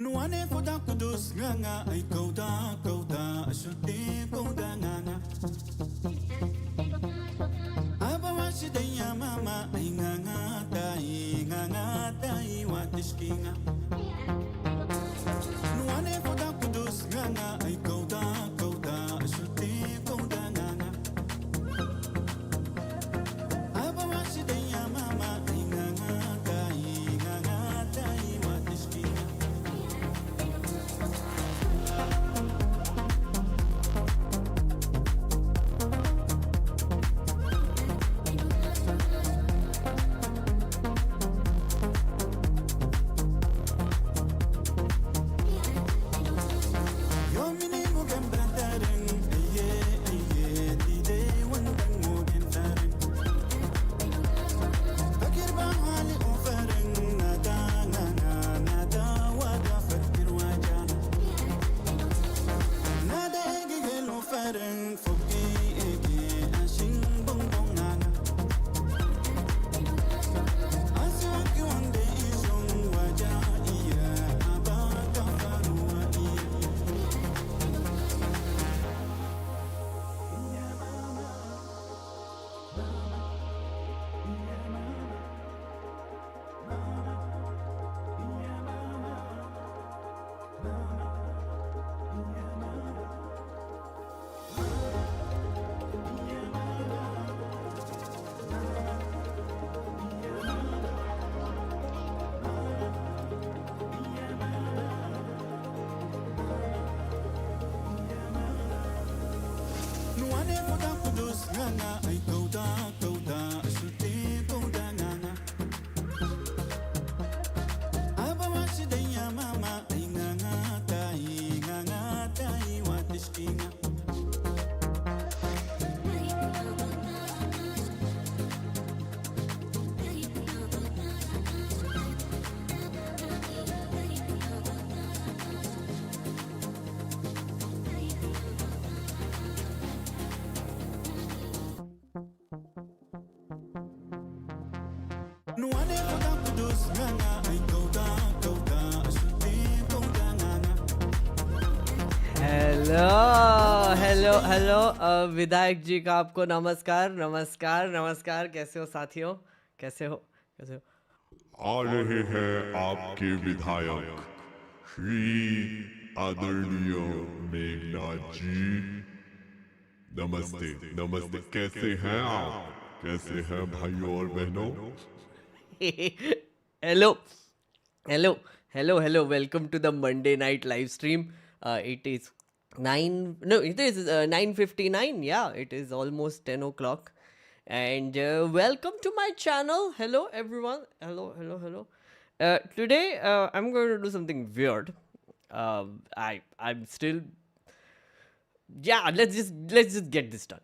Nuane foda kudus nganga ay kauda ashuti kauda nganga. Aba washidaya mama ay nganga tai watishkinga. Nuane foda kudus nganga ay kauda ashuti kauda nganga. Aba washidaya mama ay nganga tai watishkinga. Yomini mugen brandaren, aye, dide wandang mugen taren. Fakir bahali ufaren, nada wada fakir wajana. Nada ege gel ufaren, fogi ege ashin bongbong nana. Aswaki wande izong waja iya, abaka farua iya. Nuane foda kudus nganga ay kauda ashuti kauda nganga. Aba washidaya mama ay nganga tai watishkinga. Nuane foda kudus nganga ay kauda ashuti kauda nganga. Hello विधायक जी का आपको नमस्कार कैसे हो साथियों कैसे हो आ रहे हैं आपके विधायक श्री आदरणीय मेघनाथ जी। नमस्ते कैसे हैं आप? कैसे हैं भाइयों और बहनों? Hello hello welcome to the Monday night live stream. It is 9:59. Yeah, it is almost 10 o'clock. And welcome to my channel. Hello everyone. Hello. Today I'm going to do something weird. I'm still, yeah, let's just get this done.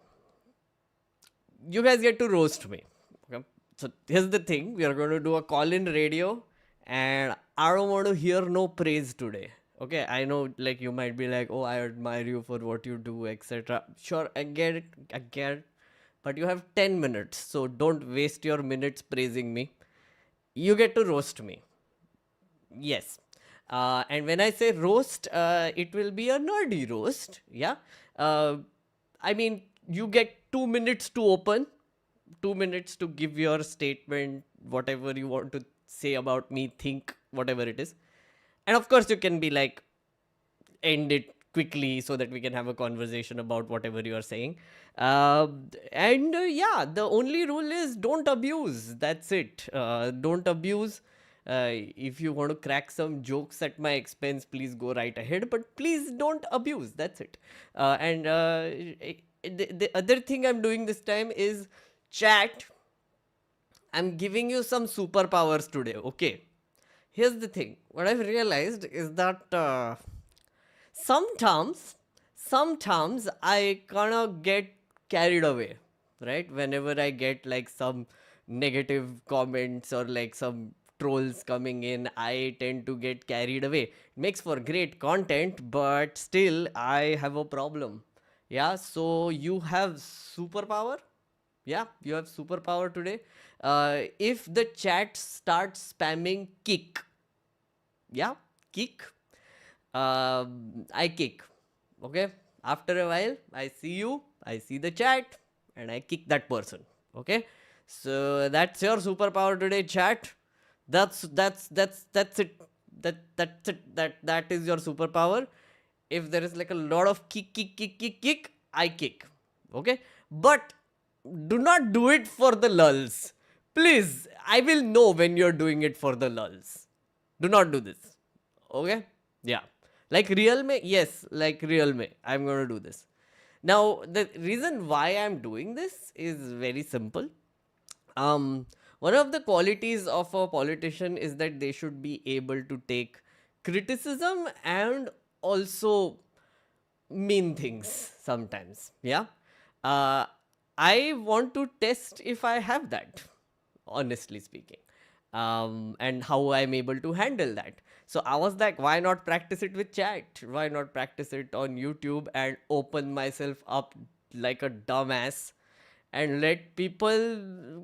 You guys get to roast me. Okay? So here's the thing: we are going to do a call-in radio, and I don't want to hear no praise today. Okay, I know, like, you might be like, "Oh, I admire you for what you do, etc." Sure, I get it. But you have 10 minutes, so don't waste your minutes praising me. You get to roast me. Yes. And when I say roast, it will be a nerdy roast. Yeah. I mean, you get 2 minutes to open, 2 minutes to give your statement, whatever you want to say about me, think, whatever it is. And of course, you can be like, end it quickly so that we can have a conversation about whatever you are saying. Yeah, the only rule is don't abuse. That's it. Don't abuse. If you want to crack some jokes at my expense, please go right ahead. But please don't abuse. That's it. The other thing I'm doing this time is chat. I'm giving you some superpowers today. Okay. Here's the thing. What I've realized is that sometimes I kind of get carried away, right? Whenever I get like some negative comments or like some trolls coming in, I tend to get carried away. It makes for great content, but still I have a problem. Yeah, so you have superpower. Yeah, you have superpower today. If the chat starts spamming kick, yeah, kick, I kick. Okay. After a while, I see you, I see the chat, and I kick that person. Okay. So that's your superpower today, chat. That's it. That's it. That is your superpower. If there is like a lot of kick, I kick. Okay. But do not do it for the lulls. Please, I will know when you're doing it for the lulls. Do not do this. Okay? Yeah. Like real me, yes, like real me. I'm gonna do this. Now, the reason why I'm doing this is very simple. One of the qualities of a politician is that they should be able to take criticism and also mean things sometimes. Yeah. Uh, I want to test if I have that, honestly speaking, and how I'm able to handle that. So I was like, why not practice it with chat? Why not practice it on YouTube and open myself up like a dumbass and let people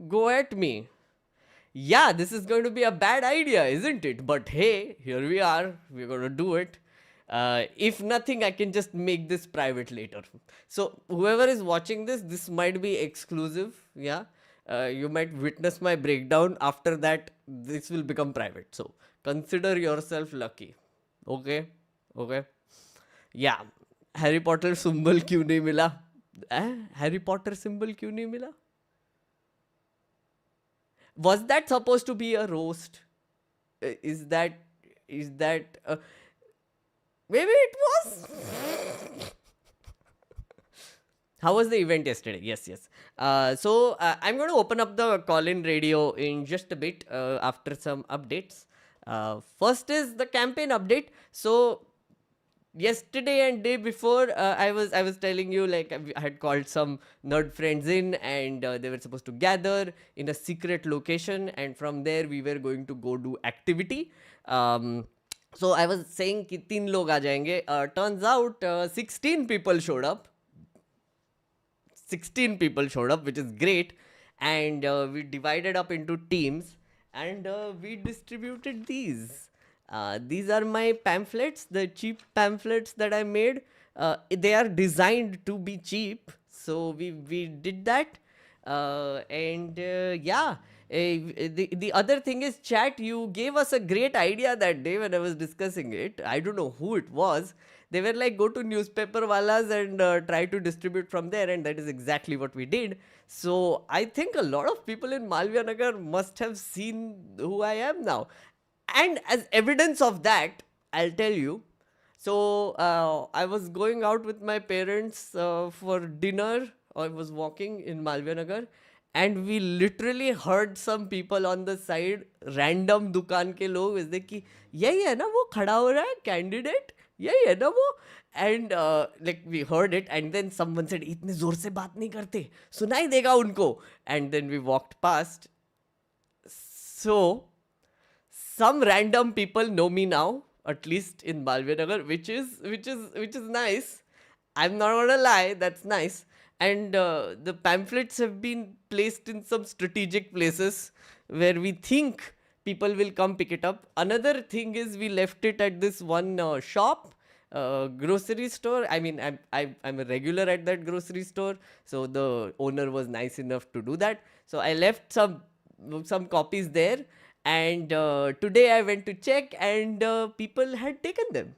go at me? Yeah, this is going to be a bad idea, isn't it? But hey, here we are. We're going to do it. If nothing, I can just make this private later. So, whoever is watching this, this might be exclusive. Yeah. You might witness my breakdown. After that, this will become private. So, consider yourself lucky. Okay. Okay. Yeah. Harry Potter symbol क्यों नहीं मिला? Harry Potter symbol क्यों नहीं मिला? Was that supposed to be a roast? Is that maybe it was? How was the event yesterday? Yes, yes. So I'm going to open up the call-in radio in just a bit after some updates. First is the campaign update. So yesterday and day before, I was telling you, like, I had called some nerd friends in, and they were supposed to gather in a secret location, and from there we were going to go do activity. So I was saying कि 3 लोग आ जाएंगे. Turns out 16 people showed up. 16 people showed up, which is great. And we divided up into teams, and we distributed these. These are my pamphlets, the cheap pamphlets that I made. They are designed to be cheap, so we did that. And yeah, the other thing is, chat, you gave us a great idea that day when I was discussing it. I don't know who it was. They were like, go to newspaper walas and try to distribute from there, and that is exactly what we did. So I think a lot of people in Malviya Nagar must have seen who I am now. And as evidence of that, I'll tell you. So I was going out with my parents for dinner. I was walking in Malviya Nagar, and we literally heard some people on the side, random दुकान के लोग, ऐसे कि यही है ना वो खड़ा हो रहा है candidate, यही है ना वो. And like we heard it, and then someone said, इतने जोर से बात नहीं करते, सुनाई देगा उनको. And then we walked past. So some random people know me now, at least in Malviya Nagar, which is nice. I'm not gonna lie, that's nice. And the pamphlets have been placed in some strategic places where we think people will come pick it up. Another thing is, we left it at this one shop, grocery store. I mean, I'm a regular at that grocery store, so the owner was nice enough to do that. So I left some copies there, and today I went to check, and people had taken them.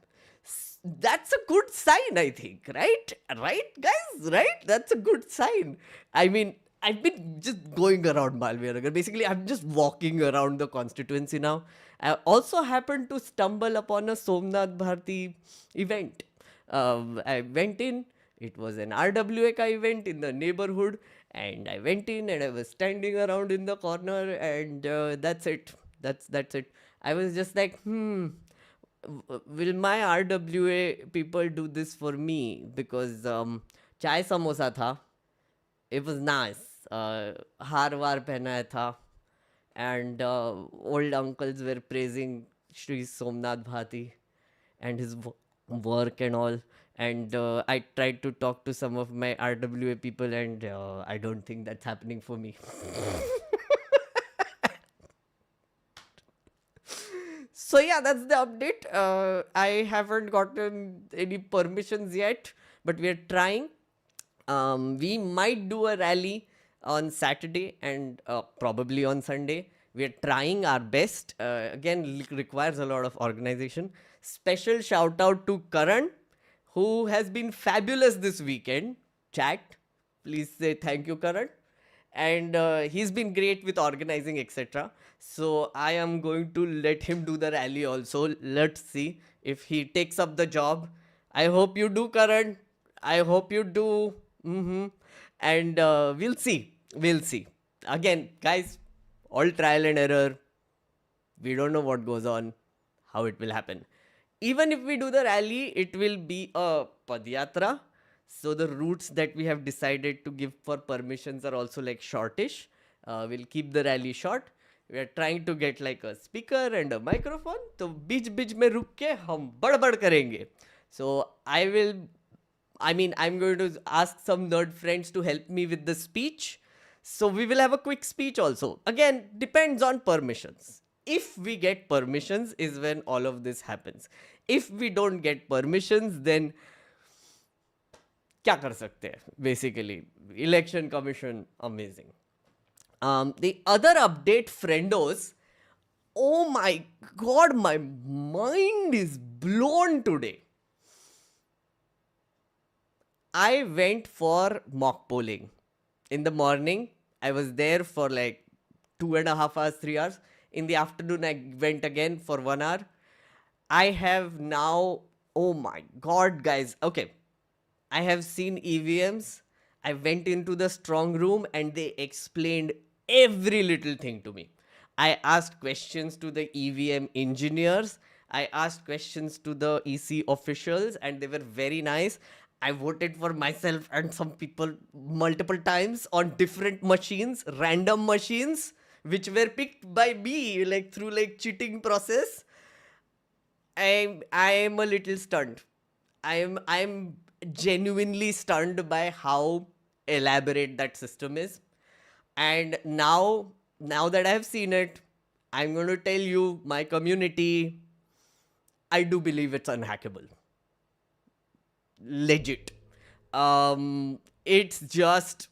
That's a good sign, I think, right? Right, guys? Right? That's a good sign. I mean, I've been just going around Malviya Nagar. Basically, I'm just walking around the constituency now. I also happened to stumble upon a Somnath Bharti event. I went in. It was an RWAK event in the neighborhood, and I went in and I was standing around in the corner, and that's it. That's it. I was just like, will my RWA people do this for me? Because chai samosa tha. It was nice. हार वार पहनाया था, and old uncles were praising Shri Somnath Bhati and his work and all. And I tried to talk to some of my RWA people, and I don't think that's happening for me. So yeah, that's the update. I haven't gotten any permissions yet, but we are trying. We might do a rally on Saturday and probably on Sunday. We are trying our best. Again, requires a lot of organization. Special shout out to Karan, who has been fabulous this weekend. Chat, please say thank you, Karan. And he's been great with organizing, etc. So I am going to let him do the rally also. Let's see if he takes up the job. I hope you do, Karan. I hope you do. And we'll see. We'll see. Again, guys, all trial and error. We don't know what goes on, how it will happen. Even if we do the rally, it will be a padyatra. So the routes that we have decided to give for permissions are also like shortish. We'll keep the rally short. We are trying to get like a speaker and a microphone. तो बीच बीच में रुक के हम बड़बड़ करेंगे. So I'm going to ask some nerd friends to help me with the speech. So we will have a quick speech also. Again, depends on permissions. If we get permissions is when all of this happens. If we don't get permissions, then क्या कर सकते हैं? Basically, election commission, amazing. The other update, friendos. Oh my god, my mind is blown today. I went for mock polling. In the morning, I was there for like 2.5 hours, 3 hours. In the afternoon, I went again for 1 hour. I have now, oh my god, guys. Okay, I have seen EVMs. I went into the strong room and they explained every little thing to me. I asked questions to the EVM engineers. I asked questions to the EC officials and they were very nice. I voted for myself and some people multiple times on different machines, random machines, which were picked by me, like through like cheating process. I'm a little stunned. I'm genuinely stunned by how elaborate that system is. And now that I have seen it, I'm going to tell you, my community, I do believe it's unhackable. Legit. It's just,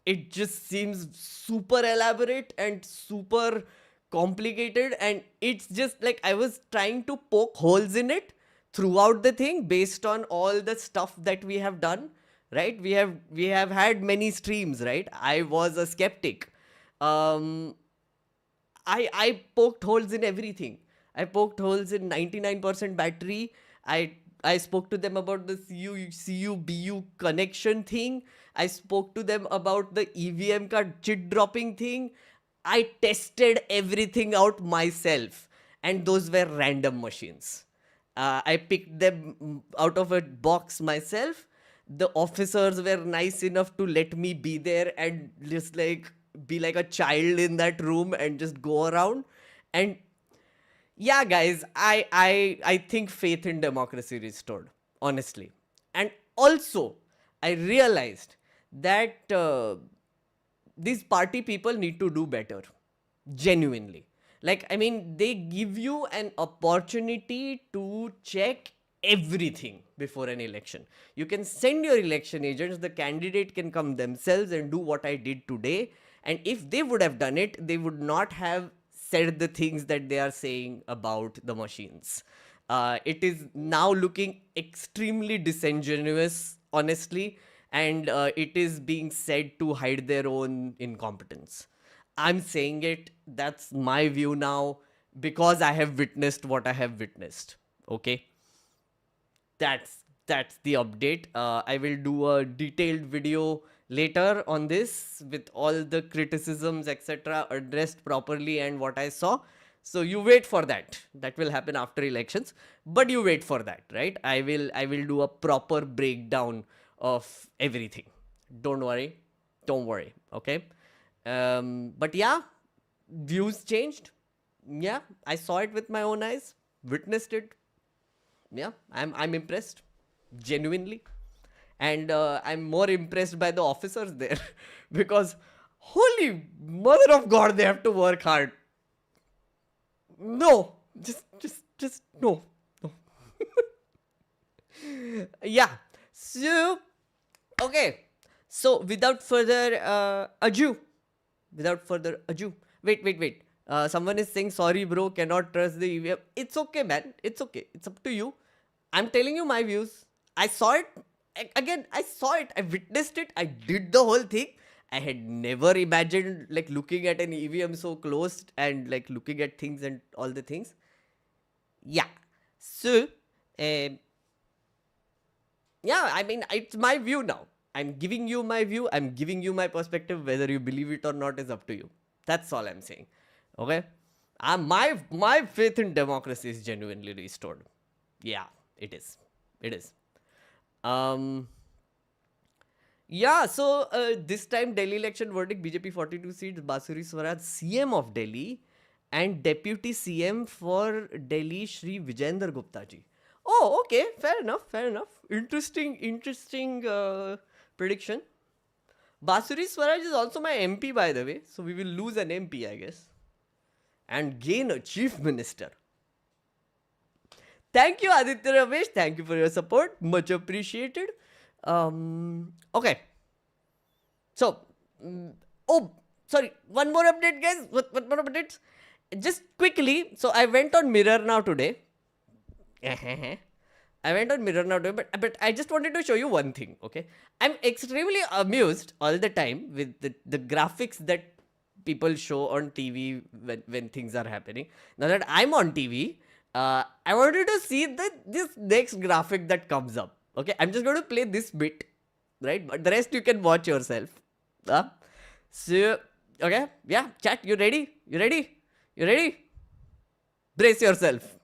it just seems super elaborate and super complicated, and it's just like I was trying to poke holes in it throughout the thing based on all the stuff that we have done, right? We have had many streams, right? I was a skeptic. I poked holes in everything. I poked holes in 99% battery. I spoke to them about the CU-BU connection thing. I spoke to them about the EVM ka chit dropping thing. I tested everything out myself, and those were random machines. I picked them out of a box myself. The officers were nice enough to let me be there and just like be like a child in that room and just go around. And yeah, guys, I think faith in democracy restored, honestly. And also, I realized that these party people need to do better, genuinely. Like, I mean, they give you an opportunity to check everything before an election. You can send your election agents, the candidate can come themselves and do what I did today. And if they would have done it, they would not have said the things that they are saying about the machines. It is now looking extremely disingenuous, honestly, and it is being said to hide their own incompetence. I'm saying it, that's my view now, because I have witnessed what I have witnessed. Okay? That's the update. I will do a detailed video later on this with all the criticisms, etc., addressed properly and what I saw. So you wait for that. That will happen after elections, but you wait for that, right? I will do a proper breakdown of everything. Don't worry. Okay. But yeah, views changed. Yeah, I saw it with my own eyes, witnessed it. Yeah, I'm impressed, genuinely. And I'm more impressed by the officers there because holy mother of God, they have to work hard. No, Just no. No. Yeah. So, okay. So, without further ado, wait. Someone is saying, sorry, bro, cannot trust the EVM. It's okay, man. It's okay. It's up to you. I'm telling you my views. I saw it. Again, I saw it. I witnessed it. I did the whole thing. I had never imagined like looking at an EVM so close and like looking at things and all the things. Yeah. So, um, yeah, I mean, it's my view now. I'm giving you my view. I'm giving you my perspective. Whether you believe it or not is up to you. That's all I'm saying. Okay. My faith in democracy is genuinely restored. Yeah, it is. It is. Um. Yeah. So this time Delhi election verdict: BJP 42 seats, Basuri Swaraj CM of Delhi, and Deputy CM for Delhi Shri Vijayendra Gupta ji. Oh, okay. Fair enough. Fair enough. Interesting prediction. Basuri Swaraj is also my MP, by the way. So we will lose an MP, I guess. And gain a chief minister. Thank you, Aditya Ramesh. Thank you for your support. Much appreciated. Okay. So, oh, sorry. One more update, guys. What more updates? Just quickly. So, I went on Mirror Now today. I went on Mirror Now today, but I just wanted to show you one thing, okay? I'm extremely amused all the time with the graphics that people show on TV when things are happening. Now that I'm on TV, I wanted to see this next graphic that comes up. Okay, I'm just going to play this bit, right? But the rest you can watch yourself. So, okay, yeah, chat, you ready? You ready? You ready? Brace yourself.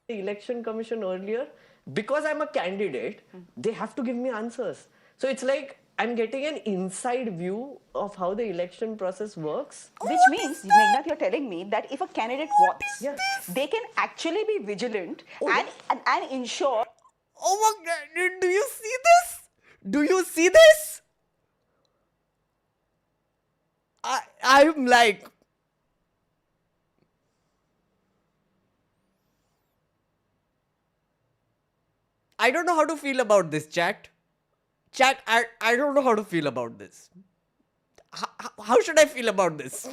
The election commission earlier, because I'm a candidate, they have to give me answers. So it's like I'm getting an inside view of how the election process works. Which means, Meghnath, you're telling me that if a candidate wants, Yeah. they can actually be vigilant Oh, and ensure. Oh my god, do you see this? Do you see this? I'm like, I don't know how to feel about this, chat. Chat, I don't know how to feel about this. How should I feel about this?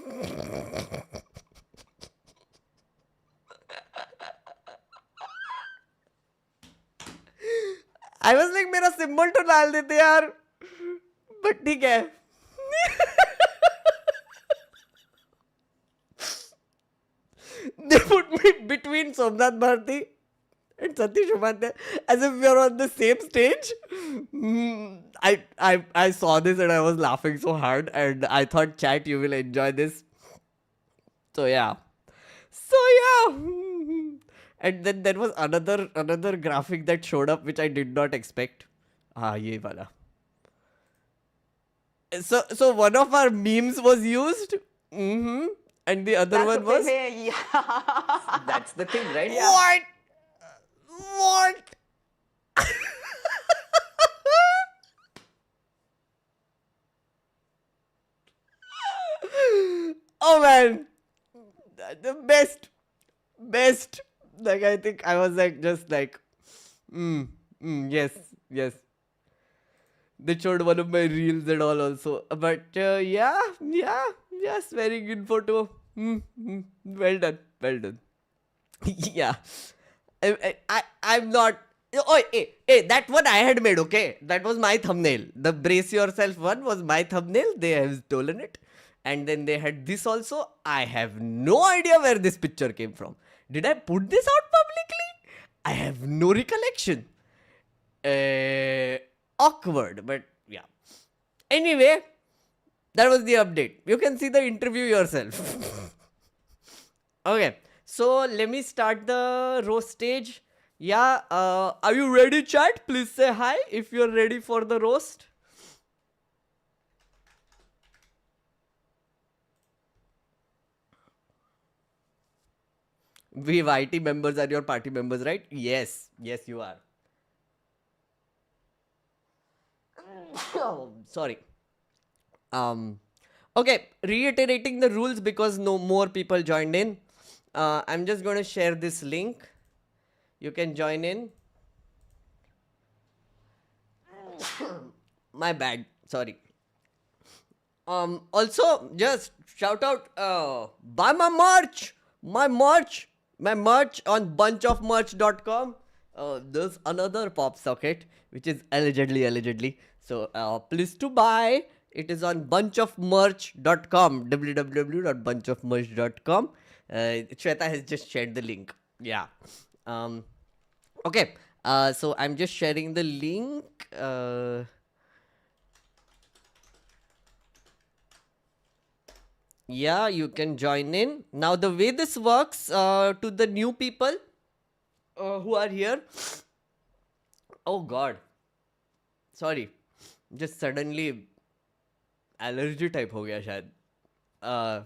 I was like, मेरा symbol तो डाल देते यार. But ठीक है. They put me between Somnath Bharti and Satish Upadhyay as if we are on the same stage. I saw this and I was laughing so hard, and I thought, chat, you will enjoy this. So yeah. And then there was another graphic that showed up which I did not expect. Ye wala. So one of our memes was used. And the other one was. That's the thing, right? Yeah. What? Oh man, the best. Like, I think I was like just like, yes. They showed one of my reels and all also, but yes, very good photo. Well done. Yeah, I'm not. Oh, hey, that one I had made, okay? That was my thumbnail. The brace yourself one was my thumbnail. They have stolen it. And then they had this also. I have no idea where this picture came from. Did I put this out publicly? I have no recollection. Awkward, but yeah. Anyway, that was the update. You can see the interview yourself. Okay, so let me start the roast stage. Yeah, are you ready, chat? Please say hi if you're ready for the roast. We YT members are your party members, right? Yes, you are. Oh, sorry. Okay, reiterating the rules because no more people joined in. I'm just going to share this link. You can join in. My bad. Sorry. Also, just shout out, buy my merch, my merch on bunchofmerch.com. There's another pop socket which is allegedly. So please to buy. It is on bunchofmerch.com, www.bunchofmerch.com. Shweta has just shared the link. Yeah. Okay. So I'm just sharing the link. Yeah, you can join in. Now, the way this works, to the new people who are here. Oh God, sorry, just suddenly allergy type हो गया शायद. Uh,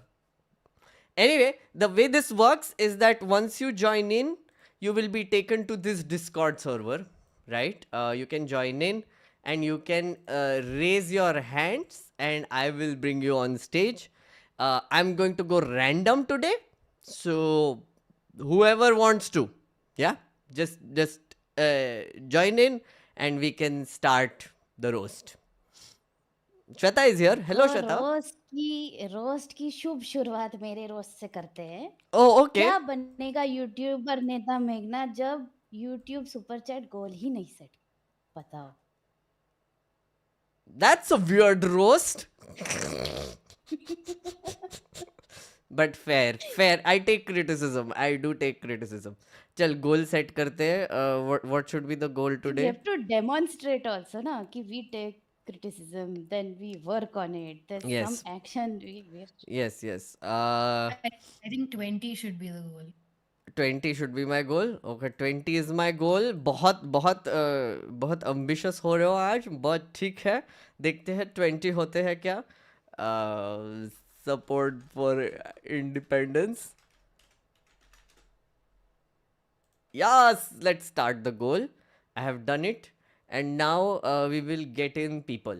Anyway, the way this works is that once you join in, you will be taken to this Discord server, right? You can join in and you can raise your hands, and I will bring you on stage. I'm going to go random today, so whoever wants to, yeah, just join in, and we can start the roast. Shweta is here. Hello, तो Shweta. Roast की शुभ शुरुआत मेरे roast से करते हैं। Oh, okay. क्या बनेगा YouTuber नेता मेघना जब यूट्यूब सुपर चैट गोल ही नहीं सेट? बताओ। That's a weird roast. But fair. I take criticism. I do take criticism. चल गोल सेट करते हैं. What should be the goal You today? have to demonstrate also ना कि we take criticism, then we work on it. There's Yes. some action we have to. Yes. I think 20 should be the goal. 20 should be my goal. Okay, 20 is my goal. बहुत ambitious हो रहे हो आज, but ठीक है, देखते हैं 20 होते हैं क्या. Support for independence. Yes, let's start the goal. I have done it, and now we will get in people.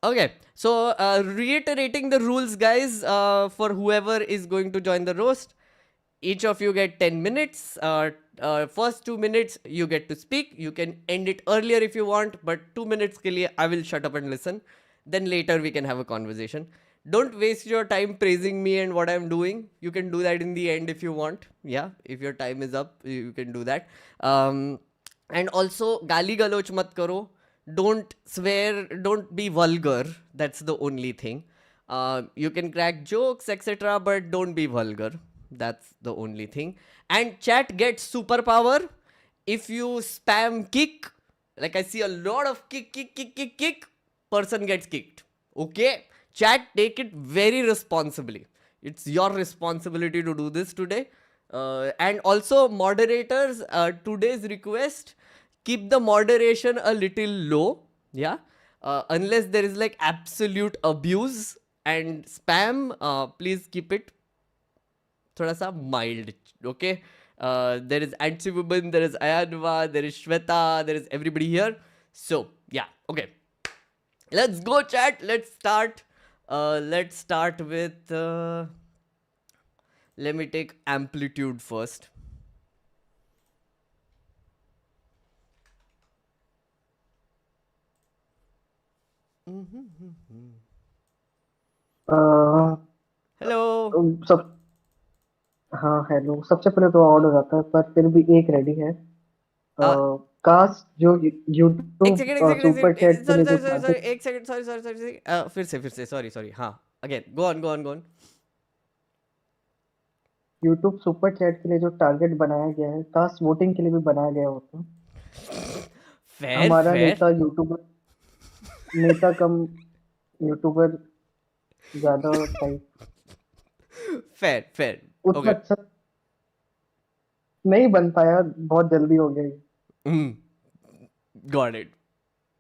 Okay, so reiterating the rules, guys, for whoever is going to join the roast, each of you get 10 minutes. First 2 minutes you get to speak. You can end it earlier if you want, but 2 minutes ke liye I will shut up and listen. Then later we can have a conversation. Don't waste your time praising me and what I'm doing. You can do that in the end if you want. Yeah, if your time is up, you can do that. And also, gali galoch mat karo. Don't swear, don't be vulgar. That's the only thing. You can crack jokes, etc., but don't be vulgar. That's the only thing. And chat gets superpower if you spam kick. Like I see a lot of kick, person gets kicked. Okay? Chat, take it very responsibly. It's your responsibility to do this today. And also, moderators, today's request, keep the moderation a little low. Yeah. Unless there is like absolute abuse and spam, please keep it thoda sa mild. Okay. There is Anti Woman, there is Ayanva, there is Shweta, there is everybody here. So, yeah. Okay. Let's go, chat. Let's start. Let's start with. Let me take amplitude first. Hello. सब हाँ hello सबसे पहले तो order आता है पर फिर भी एक रेडी है कास्ट जो यूट्यूब एक सेकंड सुपर चैट के लिए जो sorry एक सेकंड sorry फिर से sorry हाँ again go on YouTube super chat के लिए जो टारगेट बनाया गया है कास्ट वोटिंग के लिए भी बनाया गया होता हमारा नेता कम यूट्यूबर ज्यादा टाइप fair उतना okay अच्छा नहीं बन पाया बहुत जल्दी हो गया got it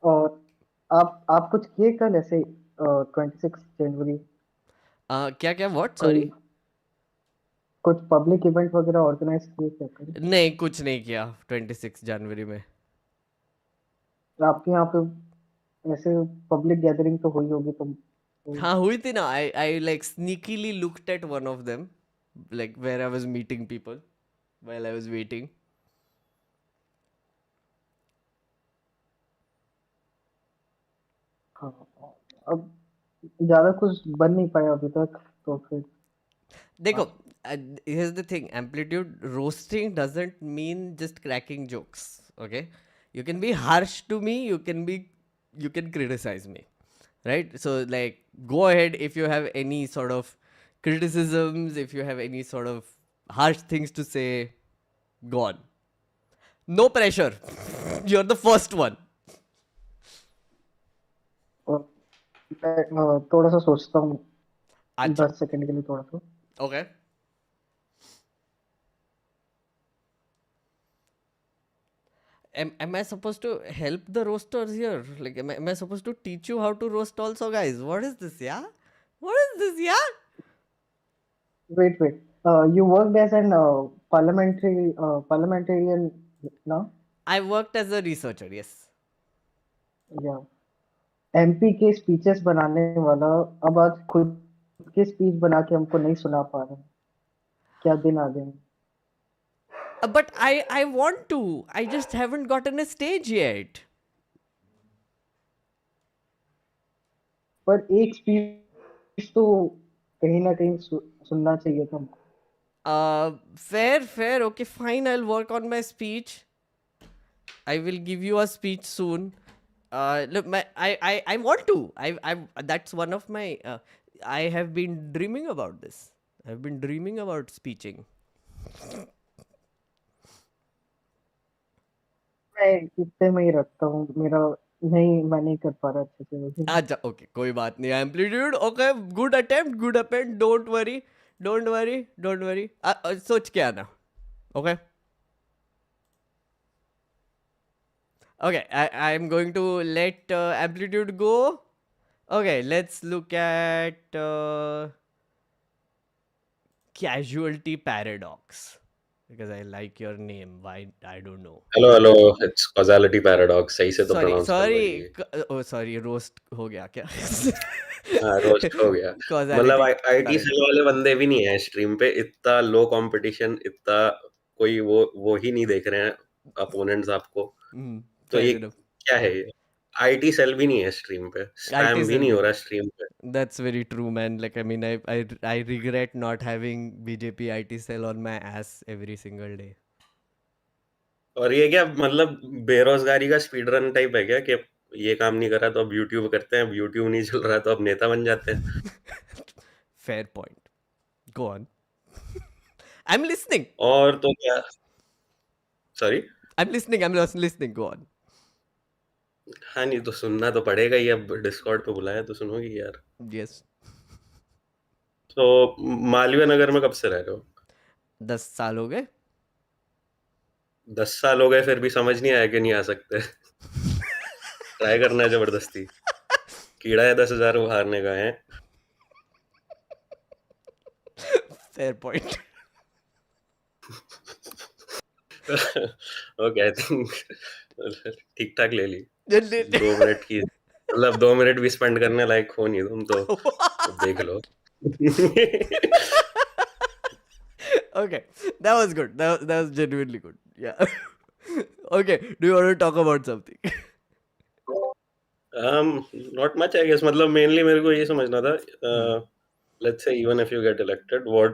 और आप कुछ किए कल ऐसे 26 जनवरी क्या what sorry कुछ पब्लिक इवेंट वगैरह ऑर्गेनाइज किए क्या कल नहीं कुछ नहीं किया 26 जनवरी में आपके यहाँ पे ऐसे पब्लिक गैदरिंग तो हुई होगी तो हाँ हुई थी ना. I like sneakily looked at one of them, like where I was meeting people while I was waiting. हाँ, अब ज्यादा कुछ बन नहीं पाया अभी तक, तो फिर देखो, आज here's the thing. Amplitude roasting doesn't mean just cracking jokes. Okay, you can be harsh to me. You can criticize me, right? So like, go ahead if you have any sort of criticisms. If you have any sort of harsh things to say, go on. No pressure. You're the first one. मैं थोड़ा सा सोचता हूँ, Acha. 10 second के लिए थोड़ा सा. Okay. Am I supposed to help the roasters here? Like, am I supposed to teach you how to roast also, guys? What is this, yeah? What is this, yeah? Wait. You worked as an parliamentarian now? I worked as a researcher, yes. Yeah. MP के speeches बनाने वाला अब आज खुद के speech बना के हमको नहीं सुना पा रहा है. क्या दिन आ गए. But I want to. I just haven't gotten a stage yet. पर एक स्पीच तो कहीं ना कहीं सुनना चाहिए था हमको. Fair. Okay, fine. I'll work on my speech. I will give you a speech soon. Look, I want to. That's one of my. I have been dreaming about this. I've been dreaming about speeching. मैं इतने में ही रखता हूँ. मेरा नहीं, मैं नहीं कर पा रहा अच्छे से मुझे. अच्छा, okay, कोई बात नहीं. Amplitude, okay, good attempt. Don't worry. सोच के आना. Okay. Okay, I'm going to let Amplitude go. Okay, let's look at Casualty Paradox. Because I like your name. Why? I don't know. Hello it's causality paradox. सही से तो pronounce करवाइए. Sorry, roast हो गया क्या? हाँ, रोस्ट हो गया. मतलब Causality. आईटी सेल वाले बंदे भी नहीं है स्ट्रीम पे. इतना लो कंपटीशन, इतना कोई वो ही नहीं देख रहे हैं अपोनेंट्स आपको. तो Fair ये enough. क्या है ये? आईटी सेल भी नहीं है स्ट्रीम पे. स्पैम भी नहीं हो रहा स्ट्रीम पे. That's very true, man. Like, I mean, I regret not having BJP IT cell on my ass every single day. और ये क्या मतलब बेरोजगारी का स्पीड रन टाइप है क्या कि ये काम नहीं कर रहा तो अब यूट्यूब करते हैं, अब यूट्यूब नहीं चल रहा तो अब नेता बन जाते हैं. Fair point. Go on. I'm listening. और तो क्या. Sorry. I'm listening. Go on. हाँ, नहीं तो सुनना तो पड़ेगा ही. अब डिस्कॉर्ड पे बुलाया तो सुनोगी यार. Yes. तो मालवीय नगर में कब से रह रहे हो? 10 साल हो गए. 10 साल हो गए फिर भी समझ नहीं आया कि नहीं आ सकते. ट्राई करना है जबरदस्ती. कीड़ा है 10,000 उभारने का है. Fair point. Okay, I think ठीक ठाक ले ली. ले- 2 मिनट की मतलब 2 मिनट भी स्पेंड करने लायक हो नहीं तुम तो देख लो. Okay, that was good. That was genuinely good. Yeah. Okay, do you want to talk about something? Not much I guess. मतलब मेनली मेरे को ये समझना था. Let's say even if you get elected, what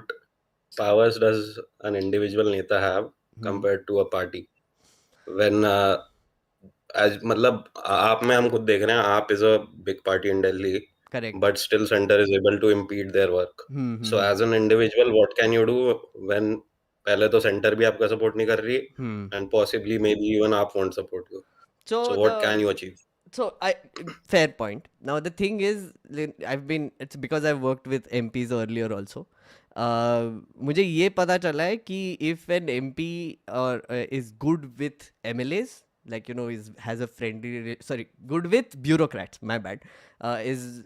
powers does an individual neta have compared to a party? When as मतलब आप में हम खुद देख रहे हैं, आप is a big party in Delhi. Correct. But still center is able to impede their work. So as an individual, what can you do when पहले तो center भी आपका support नहीं कर रही, and possibly maybe even आप won't support you. So what can you achieve? So fair point. Now the thing is, it's because I've worked with MPs earlier also. मुझे ये पता चला है कि if an MP is good with MLAs, like, you know, has a good with bureaucrats, my bad, is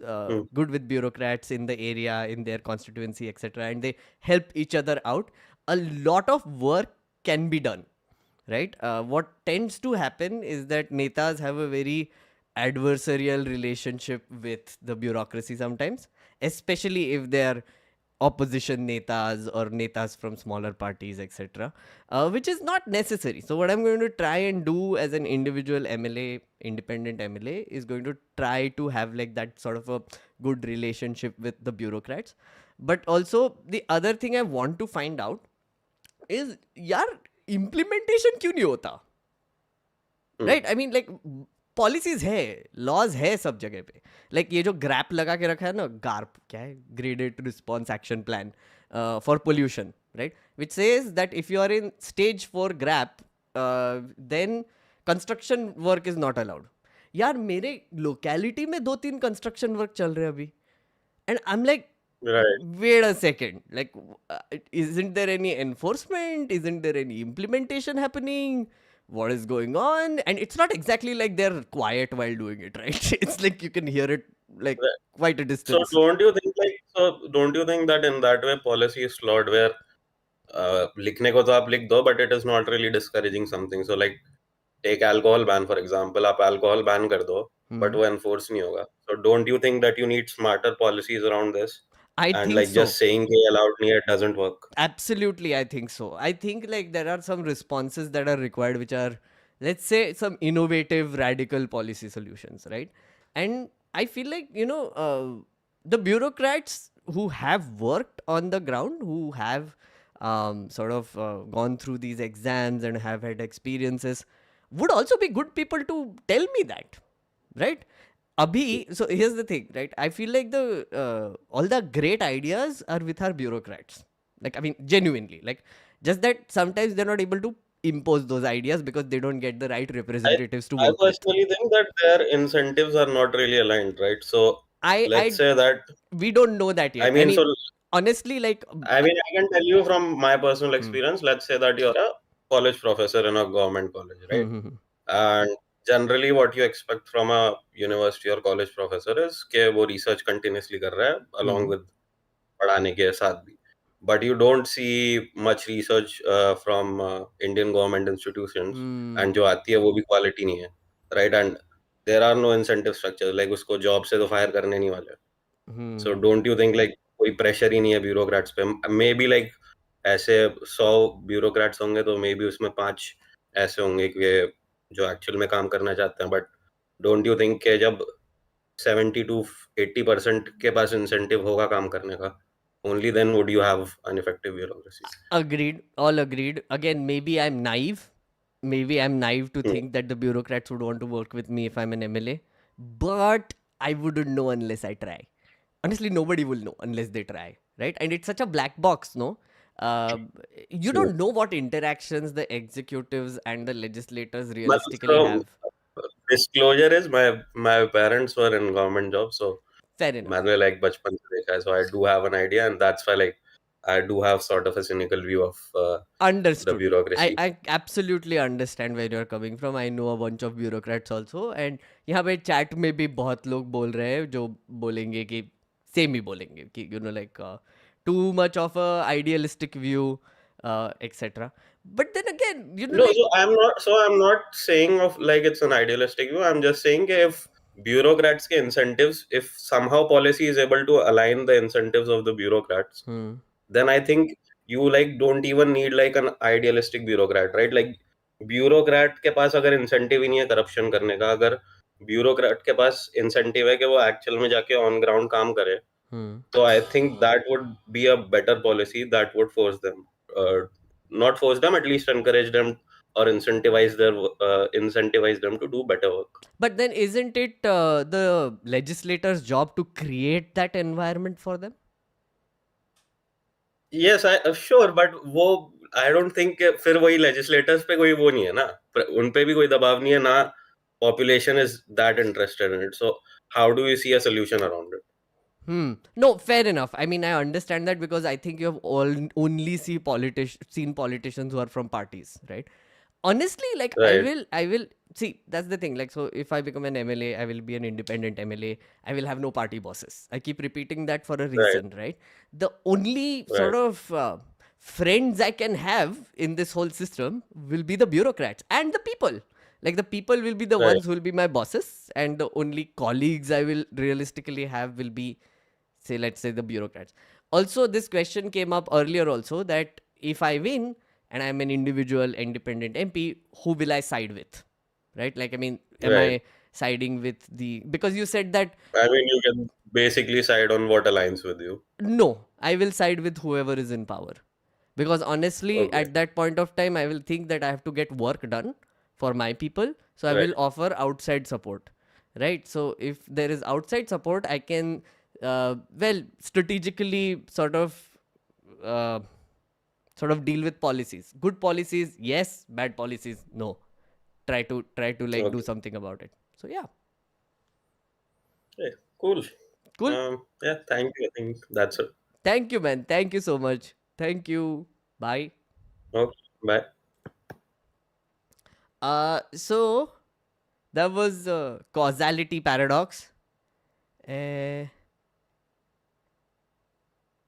good with bureaucrats in the area, in their constituency, etc., and they help each other out, a lot of work can be done, right? What tends to happen is that netas have a very adversarial relationship with the bureaucracy sometimes, especially if they are opposition netas or netas from smaller parties, etc., which is not necessary. So, what I'm going to try and do as an individual MLA, independent MLA, is going to try to have like that sort of a good relationship with the bureaucrats. But also, the other thing I want to find out is, यार implementation क्यों नहीं होता? Right I mean like policies है, laws है सब जगह पे. Like ये जो ग्रैप लगा के रखा है ना, गार्प क्या है, graded response action plan for pollution, right, which says that if you are in stage 4 GRAP then construction work is not allowed. यार मेरे लोकेलिटी में 2-3 कंस्ट्रक्शन वर्क चल रहे हैं अभी, and I am like, Right. wait a second, like isn't there any enforcement, isn't there any implementation happening, what is going on? And it's not exactly like they're quiet while doing it, right? It's like you can hear it like Right. quite a So distance. don't you think that in that way policy is flawed, where लिखने को तो आप लिख दो, but it is not really discouraging something. So like take alcohol ban for example, आप alcohol ban कर दो, but वो enforce नहीं होगा. So don't you think that you need smarter policies around this? I And think like so. just saying कि allowed नहीं है, it doesn't work. Absolutely, I think so. I think like there are some responses that are required, which are, let's say, some innovative, radical policy solutions, right? And I feel like, the bureaucrats who have worked on the ground, who have sort of gone through these exams and have had experiences, would also be good people to tell me that, right? Abhi, so here's the thing, right? I feel like the all the great ideas are with our bureaucrats. Like, I mean, genuinely, like, just that sometimes they're not able to impose those ideas because they don't get the right representatives to I work with. personally think that their incentives are not really aligned, right? So let's I say that, we don't know that yet. I mean, so honestly, like, I mean, I can tell you from my personal experience. Let's say that you're a college professor in a government college, right? And generally, what you expect from a university or college professor is कि वो research continuously कर रहा है along with पढ़ाने के साथ भी. But you don't see much research from Indian government institutions, and जो आती है वो भी quality नहीं है, right? And there are no incentive structures, like उसको job से तो fire करने नहीं वाले. So don't you think like कोई pressure ही नहीं है bureaucrats पे? Maybe like ऐसे 100 bureaucrats होंगे तो maybe उसमें 5 ऐसे होंगे कि जो actual में काम करना चाहते हैं. But don't you think कि जब 70 to 80% के पास incentive होगा काम करने का, only then would you have an effective bureaucracy? Agreed, all agreed. Again, maybe I'm naive. Maybe I'm naive to think that the bureaucrats would want to work with me if I'm an MLA. But I wouldn't know unless I try. Honestly, nobody will know unless they try, right? And it's such a black box, no? You don't know what interactions the executives and the legislators realistically So, have. disclosure is my parents were in government jobs, so Fair enough. मैंने like बचपन से देखा है, so I do have an idea, and that's why like I do have sort of a cynical view of the Understood. bureaucracy. I absolutely understand where you're coming from. I know a bunch of bureaucrats also, and यहाँ पे chat में भी बहुत लोग बोल रहे हैं जो बोलेंगे कि same ही बोलेंगे कि like too much of a idealistic view, etc. But then again, No, like, so I'm not saying of like it's an idealistic view. I'm just saying that if bureaucrats के incentives, if somehow policy is able to align the incentives of the bureaucrats, then I think you like don't even need like an idealistic bureaucrat, right? Like bureaucrat के पास अगर incentive ही नहीं है corruption करने का, अगर bureaucrat के पास incentive है कि वो actual में जाके on ground काम करे, so I think that would be a better policy that would force them, not force them, at least encourage them or incentivize them to do better work. but then isn't it the legislator's job to create that environment for them? Yes, sure, but वो I don't think कि फिर वही legislators पे कोई वो नहीं है ना, उन पे भी कोई दबाव नहीं है ना, population is that interested in it. So how do you see a solution around it? No, fair enough. I mean, I understand that because I think you have only seen politicians who are from parties, right? Honestly, like, Right. I will see, that's the thing. Like, so if I become an MLA, I will be an independent MLA. I will have no party bosses. I keep repeating that for a reason, right? The only sort of friends I can have in this whole system will be the bureaucrats and the people. Like the people will be the Right. ones who will be my bosses, and the only colleagues I will realistically have will be, say, let's say, the bureaucrats. Also, this question came up earlier also, that if I win and I'm an individual independent MP, who will I side with? Right? Like, I mean, am Right. I siding with the, because you said that I mean, you can basically side on what aligns with you. no, I will side with whoever is in power. Because honestly, Okay. at that point of time, I will think that I have to get work done for my people. So I Right. will offer outside support. Right? So if there is outside support, I can, well, strategically uh, sort of deal with policies. Good policies, yes. Bad policies, no. Try to like do Okay. something about it. So yeah, Yeah. Cool. cool. Yeah. Thank you. I think that's it. Thank you, man. Thank you so much. Thank you. Bye. Okay. Bye. So that was causality paradox. Uh,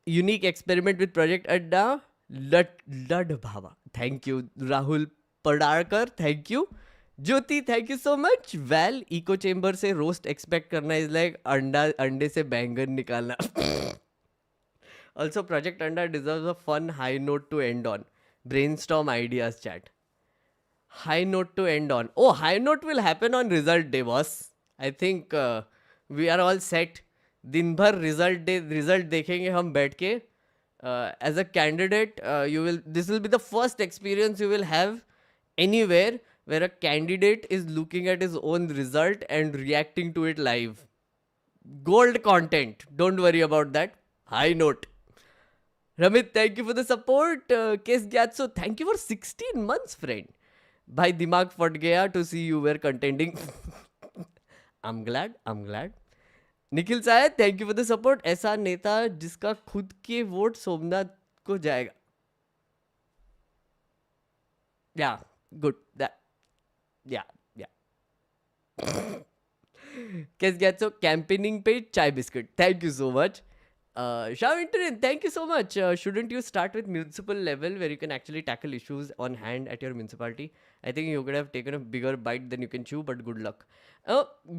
Unique experiment with Project Adda. Lud Bhava. Thank you. Rahul Padarkar. Thank you. Jyoti, thank you so much. Well, eco chamber से roast expect करना is like अंडे से बैंगन निकालना. Also, Project Anda deserves a fun high note to end on. Brainstorm ideas, chat. High note to end on. Oh, high note will happen on result day, boss. I think we are all set. दिन भर result day result देखेंगे हम बैठ के. As a candidate, this will be the first experience you will have anywhere where a candidate is looking at his own result and reacting to it live. Gold content. Don't worry about that. High note. Ramit, thank you for the support. Kes Gyatso, thank you for 16 months, friend. भाई दिमाग फट गया to see you were contending. I'm glad. I'm glad. Nikhil साहब, thank you for the support. ऐसा नेता जिसका खुद के वोट सोमनाथ को जाएगा. Yeah, good. That. Yeah, yeah. Kes Gyatso, campaigning page, chai biscuit. Thank you so much. Shah Interin, thank you so much. Shouldn't you start with municipal level where you can actually tackle issues on hand at your municipality? I think you could have taken a bigger bite than you can chew, but good luck.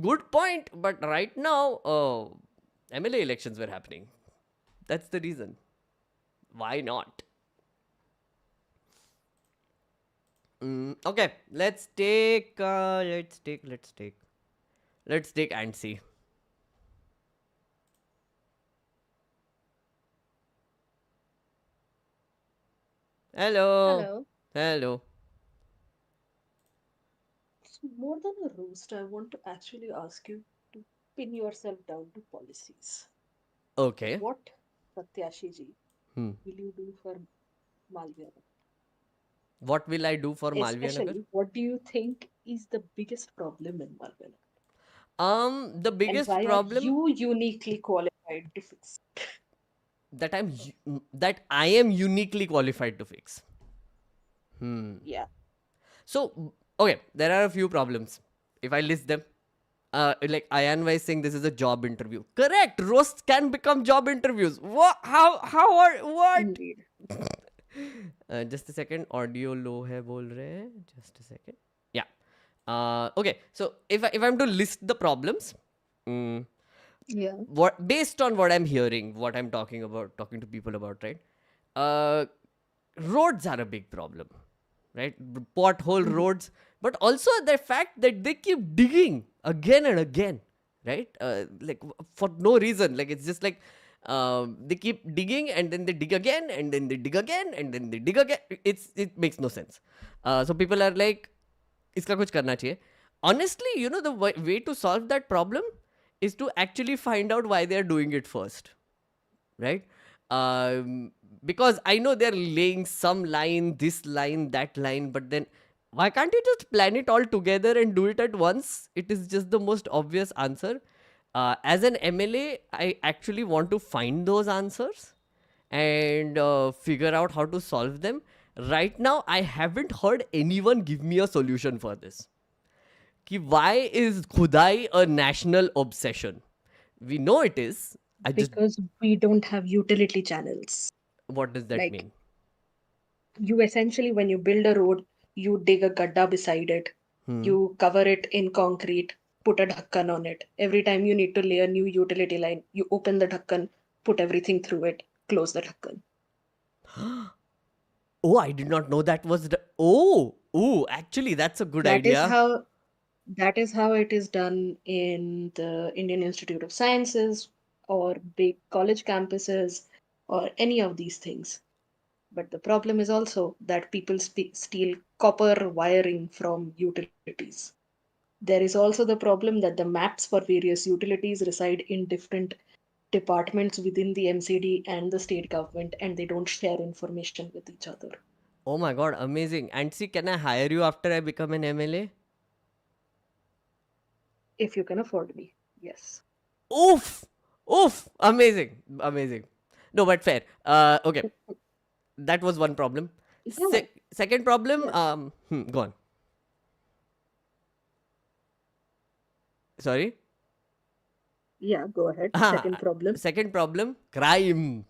Good point, but right now, MLA elections were happening. That's the reason. Why not? Okay, let's take Ansi. Hello. Hello. Hello. So more than a roast, I want to actually ask you to pin yourself down to policies. Okay. What, Satyashi ji, Hmm. will you do for Malviya? What will I do for Malviya Nagar? Especially, what do you think is the biggest problem in Malviya? The And biggest why are problem you uniquely qualified to fix it? that I am uniquely qualified to fix. Yeah. So, okay, there are a few problems. If I list them, like Ayan was saying, this is a job interview. Correct. Roasts can become job interviews. What? How are what? Indeed. Just a second. Audio low hai bol rahe hain. Just a second. Yeah. Okay. So if I'm to list the problems, Yeah. what based on what I'm hearing, what I'm talking to people about, right? Roads are a big problem, right? Pothole roads, but also the fact that they keep digging again and again, right? Like for no reason. Like it's just like they keep digging and then they dig again and then they dig again and then they dig again. It makes no sense. So people are like, इसका कुछ करना चाहिए. Honestly, the way to solve that problem is to actually find out why they're doing it first, right? Because I know they're laying some line, this line, that line, but then why can't you just plan it all together and do it at once? It is just the most obvious answer. As an MLA, I actually want to find those answers and figure out how to solve them. Right now, I haven't heard anyone give me a solution for this. Why is Khudai a national obsession? We know it is. Because we don't have utility channels. What does that Like, mean? you essentially, when you build a road, you dig a gadda beside it You cover it in concrete, put a dhakkan on it. Every time you need to lay a new utility line, you open the dhakkan, put everything through it, close the dhakkan. Oh, I did not know that was the. Oh, actually, that's a good That is idea. how that is how it is done in the Indian Institute of Sciences or big college campuses or any of these things. But the problem is also that people steal copper wiring from utilities. There is also the problem that the maps for various utilities reside in different departments within the MCD and the state government, and they don't share information with each other. Oh my god, amazing. And see, can I hire you after I become an MLA? If you can afford me, yes. Oof! Oof! Amazing. Amazing. No, but fair. Okay. That was one problem. Yeah, Second problem, yeah, go on. Sorry. yeah, go ahead. Ah, Second problem. second problem, crime.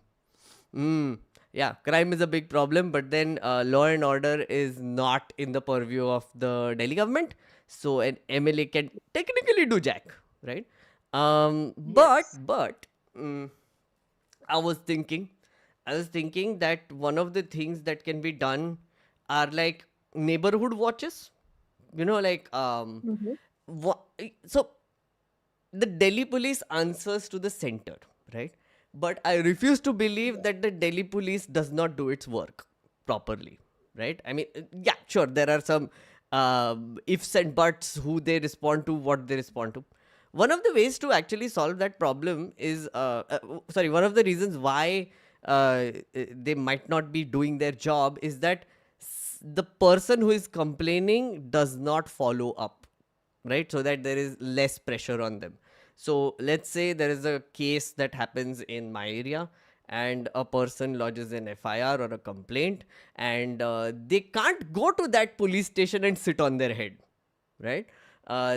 Mm, yeah, crime is a big problem, but then law and order is not in the purview of the Delhi government. So an MLA can technically do jack, right? But Yes. mm, I was thinking, that one of the things that can be done are like neighborhood watches. Like Mm-hmm. wha- so the Delhi police answers to the center, right? But I refuse to believe Yeah. that the Delhi police does not do its work properly, right? I mean, yeah, sure, there are some ifs and buts who they respond to, what they respond to. One of the ways to actually solve that problem is, sorry, one of the reasons why they might not be doing their job is that the person who is complaining does not follow up, right? So that there is less pressure on them. So let's say there is a case that happens in my area and a person lodges an FIR or a complaint, and they can't go to that police station and sit on their head, right?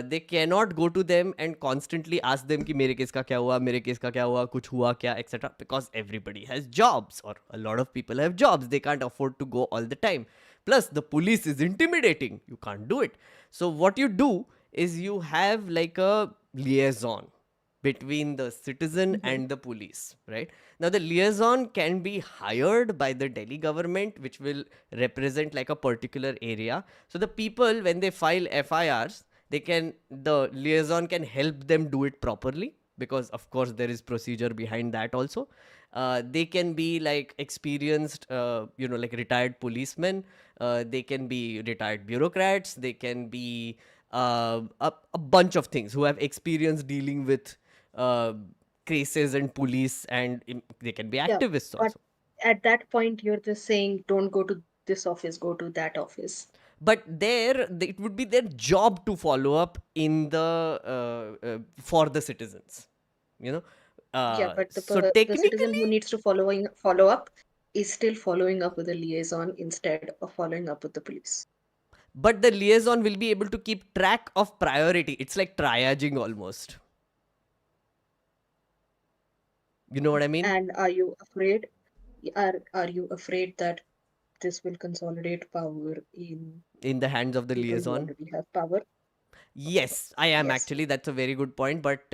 They cannot go to them and constantly ask them कि मेरे case का क्या हुआ, मेरे case का क्या हुआ, कुछ हुआ क्या, etc. Because everybody has jobs, or a lot of people have jobs. They can't afford to go all the time. Plus, the police is intimidating. You can't do it. So what you do is you have like a liaison between the citizen Mm-hmm. and the police, right? Now, the liaison can be hired by the Delhi government, which will represent like a particular area. So, the people, when they file FIRs, the liaison can help them do it properly, because, of course, there is procedure behind that also. They can be like experienced, like retired policemen. They can be retired bureaucrats. They can be a bunch of things who have experience dealing with uh, cases and police, and they can be Yeah. activists But also. at that point, you're just saying, don't go to this office, go to that office. But it would be their job to follow up in for the citizens, you know. Yeah, but So the citizen technically, who needs to follow up is still following up with a liaison instead of following up with the police. but the liaison will be able to keep track of priority. It's like triaging almost. You know what I mean? And are you afraid that this will consolidate power in In the hands of the people who liaison. already have power? Yes, I am Yes. actually. That's a very good point, but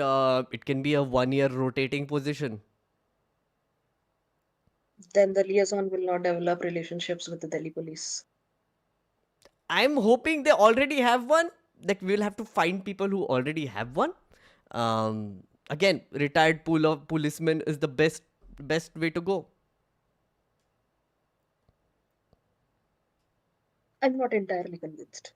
it can be a 1 year rotating position. Then the liaison will not develop relationships with the Delhi police. I'm hoping they already have one. Like, we'll have to find people who already have one. Again, retired pool of policemen is the best way to go. I'm not entirely convinced.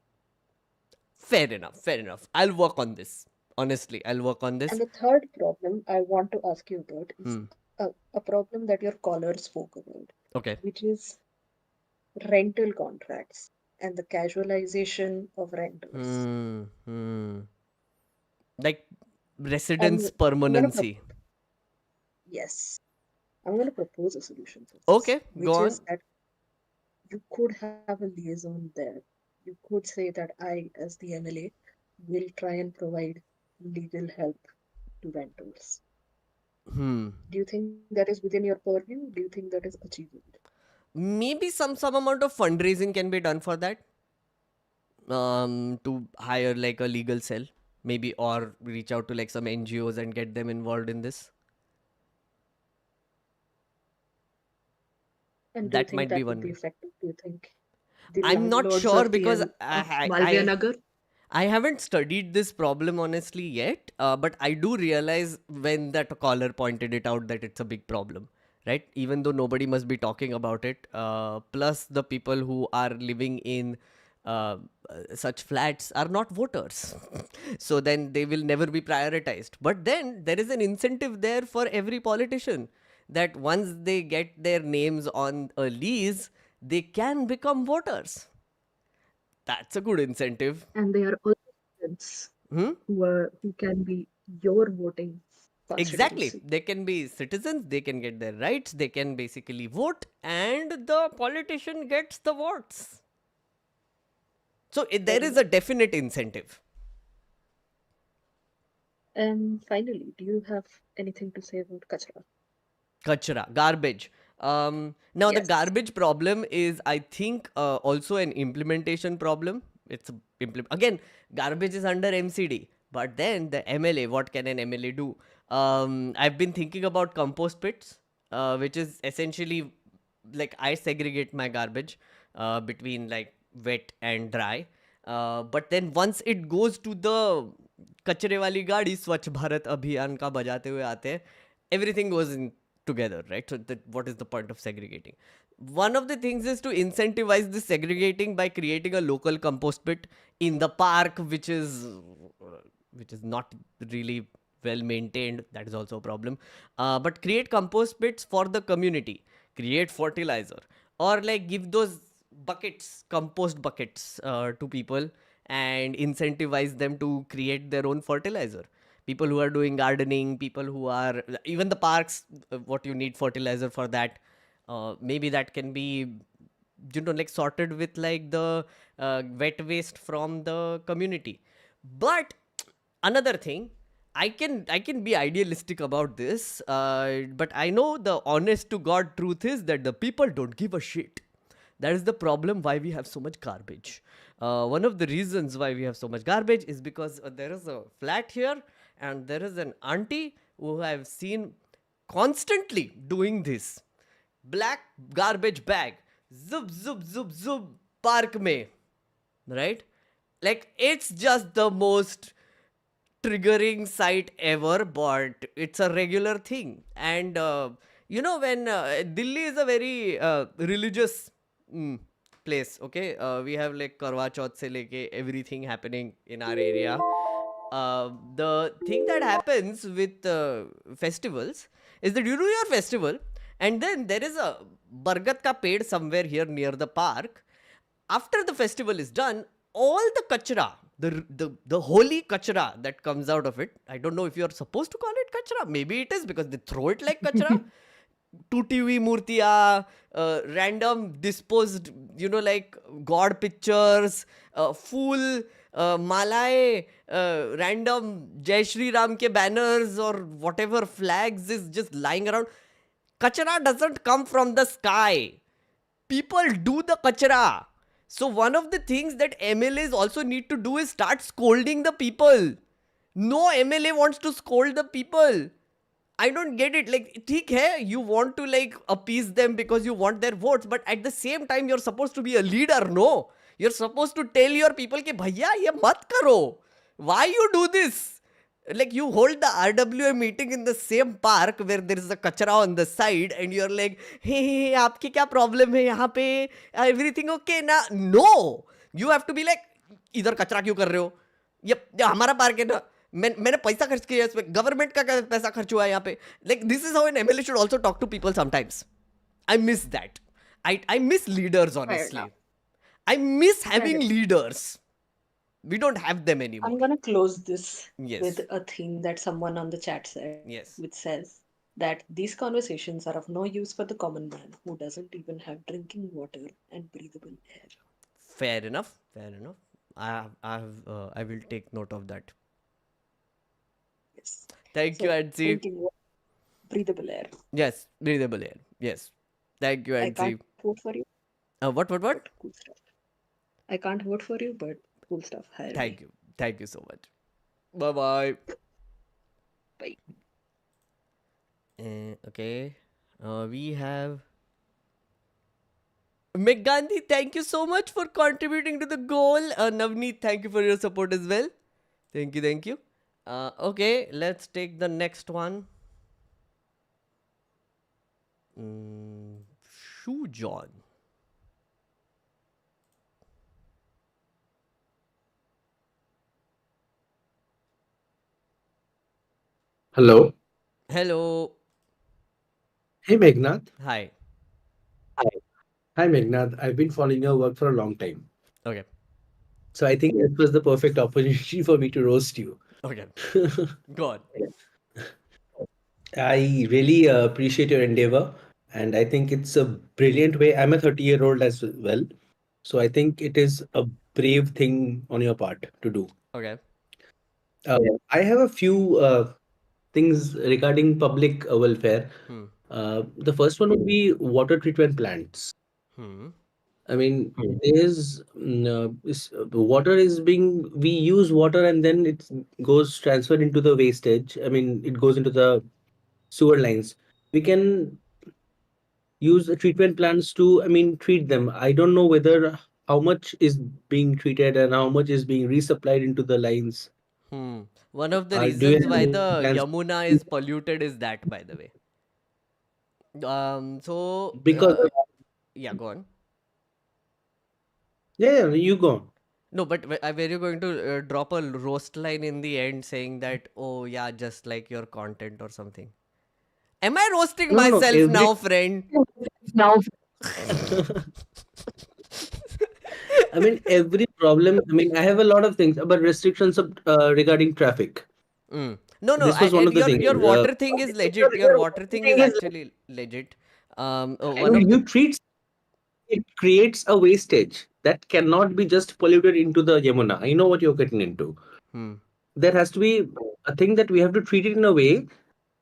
Fair enough. Fair enough. I'll work on this. Honestly, I'll work on this. And the third problem I want to ask you about is Hmm. a problem that your caller spoke about, Okay. which is rental contracts and the casualization of rentals. Hmm. Like residence I'm I'm gonna permanency. yes, I'm gonna propose a solution for this, Okay, go which on. is that you could have a liaison there. You could say that I, as the MLA, will try and provide legal help to rentals. Hmm. Do you think that is within your purview? Do you think that is achievable? Maybe some amount of fundraising can be done for that. to hire like a legal cell, maybe, or reach out to like some NGOs and get them involved in this. And do you That think might be that would be one. effective? Do you think the I'm not landlords sure of the because of Malviya Nagar? I haven't studied this problem honestly yet, but I do realize when that caller pointed it out that it's a big problem, right? Even though nobody must be talking about it. Plus, the people who are living in uh, such flats are not voters. So then they will never be prioritized. But then there is an incentive there for every politician that once they get their names on a lease, they can become voters. That's a good incentive. And they are also students Hmm? who can be your voting Exactly. constituency. They can be citizens, they can get their rights, they can basically vote, and the politician gets the votes. So Fair there is enough. a definite incentive. And finally, do you have anything to say about kachra? Kachra, garbage. Now the Yes. garbage problem is, I think, also an implementation problem. It's again, garbage is under MCD, but then the MLA, what can an MLA do? I've been thinking about compost pits, which is essentially like I segregate my garbage between like wet and dry. But then once it goes to the कचरे वाली गाड़ी स्वच्छ भारत अभियान का बजाते हुए आते हैं, everything goes in together, right? So that, what is the point of segregating? One of the things is to incentivize this segregating by creating a local compost pit in the park, which is not really well maintained. That is also a problem. But create compost pits for the community, create fertilizer, or like give those buckets, compost buckets, to people and incentivize them to create their own fertilizer. People who are doing gardening, people who are even the parks, what you need fertilizer for that. Maybe that can be, like sorted with like the wet waste from the community. But another thing, I can be idealistic about this, but I know the honest to god truth is that the people don't give a shit. That is the problem why we have so much garbage. One of the reasons why we have so much garbage is because there is a flat here, and there is an auntie who I've seen constantly doing this. Black garbage bag, zup zup zup zup, park mein, right? Like it's just the most triggering sight ever, but it's a regular thing. And when Delhi is a very religious mm, place, okay? We have like Karwa Chauth se leke everything happening in our area. The thing that happens with festivals is that you do your festival, and then there is a bargat ka ped somewhere here near the park. After the festival is done, all the kachra, the holy kachra that comes out of it, I don't know if you're supposed to call it kachra. Maybe it is because they throw it like kachra. Tuti hui murtiya, random disposed, like god pictures, fool, malaye, random Jai Shri Ram ke banners or whatever flags is just lying around. Kachra doesn't come from the sky. People do the kachra. So one of the things that MLAs also need to do is start scolding the people. No MLA wants to scold the people. I don't get it. Like, ठीक है, you want to like appease them because you want their votes, but at the same time, you're supposed to be a leader. No, you're supposed to tell your people कि भैया ये मत करो. Why you do this? Like you hold the RWA meeting in the same park where there is a kachra on the side, and you're like, hey, आपकी क्या problem है यहाँ पे? Everything okay ना? No, you have to be like, इधर कचरा क्यों कर रहे हो? ये हमारा पार्क है ना. मैंने पैसा खर्च किया है इसमें, गवर्नमेंट का पैसा खर्च हुआ है यहाँ पे. Like this is how an MLA should also talk to people sometimes. I miss that. I miss leaders, Fair honestly. enough. I miss having enough. leaders. We don't have them anymore. I'm gonna close this Yes. with a theme that someone on the chat said, Yes. which says that these conversations are of no use for the common man who doesn't even have drinking water and breathable air. Fair enough. Fair enough. I will take note of that. Yes. Thank you, So Ansi. drinking water, breathable air. Yes, breathable air. Yes. Thank you, I Ansi. can't vote for you, What? but cool stuff. I can't vote for you, but cool stuff. Hi, Thank Ravi. you. Thank you so much. Bye bye. Bye. Okay. We have Meg Gandhi. Thank you so much for contributing to the goal. Navneet, thank you for your support as well. Thank you. Thank you. Okay, let's take the next one. Shoe John. Hello. Hello. Hey, Meghnad. Hi. Hi. Hi, Meghnad. I've been following your work for a long time. Okay. So I think it was the perfect opportunity for me to roast you. Okay. Go on. I really appreciate your endeavor. And I think it's a brilliant way. I'm a 30-year-old as well. So I think it is a brave thing on your part to do. Okay. I have a few things regarding public welfare. Hmm. The first one would be water treatment plants. Hmm. I mean, there's water is being we use water and then it goes transferred into the wastage. I mean, it goes into the sewer lines. We can use the treatment plants to, I mean, treat them. I don't know whether how much is being treated and how much is being resupplied into the lines. Hmm. One of the Do you reasons have why any the plans? Yamuna is polluted is that, by the way. So Because yeah, go on. yeah, you go on. No, but were you going to drop a roast line in the end saying that, oh yeah, just like your content or something? Am I roasting No, no, myself every now, friend? now. I mean, every problem. I mean, I have a lot of things, but restrictions of, regarding traffic. Mm. No, no. This was one of the things. Your water thing is legit. Your water thing is actually legit. I One mean, of the you treat it creates a wastage that cannot be just polluted into the Yamuna. I know what you're getting into. hmm. There has to be a thing that we have to treat it in a way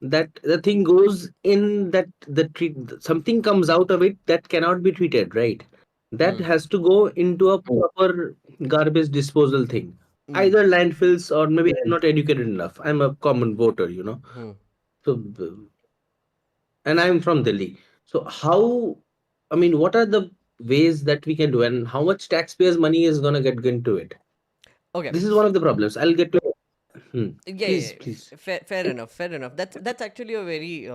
that the thing goes in that the treat something comes out of it that cannot be treated, right? That Hmm. has to go into a proper garbage disposal thing. Hmm. Either landfills or maybe I'm not educated enough. I'm a common voter, you know. Hmm. So and I'm from Delhi. So how, I mean, what are the ways that we can do and how much taxpayers' money is gonna get into it? Okay. This is one of the problems. I'll get to it. Yeah, yeah, Please, yeah. please. Fair enough. Fair enough. That's actually a very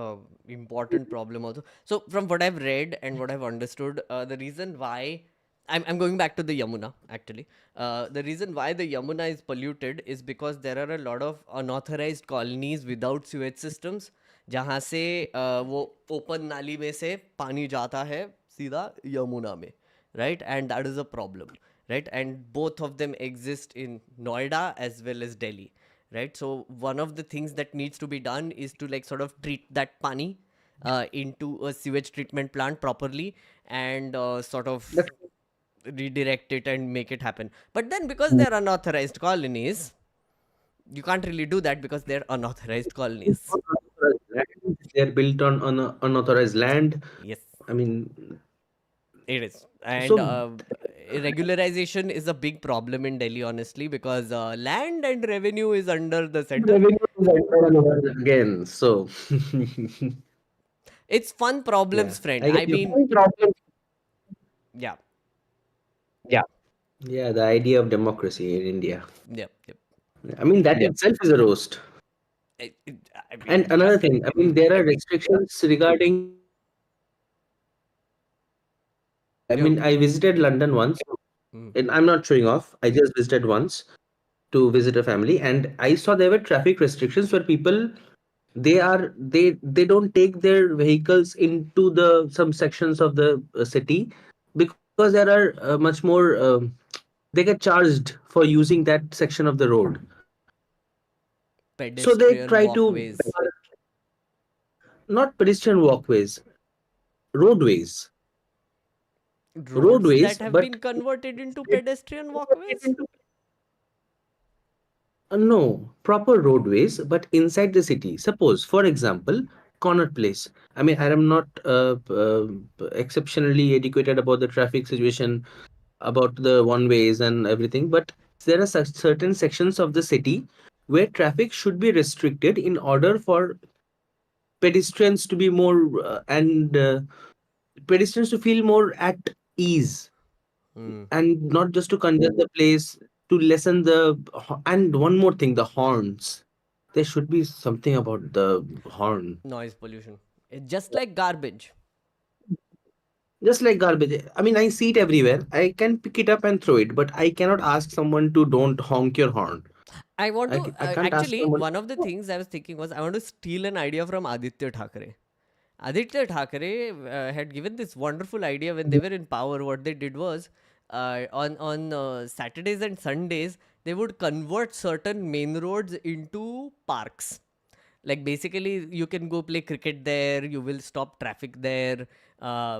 important problem also. So from what I've read and what I've understood, the reason why I'm going back to the Yamuna actually. The reason why the Yamuna is polluted is because there are a lot of unauthorized colonies without sewage systems, जहाँ से वो open नाली में से पानी जाता है सीधा यमुना में, right? And that is a problem, right? And both of them exist in Noida as well as Delhi, right? So one of the things that needs to be done is to like sort of treat that pani into a sewage treatment plant properly and sort of That's redirect it and make it happen. But then because they're unauthorized colonies, you can't really do that because they're unauthorized colonies. they're built on unauthorized land. Yes, I mean, it is. And so regularization is a big problem in Delhi, honestly, because land and revenue is under the center. revenue is entered over again. So It's fun yeah, problems, friend. I I get you. mean, yeah, Yeah, the idea of democracy in India. yeah, yeah. I mean, that itself is a roast. I mean, And yeah. another thing, I mean, Mm, there are restrictions regarding. I yeah. mean, I visited London once, Mm, and I'm not showing off. I just visited once to visit a family, and I saw there were traffic restrictions where people they don't take their vehicles into the some sections of the city because there are much more they get charged for using that section of the road. So they pedestrian try to walkways. not pedestrian walkways, roadways, Roads roadways, that have but been converted into it, pedestrian walkways? no, proper roadways, but inside the city. Suppose, for example, Connaught Place. I mean, I am not exceptionally educated about the traffic situation, about the one ways and everything, but there are certain sections of the city where traffic should be restricted in order for pedestrians to be more and pedestrians to feel more at ease, Hmm. and not just to congest the place, to lessen the and one more thing, the horns. There should be something about the horn. Noise pollution. It's just like garbage. Just like garbage. I mean, I see it everywhere. I can pick it up and throw it, but I cannot ask someone to don't honk your horn. I want to I can't ask actually, someone. one of the things I was thinking was I want to steal an idea from Aditya Thackeray. Aditya Thackeray had given this wonderful idea when they were in power. What they did was on Saturdays and Sundays they would convert certain main roads into parks. Like basically, you can go play cricket there. You will stop traffic there.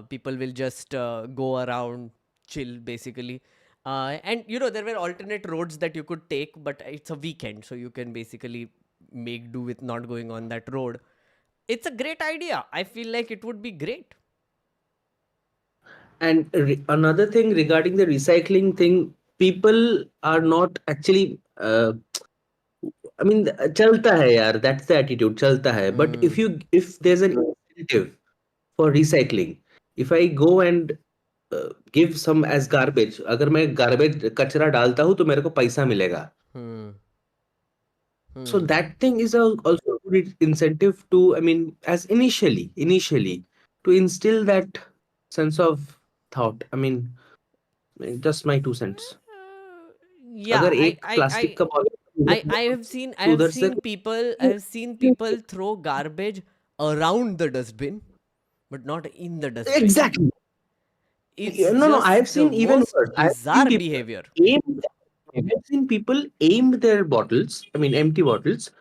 People will just go around, chill basically. And there were alternate roads that you could take, but it's a weekend, so you can basically make do with not going on that road. It's a great idea. I feel like it would be great. And another thing regarding the recycling thing, people are not actually. I mean, chalta hai yaar. That's the attitude. Chalta hai. But Hmm. if there's an incentive for recycling, if I go and give some as garbage, अगर मैं garbage कचरा डालता हूँ तो मेरे को पैसा मिलेगा. Hmm. So Hmm. that thing is also a good incentive to, I mean, as initially to instill that sense of thought. I mean, just my 2 cents. Yeah, अगर एक प्लास्टिक का I बॉटल have seen तो उधर से people throw garbage around the dustbin, but not in the dustbin. exactly. It's No, I just have the seen even most worse. bizarre behavior. I've seen people aim their bottles. I mean, empty bottles,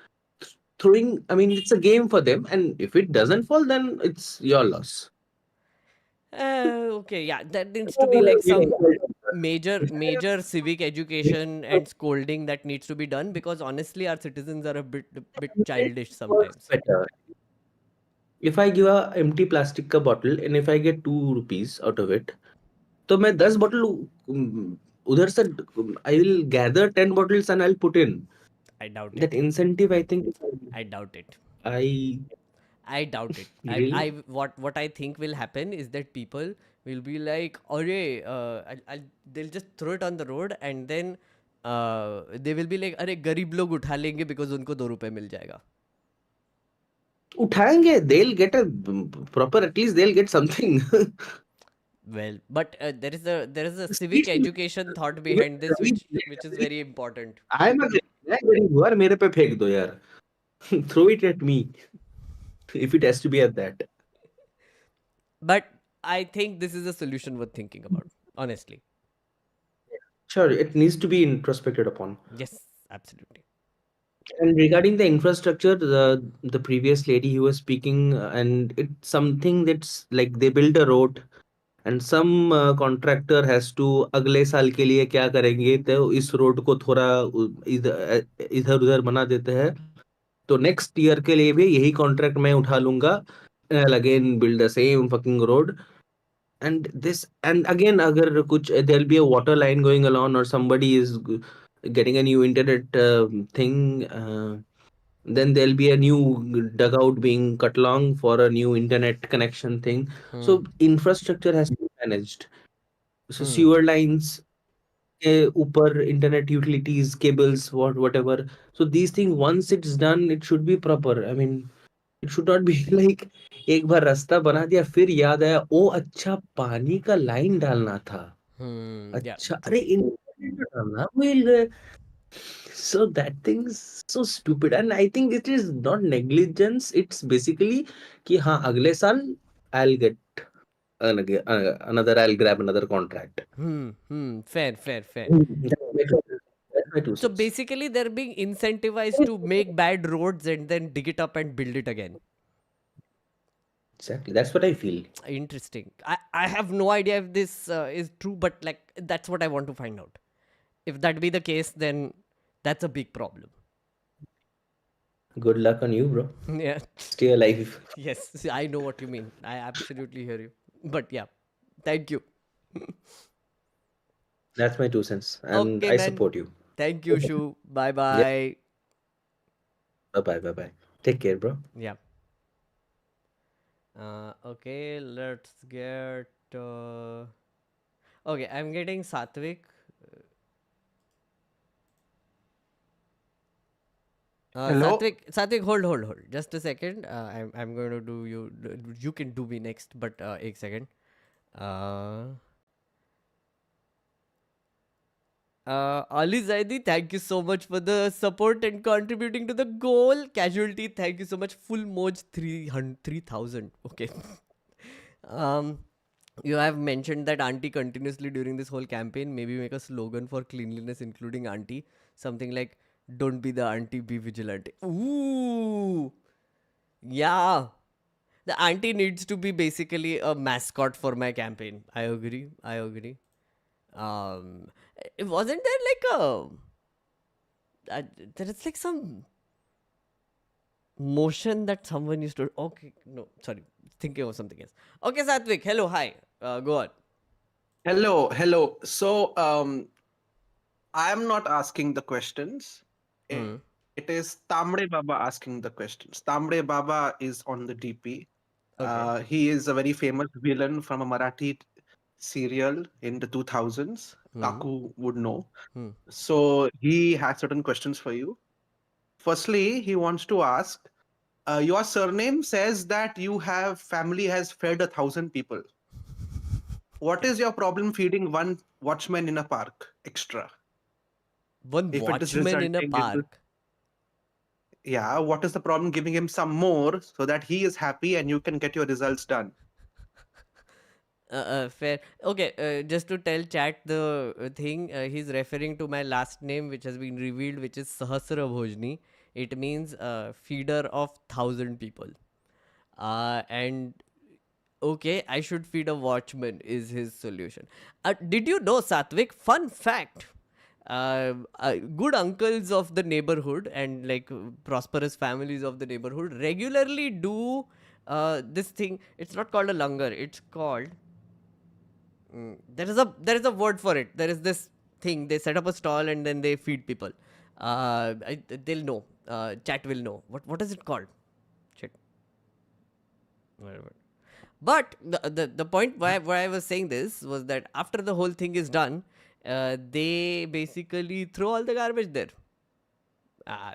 throwing. I mean, it's a game for them, and if it doesn't fall, then it's your loss. Okay, yeah, that needs to be like some major civic education and scolding that needs to be done, because honestly our citizens are a bit childish Works sometimes. better. If I give a empty plastic का bottle and if I get 2 rupees out of it, तो मैं 10 bottle उधर से I will gather 10 bottles and I'll put in. I doubt That it. incentive, I think, I doubt it. I I doubt it. really What I think will happen is that people will be like, "Arey, they'll just throw it on the road, and then they will be like, अरे गरीब लोग उठा लेंगे because उनको 2 रुपए मिल जाएगा." उठाएंगे. They'll get a proper, at least they'll get something. Well, but there is a civic Speaking, education thought behind this, which is very important. I'm a मैं गरीब हूँ यार, मेरे पे फेंक दो यार. Throw it at me if it has to be at that. But I think this is a solution worth thinking about, honestly. Sure, it needs to be introspected upon. Yes, absolutely. And regarding the infrastructure, the previous lady who was speaking, and it's something that's like they build a road, and some contractor has to अगले साल के लिए क्या करेंगे, तो इस road को थोड़ा इधर उधर बना देते हैं, तो नेक्स्ट ईयर के लिए भी यही कॉन्ट्रैक्ट मैं उठा लूंगा, again build the same fucking road. And again, अगर कुछ there'll be a water line going along, or somebody is getting a new internet thing, then there'll be a new dugout being cut along for a new internet connection thing. Hmm. So infrastructure has to be managed. So Hmm. sewer lines, upper internet utilities, cables, whatever. So these things, once it's done, it should be proper. I mean, it should not be like एक बार रास्ता बना दिया फिर याद आया, ओ अच्छा पानी का लाइन डालना था. Yeah, अच्छा, true. अरे इंटरनेट डालना भूल गए. So that thing's so stupid, and I think it is not negligence. It's basically कि हाँ अगले साल I'll get another. I'll grab another contract. Fair, fair, fair. That's my two So cents. basically, they're being incentivized to make bad roads and then dig it up and build it again. Exactly. That's what I feel. Interesting. I have no idea if this is true, but like that's what I want to find out. If that be the case, then that's a big problem. Good luck on you, bro. Yeah. Stay alive. Yes, I know what you mean. I absolutely hear you. But yeah, thank you. That's my 2 cents, and Okay, I man. support you. Thank you, Shu. Bye Yeah. bye. Bye bye. Take care, bro. Yeah. Okay, let's get. Okay, I'm getting Satvik. Hello. Satvik, hold. Just a second. I'm going to do you. You can do me next, but एक second. Uh, Ali Zaidi, thank you so much for the support and contributing to the goal. Casualty, thank you so much. Full Moj 3,000. Okay. um, you have mentioned that auntie continuously during this whole campaign. Maybe make a slogan for cleanliness, including auntie. Something like, don't be the auntie, be vigilante. Ooh. Yeah. The auntie needs to be basically a mascot for my campaign. I agree. Um, wasn't there like there is like some motion that someone used to. Okay, no, sorry, thinking of something else. Okay, Satvik, hello, hi. Go on. Hello. So, I am not asking the questions. Hmm. It is Tamre Baba asking the questions. Tamre Baba is on the DP. Okay. He is a very famous villain from a Marathi serial in the 2000s. Hmm. Kaku would know. Hmm. So, he has certain questions for you. Firstly, he wants to ask, your surname says that you have family has fed 1,000 people. What is your problem feeding one watchman in a park extra? One If it is watchman in a resulting into, park. yeah, what is the problem giving him some more so that he is happy and you can get your results done? Fair. Okay, just to tell chat the thing, he's referring to my last name, which has been revealed, which is Sahasra Bhojni. It means feeder of 1,000 people. And okay, I should feed a watchman is his solution. Did you know, Satvik? Fun fact. Good uncles of the neighborhood and like prosperous families of the neighborhood regularly do this thing. It's not called a langar. It's called. There is a word for it. There is this thing. They set up a stall and then they feed people. They'll know. Chat will know. What is it called? Shit. Whatever. But the point why I was saying this was that after the whole thing is done, they basically throw all the garbage there. Uh,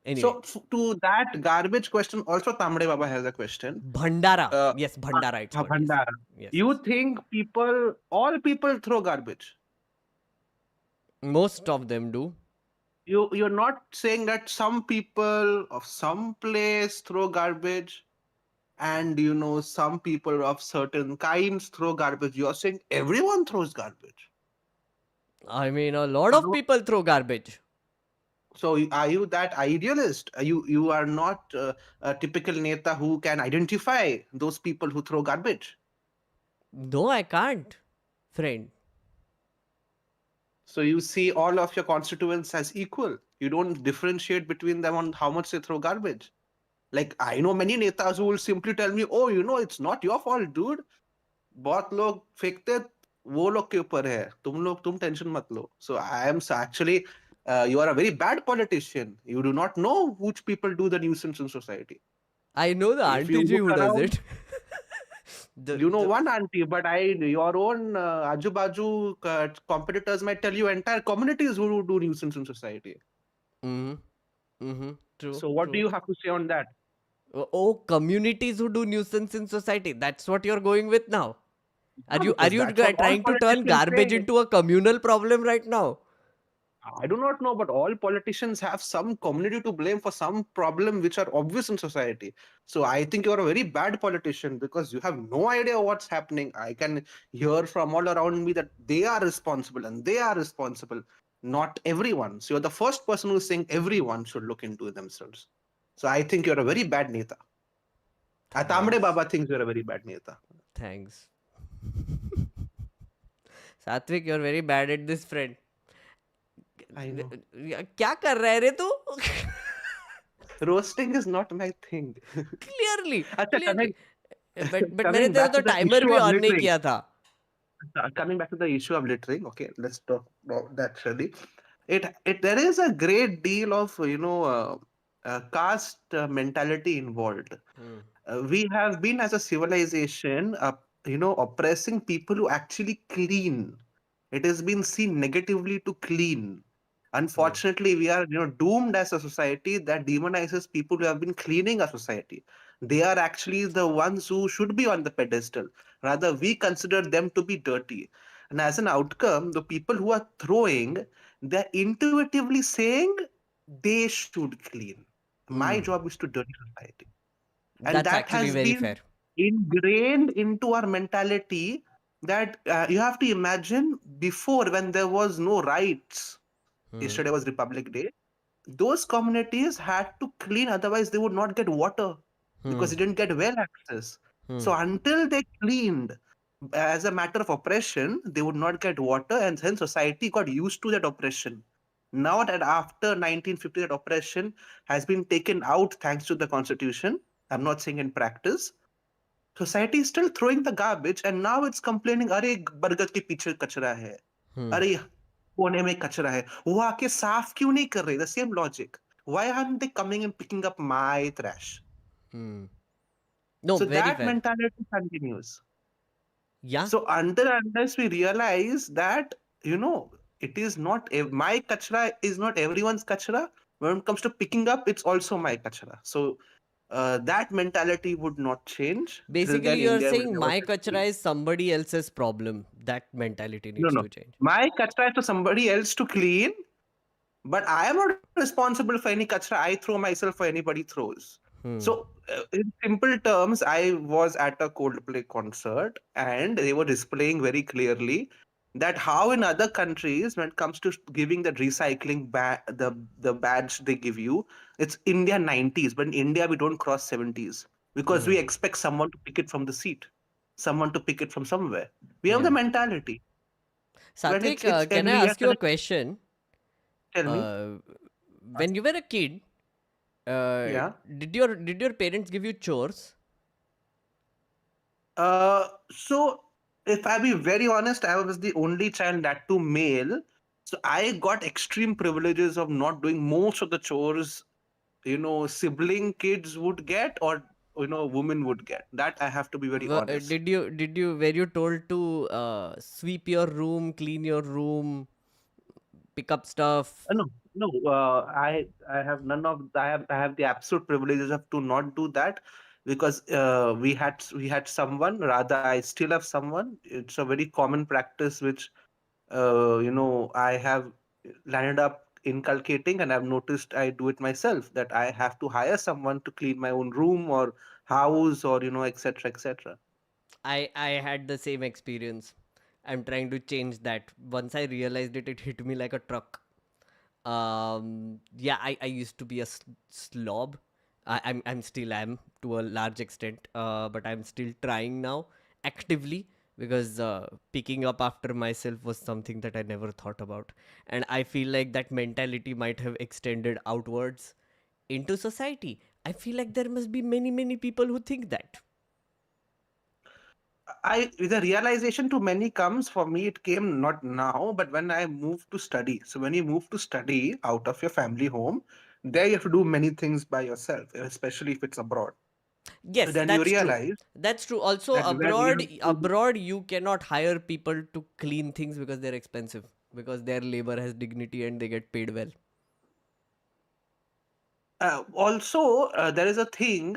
anyway, So, to that garbage question, also Tamre Baba has a question. Bhandara. Uh, Yes, Bhandara. It's called. Yes, Bhandara. yes. You think all people throw garbage? Most of them do. You're not saying that some people of some place throw garbage and some people of certain kinds throw garbage. You're saying everyone throws garbage. I mean, a lot of How- people throw garbage. So are you that idealist? You are not a typical neta who can identify those people who throw garbage. No, I can't, friend. So you see all of your constituents as equal. You don't differentiate between them on how much they throw garbage. Like I know many netas who will simply tell me, "Oh, it's not your fault, dude. बहुत लोग फेंकते वो लोग के ऊपर है तुम tension मत लो." So I am actually you are a very bad politician. You do not know which people do the nuisance in society. I know the If you auntie ji look who does around, it. the you know the one auntie, but your own aju baju competitors might tell you entire communities who do nuisance in society. mm-hmm, mm-hmm, true, So what do true. you have to say on that? Oh, communities who do nuisance in society. That's what you're going with now. Are Yeah, you are because you that's what all trying to turn politicians garbage say. into a communal problem right now? I do not know, but all politicians have some community to blame for some problem which are obvious in society. So I think you're a very bad politician because you have no idea what's happening. I can hear from all around me that they are responsible and they are responsible, not everyone. So you're the first person who's saying everyone should look into themselves. So I think you're a very bad neta. Atamre Thanks. Baba thinks you're a very bad neta. Thanks. Satvik, you're very bad at this, friend. I know. क्या कर रहा है रे तू? Roasting is not my thing. Clearly, अच्छा, clearly. But मैंने coming तेरा back तो to the timer issue भी of on नहीं littering. किया था. Coming back to the issue of littering, okay, let's talk about that really. it there is a great deal of caste mentality involved. Hmm. We have been as a civilization oppressing people who actually clean. It has been seen negatively to clean. Hmm. Unfortunately, we are doomed as a society that demonizes people who have been cleaning our society. They are actually the ones who should be on the pedestal. Rather, we consider them to be dirty. And as an outcome, the people who are throwing, they're intuitively saying they should clean. My Hmm. job is to dirty society, and That's that actually has very been fair. ingrained into our mentality that you have to imagine before, when there was no rights. Yesterday Hmm. was Republic Day. Those communities had to clean, otherwise they would not get water because Hmm. they didn't get well access. Hmm. So until they cleaned, as a matter of oppression, they would not get water, and then society got used to that oppression. Now that after 1950, that oppression has been taken out thanks to the constitution. I'm not saying in practice. Society is still throwing the garbage, and now it's complaining, अरे बरगद के पीछे कचरा है, Hmm. अरे कोने में कचरा है, वो आके साफ क्यों नहीं कर रहे? The same logic. Why aren't they coming and picking up my trash? Hmm. No, So very that fair. mentality continues. Yeah. So until unless we realize that, it is not my kachra is not everyone's kachra. When it comes to picking up, it's also my kachra. So that mentality would not change. Till Basically, then, you're India will saying never my get free. kachra is somebody else's problem. That mentality No, needs no. to change. My kachra is to somebody else to clean, but I am not responsible for any kachra I throw myself or anybody throws. Hmm. So, in simple terms, I was at a Coldplay concert and they were displaying very clearly that how in other countries, when it comes to giving that recycling the badge they give you, it's India 90s, but in India we don't cross 70s because Hmm. we expect someone to pick it from the seat, someone to pick it from somewhere. We have the Yeah. mentality when Satvik, it's can and I we are ask you a correct. question? Tell me. Uh, when you were a kid, uh, Yeah. did your parents give you chores? So if I be very honest, I was the only child, that too male. So I got extreme privileges of not doing most of the chores, sibling kids would get, or women would get. That I have to be very honest. Did you were you told to sweep your room, clean your room, pick up stuff? No, no. I have none of. I have the absolute privileges of to not do that because we had someone. Rather, I still have someone. It's a very common practice which I have landed up inculcating, and I've noticed I do it myself, that I have to hire someone to clean my own room or house, or etc., etc. I had the same experience. I'm trying to change that. Once I realized it, it hit me like a truck. Yeah, I used to be a slob. I'm still am to a large extent, but I'm still trying now actively because picking up after myself was something that I never thought about, and I feel like that mentality might have extended outwards into society. I feel like there must be many people who think that. The realization to many comes for me. It came not now, but when I moved to study. So when you move to study out of your family home, there you have to do many things by yourself, especially if it's abroad. So Yes, then you that's true. realize That's true. Also, that where you abroad, have to. abroad you cannot hire people to clean things because they're expensive. Because their labor has dignity and they get paid well. Also, there is a thing,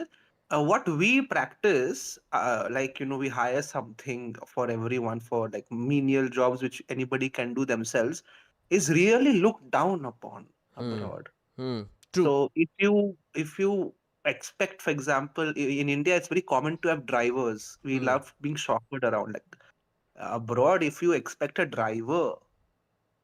what we practice, like we hire something for everyone for like menial jobs which anybody can do themselves, is really looked down upon Hmm. abroad. Hmm. True. So if you expect, for example, in India, it's very common to have drivers. We Hmm. love being chauffeured around. Like abroad, if you expect a driver,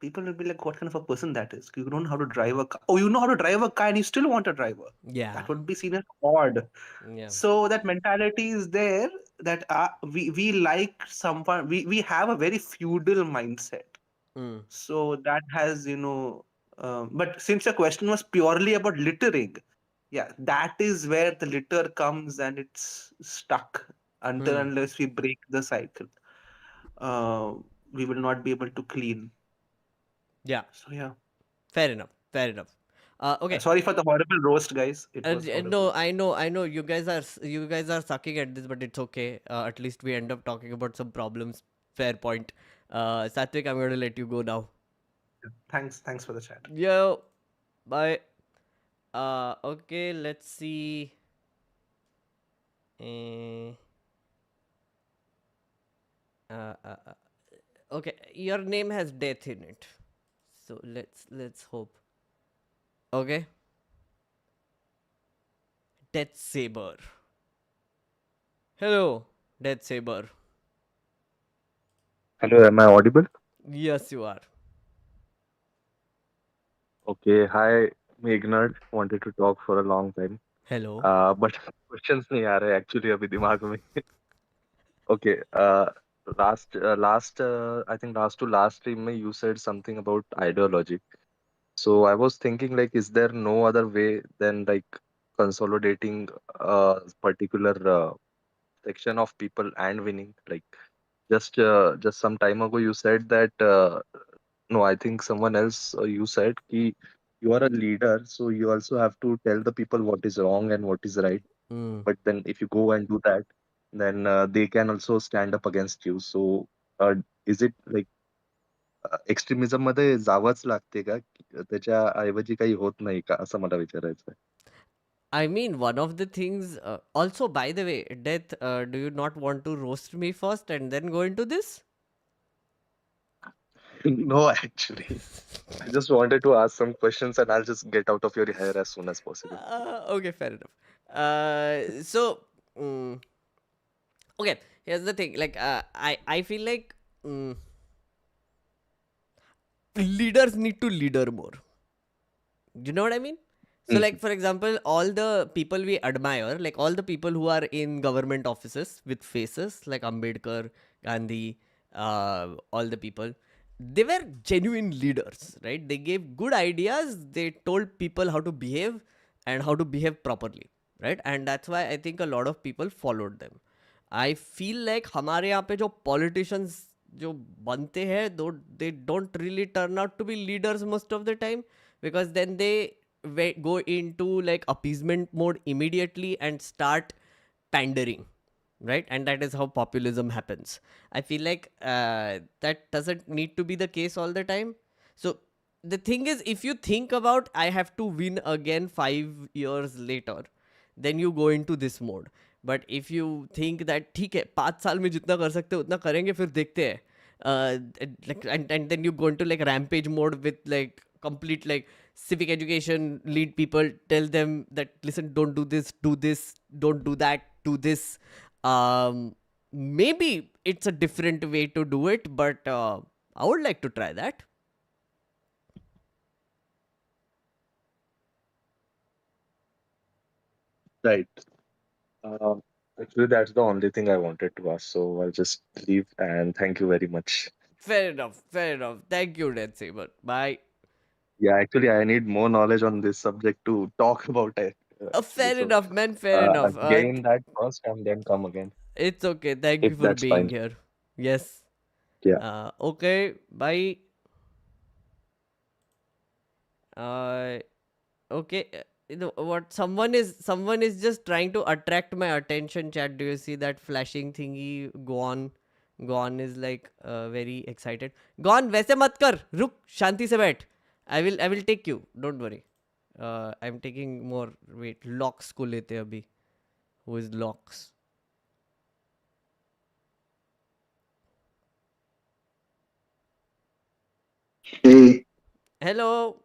people will be like, what kind of a person that is? You don't know how to drive a car. Oh, you know how to drive a car and you still want a driver. That Yeah. would be seen as odd. Yeah. So that mentality is there, that we like someone, we have a very feudal mindset. Hmm. So that has, but since your question was purely about littering, yeah, that is where the litter comes and it's stuck until Hmm. unless we break the cycle. Uh, we will not be able to clean. Yeah. So yeah. Fair enough. Fair enough. Okay. Sorry for the horrible roast, guys. It was No, horrible. I know. You guys are sucking at this, but it's okay. At least we end up talking about some problems. Fair point. Satvik, I'm going to let you go now. Thanks for the chat. Yo, bye. Okay, let's see. Eh, uh, uh, uh, okay, your name has death in it, so let's hope. Okay, Death Saber. Hello, Death Saber. Hello, am I audible? Yes, you are. Okay, hi, Meghnad. Wanted to talk for a long time. Hello. But questions नहीं आ रहे actually अभी दिमाग में. Okay, I think last to last stream में you said something about ideology. So I was thinking like, is there no other way than like consolidating a particular section of people and winning? Like just some time ago you said that no, I think someone else you said ki you are a leader, so you also have to tell the people what is wrong and what is right. Hmm. But then if you go and do that, then they can also stand up against you. So is it like extremism मध्ये जावंच लागते का? त्याच्या ऐवजी काही होत नाही का? असं मला विचारायचं I mean, one of the things. Also, by the way, Death. Do you not want to roast me first and then go into this? आहे. No, actually. I just wanted to ask some questions and I'll just get out of your hair as soon as possible. Okay, fair enough. So, mm, okay. Here's the thing. Like, I feel like leaders need to leader more. You know what I mean? So, like, Mhm. for example, all the people we admire, like all the people who are in government offices with faces, like Ambedkar, Gandhi, all the people, they were genuine leaders, right? They gave good ideas, they told people how to behave and how to behave properly, right? And that's why I think a lot of people followed them. I feel like हमारे यहाँ पे जो politicians जो बनते हैं they don't really turn out to be leaders most of the time because then they go into like appeasement mode immediately and start pandering, right? And that is how populism happens. I feel like that doesn't need to be the case all the time. So the thing is, if you think about I have to win again 5 years later, then you go into this mode. But if you think that ठीक है 5 साल में जितना कर सकते हैं उतना करेंगे फिर देखते हैं like and then you go into like rampage mode with like complete like civic education, lead people, tell them that listen, don't do this, don't do that, do this. um Maybe it's a different way to do it, but I would like to try that. Right. Um, Actually, that's the only thing I wanted to ask. So I'll just leave and thank you very much. Fair enough, fair enough. Thank you, Red Saber. Bye. Yeah, actually, I need more knowledge on this subject to talk about it. Actually, Fair so enough, man, fair I'll enough. gain that first and then come again It's okay. Thank if you for that's being fine. here. Yes. Yeah. Okay. Bye. Uh, okay. You know what? Someone is just trying to attract my attention. Chat. Do you see that flashing thingy? Go on. Go on is like very excited. Go on. वैसे मत कर. रुक. शांति से बैठ. I will take you. Don't worry. I'm taking more. Wait. Locks को लेते हैं अभी. Who is Locks? Hey, Hello.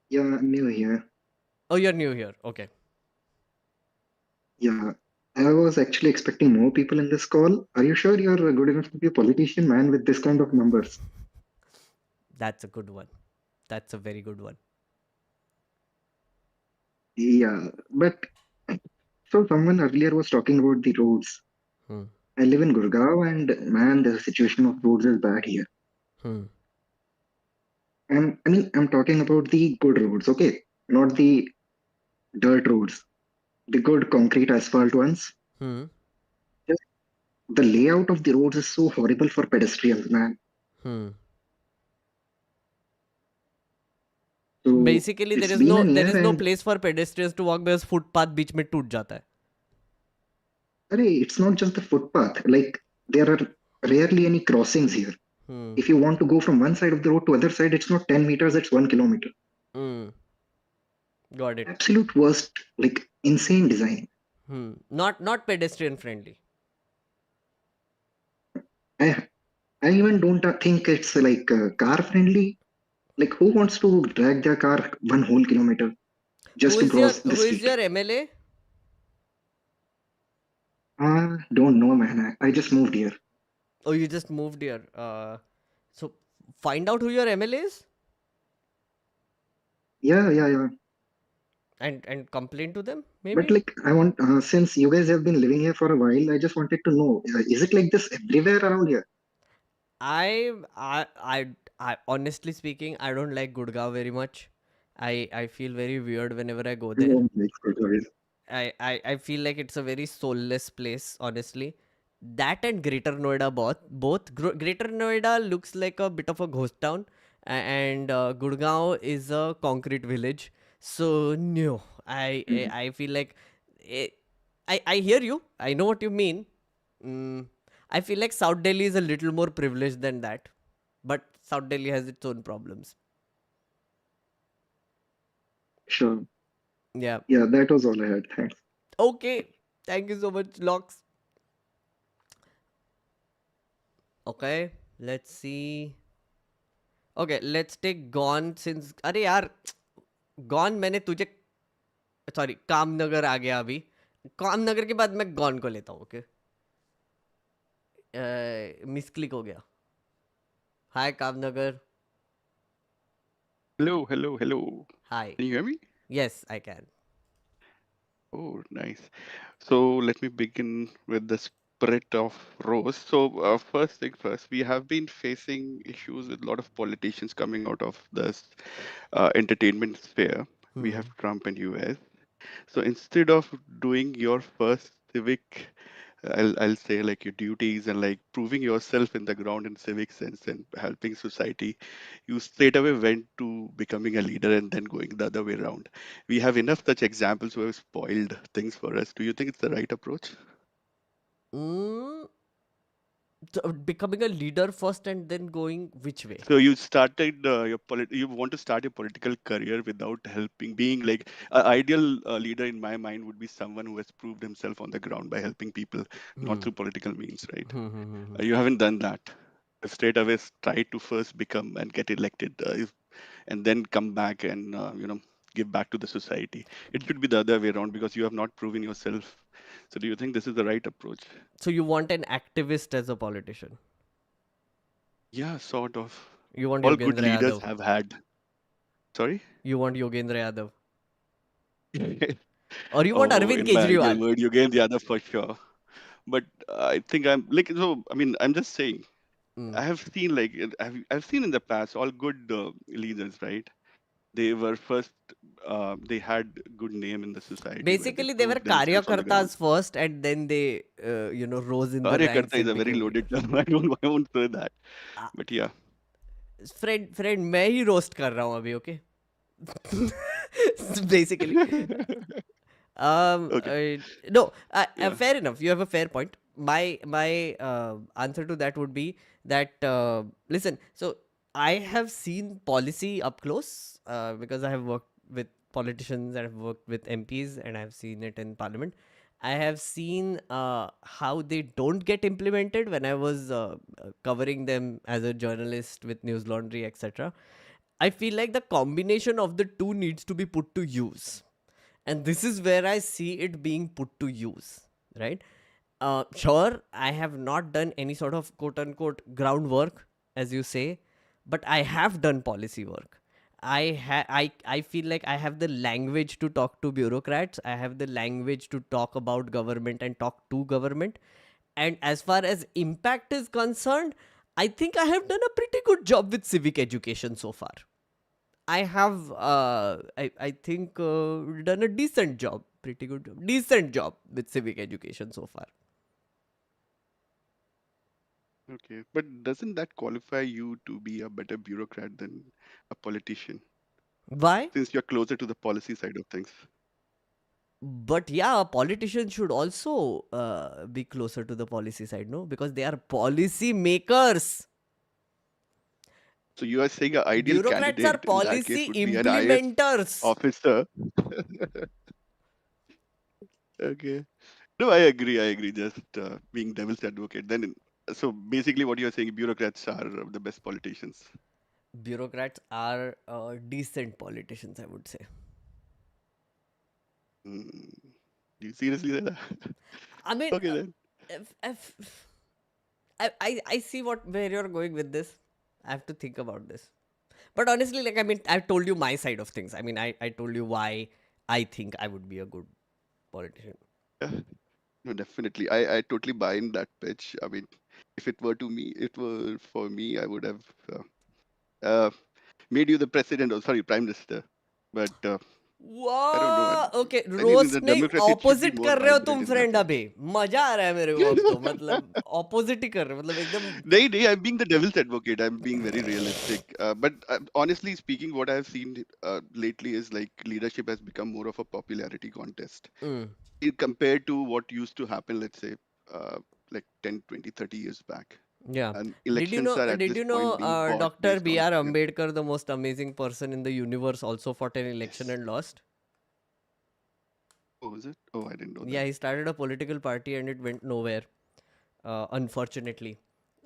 yeah, I'm new here. Oh, you're new here. Okay. Yeah, I was actually expecting more people in this call. Are you sure you're good enough to be a politician, man, with this kind of numbers? That's a good one. That's a very good one. Yeah, but so someone earlier was talking about the roads. Hmm. I live in Gurgaon, and man, the situation of roads is bad here. Hmm. And I mean, I'm talking about the good roads, okay? Not the dirt roads, the good concrete asphalt ones. Hmm. Just the layout of the roads is so horrible for pedestrians, man. Hmm. basically it's been an there year is no and place for pedestrians to walk because footpath बीच में टूट जाता है. it's not just the footpath. Like there are rarely any crossings here. Hmm. If you want to go from one side of the road to other side, it's not 10 meters, it's 1 kilometer. Hmm. Got it. Absolute worst, like insane design. Hmm. Not pedestrian friendly. I I even don't think it's like car friendly. Like who wants to drag their car 1 whole kilometer just to cross the Who is street? your MLA? Don't know, man. I just moved here. Oh, you just moved here. So find out who your MLA is Yeah. and complain to them But maybe. like, I want since you guys have been living here for a while, I just wanted to know: is it like this everywhere around here? I I I I honestly speaking, I don't like Gurgaon very much. I feel very weird whenever I go there. Oh my God. I feel like it's a very soulless place, honestly. That and Greater Noida Greater Noida looks like a bit of a ghost town, and Gurgaon is a concrete village. So no, Mhm. I feel like eh, I hear you. I know what you mean. Mm, I feel like South Delhi is a little more privileged than that, but South Delhi has its own problems. Sure. Yeah. Yeah, that was all I had. Thanks. Okay. Thank you so much, Locks. Okay. Let's see. Okay, let's take Gone since अरे यार Gone मैंने तुझे sorry कामनगर आ गया अभी. कामनगर के बाद मैं Gone को लेता हूँ. ओके. मिस क्लिक हो गया. हाय कामनगर. Hello. Hi. Can you hear me? Yes, I can. Oh, nice. So let me begin with the spirit of Rose. So first thing first, we have been facing issues with a lot of politicians coming out of this entertainment sphere. We Hmm. have Trump and US. So instead of doing your first civic, I'll say like your duties and like proving yourself in the ground in civic sense and helping society, you straight away went to becoming a leader and then going the other way around. We have enough such examples who have spoiled things for us. Do you think it's the right approach? Mm, becoming a leader first and then going which way? So you started you want to start your political career without helping, being like an ideal leader in my mind would be someone who has proved himself on the ground by helping people, not Hmm. through political means, right? Hmm. Hmm. Hmm. Hmm. You haven't done that. Straight away try to first become and get elected, and then come back and give back to the society. It should be the other way around because you have not proven yourself. So do you think this is the right approach? So you want an activist as a politician? Yeah, sort of. You want All good Yogendra leaders Yadav? have had. Sorry. You want Yogendra Yadav? Or you want Oh, Arvind in my ideal Kejriwal? world, you gain the other for sure. But I think I'm like so. I mean, I'm just saying. Hmm. I have seen like I've seen in the past all good leaders, right? They were first. They had good name in the society where they Basically, they were proved themselves on the ground. karyakartas first, and then they, rose in the ranks Karyakarta is and a very became loaded leaders. term. I won't say that. Uh, But yeah. friend, मैं ही roast कर रहा हूँ अभी, okay? Basically. Okay. No, Yeah. fair enough. You have a fair point. My answer to that would be that listen. So I have seen policy up close because I have worked with politicians and I've worked with MPs and I've seen it in Parliament. I have seen how they don't get implemented when I was covering them as a journalist with News Laundry, etc. I feel like the combination of the two needs to be put to use, and this is where I see it being put to use, right? Sure, I have not done any sort of quote unquote groundwork, as you say, but I have done policy work. I feel like I have the language to talk to bureaucrats. I have the language to talk about government and talk to government. And as far as impact is concerned, I think I have done a pretty good job with civic education so far. I have, I think, done a decent job, pretty good job, decent job with civic education so far. Okay. But doesn't that qualify you to be a better bureaucrat than a politician? Why? since you're closer to the policy side of things. But yeah, politicians should also be closer to the policy side, no? Because they are policy makers. So you are saying an ideal Bureaucrats are candidate in that case policy would be an IS implementers. officer. Okay. No, I agree. I agree. Just being devil's advocate. So basically, what you're saying, bureaucrats are the best politicians. Bureaucrats are decent politicians, I would say. Mm. Do you seriously say that? I mean, Okay then. if I see where you're going with this. I have to think about this. But honestly, like, I mean, I've told you my side of things. I mean, I told you why I think I would be a good politician. Yeah. No, definitely. I totally buy in that pitch. I mean, if it were for me, I would have uh, made you the president or sorry, prime minister. But I don't know. वाह okay I think the roast नहीं democracy it should be opposite more कर रहे हो vibrant तुम in that friend way. अभी मजा आ रहा है मेरे को अब तो मतलब ऑपोजिट ही कर रहे हो मतलब एकदम नहीं, I'm being the devil's advocate. I'm being very realistic. But honestly speaking, what I've seen lately is like leadership has become more of a popularity contest compared to what used to happen, let's say, like 10, 20, 30 years back. yeah And elections are at did this you know point being bought Dr. based on, B.R. yeah. Ambedkar, the most amazing person in the universe, also fought an election and lost? Oh, is it? Oh, I didn't know Yeah, that. he started a political party and it went nowhere, unfortunately.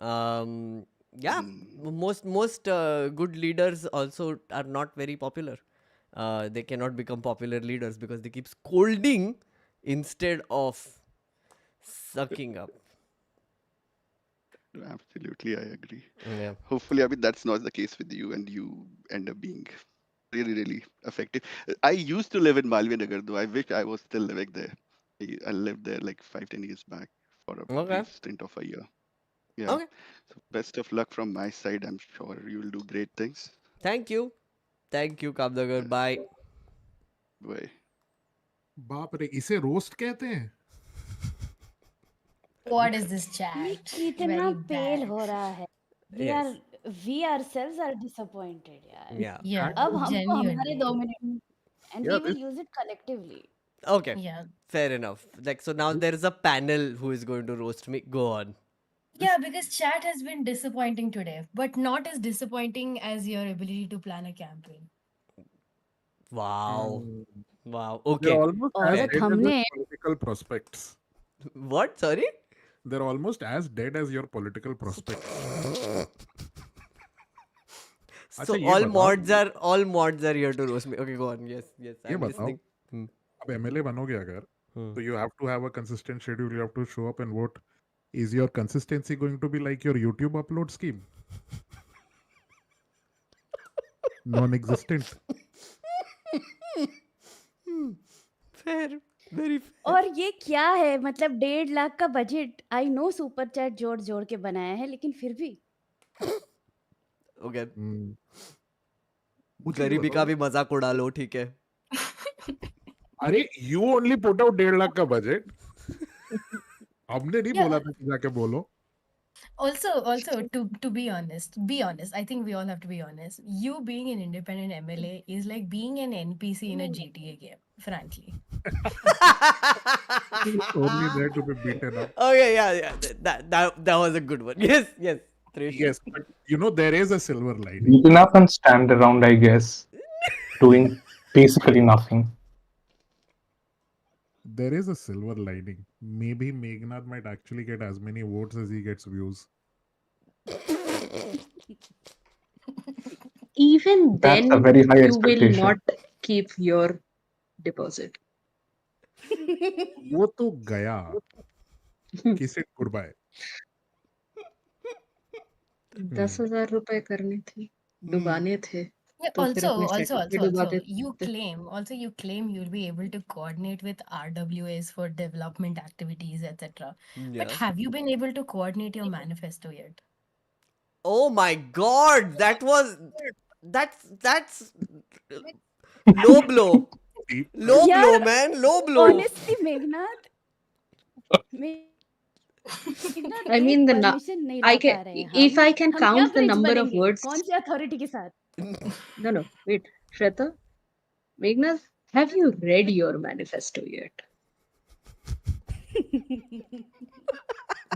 Yeah, most good leaders also are not very popular. They cannot become popular leaders because they keep scolding instead of sucking up. No, absolutely, I agree. Yeah. Hopefully, I mean, that's not the case with you, and you end up being really, really effective. I used to live in Malvinagar, though. I wish I was still living there. I lived there like 5, 10 years back for a Okay. brief stint of a year. Yeah. Okay. So best of luck from my side. I'm sure you will do great things. Thank you. Thank you, Kabdagar. Bye. Bye. बाप रे इसे roast कहते हैं What is this ये chat? कितना Very पेल bad. हो रहा है Yes. we ourselves are disappointed यार Yeah. Yeah, अब हमको हमारे 2 genuinely. Minute and Yeah, we will use it collectively. Okay. Yeah. Fair enough. Like, so now there is a panel who is going to roast me. Go on. Yeah, because chat has been disappointing today, but not as disappointing as your ability to plan a campaign. Wow. Wow. they're Okay. almost और as the dead as your thumbnail political prospects. What? Sorry? They're almost as dead as your political prospects. So अच्छा ये all बताओ mods are here to roast me. Okay, go on. Yes, yes. ये I'm बताओ listening. अब MLA बनोगे अगर Hmm. तो you have to have a consistent schedule, you have to show up and vote. Is your consistency going to be like your YouTube upload scheme? Non-existent. Fair. Very fair. और ये क्या है मतलब 1.5 लाख का budget I know super chat जोड़ जोड़ के बनाया है लेकिन फिर भी Okay. मुझे ये गरीबी का बताओ भी मजाक उड़ा लो, ठीक है? अरे you only put out 1.5 lakh का बजट हमने नहीं Yeah. बोला था कि जाके बोलो Also, to be honest, I think we all have to be honest. You being an independent MLA is like being an NPC in a GTA game, frankly. only there to be beaten up. Okay, yeah. That was a good one. Yes, yes. Trish. Yes, but you know there is a silver lining. Beaten up and stand around, I guess, doing basically nothing. There is a silver lining. Maybe Meghnad might actually get as many votes as he gets views. Even That's a then, very high you will expectation. not keep your deposit. वो तो गया किस it good bye 10,000 रुपए करने थे, डुबाने थे, Yeah, तो फिर अपने सेटअप में डुबा देते you claim you'll be able to coordinate with RWAs for development activities, etc. But Yeah. have you been able to coordinate your manifesto yet? Oh my God, that's low blow. Low यार, blow, man. Low blow. honestly Meghnath I mean the permission नहीं I La can पा रहे हैं if I can हम क्या count the bridge number of बनेंगे words. कौन से अथॉरिटी के साथ No, wait. Shweta, Meghna, have you read your manifesto yet?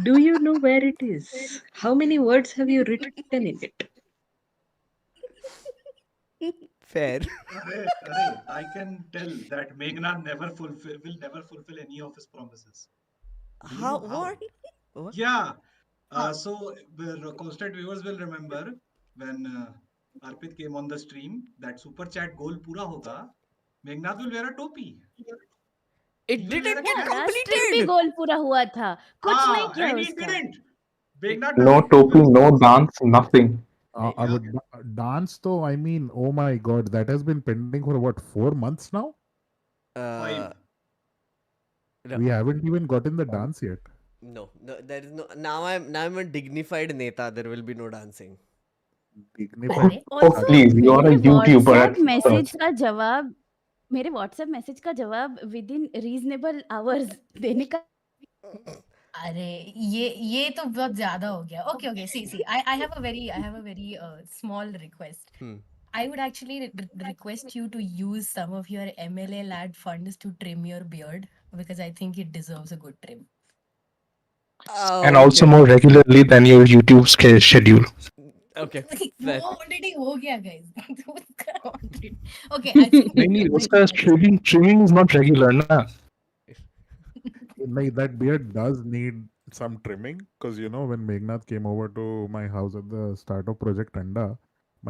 Do you know where it is? How many words have you written in it? Fair. I can tell that Meghna will never fulfill any of his promises. Do you How? know how? What? What? Yeah. How? So the constant viewers will remember when Arpit came on the stream that super chat goal pura hoga. Meghnad will wear a topi. He It will wear a didn't get हाँ, cap. Last trip भी completed. गोल पूरा हुआ था, कुछ नहीं Ah, किया and he उसका। didn't. It, Meghnad No doesn't topi, fulfill his no promises. dance, nothing. Yeah. Dance though, I mean, oh my god, that has been pending for what, 4 months now? uh, 5. no, We haven't even gotten the dance yet. no, no, there is no. Now I'm a dignified neta. There will be no dancing. Dignified. अरे Oh, also please, you are a मेरे YouTuber. WhatsApp That's message का जवाब मेरे WhatsApp message का जवाब with in reasonable hours देने का। अरे ये तो बहुत ज्यादा हो गया. Okay, okay. See. I have a very small request. Hmm. I would actually request you to use some of your MLA lad funds to trim your beard because I think it deserves a good trim. and also Okay. more regularly than your YouTube schedule. Okay. वो Fair. already हो गया, guys. उसका already. Okay, I think नहीं, उसका trimming is not regular, na. Like, that beard does need some trimming because when Meghnad came over to my house at the start of Project Anda,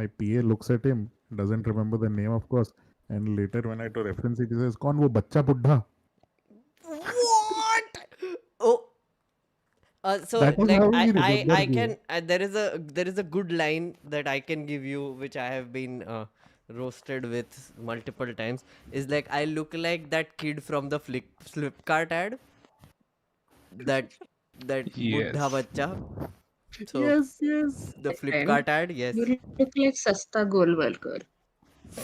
my PA looks at him, doesn't remember the name, of course, and later when I to reference it, he says, "Kaun wo bacha buddha?" What? Oh. So That is like how I we I remember I you. can there is a good line that I can give you which I have been roasted with multiple times is like I look like that kid from the Flipkart ad that Buddha Yes. bacha. So Yes, yes. the Friend, Flipkart ad, yes. you look like Sasta Golwalkar.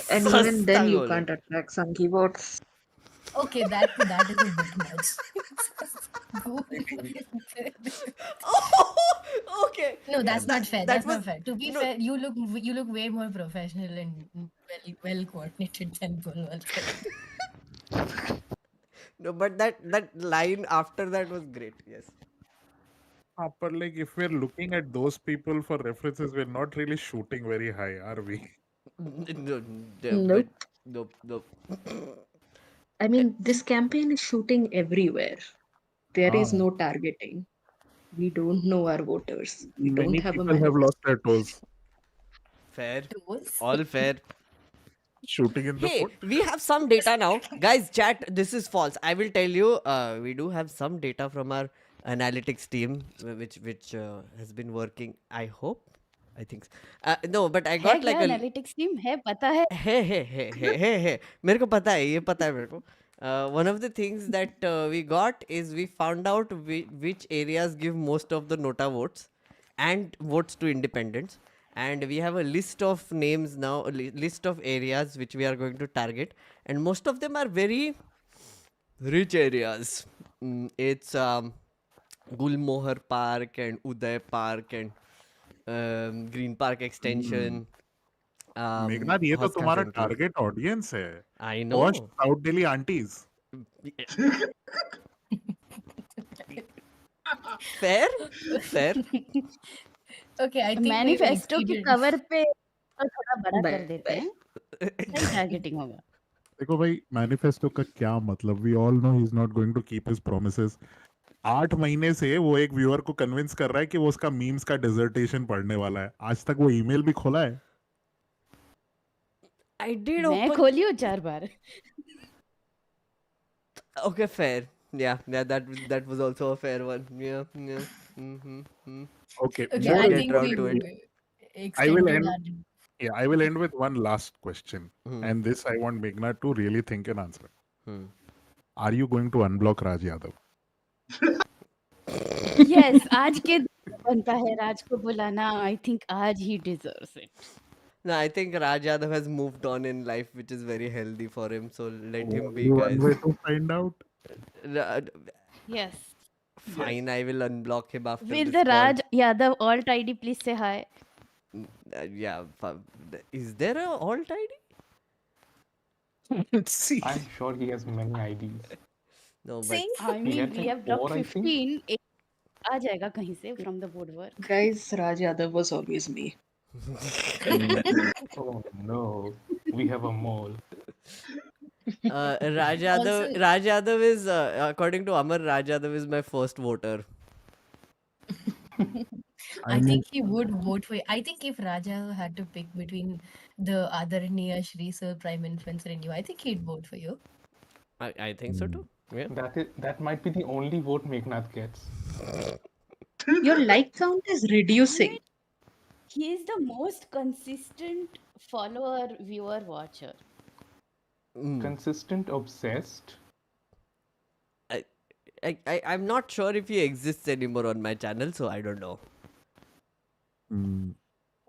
And even Sasta then, you gol. can't attract some keyboards. okay, that is a bit much. Oh, okay. No, Yeah, that's not fair. that That's was not fair. To be no fair, you look way more professional and well coordinated than Gulwalkar. no, but that line after that was great. Yes. But like, if we're looking at those people for references, we're not really shooting very high, are we? No, but Nope. no. I mean, this campaign is shooting everywhere. There is Ah, no targeting. We don't know our voters. We don't many have a people have lost manifesto. their toes Fair. Toes? All fair. shooting in the Hey, foot. we have some data now. Guys, chat, this is false. I will tell you, we do have some data from our analytics team, which has been working, I hope. I think. No, but I है got क्या like a analytics team है, पता है? hey, मेरे को पता है, ये पता है मेरे को. One of the things that we got is we found out which areas give most of the nota votes and votes to independents, and we have a list of names now, a list of areas which we are going to target, and most of them are very rich areas. It's Gulmohar Park and Uday Park and Green Park Hmm. Extension, Meghnath, ये तो Hoska तुम्हारा Central. Target audience है. I posh know. South Delhi aunties. Fair, fair. Okay, I think we manifesto के exceeded. Cover पे तो थोड़ा बड़ा कर Bye. देते हैं, सही टारगेटिंग होगा। देखो भाई, मैनिफेस्टो का क्या मतलब? We all know he is not going to keep his promises. 8 महीने से वो एक व्यूअर को कन्विंस कर रहा है कि वो उसका मीम्स का डिसर्टेशन पढ़ने वाला है. आज तक वो ईमेल भी खोला है? I did मैं open. खोली हूँ 4 बार। Okay, fair. Yeah, that was also a fair one. Yeah, yeah. Mm-hmm. Okay, Okay, more I We'll get think round we've to it. I will extended end. our. Yeah, I will end with one last question, Hmm. and this I want Meghna to really think and answer. Hmm. Are you going to unblock Raj Yadav? Yes, आज के दिन बनता है राज को बुलाना। I think आज ही deserves it. No, I think Raj Yadav has moved on in life, which is very healthy for him. So let him be, Only one guys. way to find out. Ra- yes, Fine, I will unblock him after will this the call. Raj Yadav alt ID please से हाय। Yeah. Is there a alt ID? See, I'm sure he has many IDs. No, but See? I He mean, had we like have dropped four, I think. 15. एक आ जाएगा कहीं से from the woodwork. Guys, Raj Yadav was always me. Oh no, we have a mole. Also, Raj Yadav is, according to Amar, Raj Yadav is my first voter. I I mean, think he would vote for you. I think if Raja had to pick between the Adaraniya Shri Sir Prime Influencer and you, I think he'd vote for you. I think so too. Yeah. That might be the only vote Meghnad gets. Your like count is I reducing. mean, he is the most consistent follower, viewer, watcher. Mm. Consistent, obsessed. I, I'm not sure if he exists anymore on my channel, so I don't know. mm,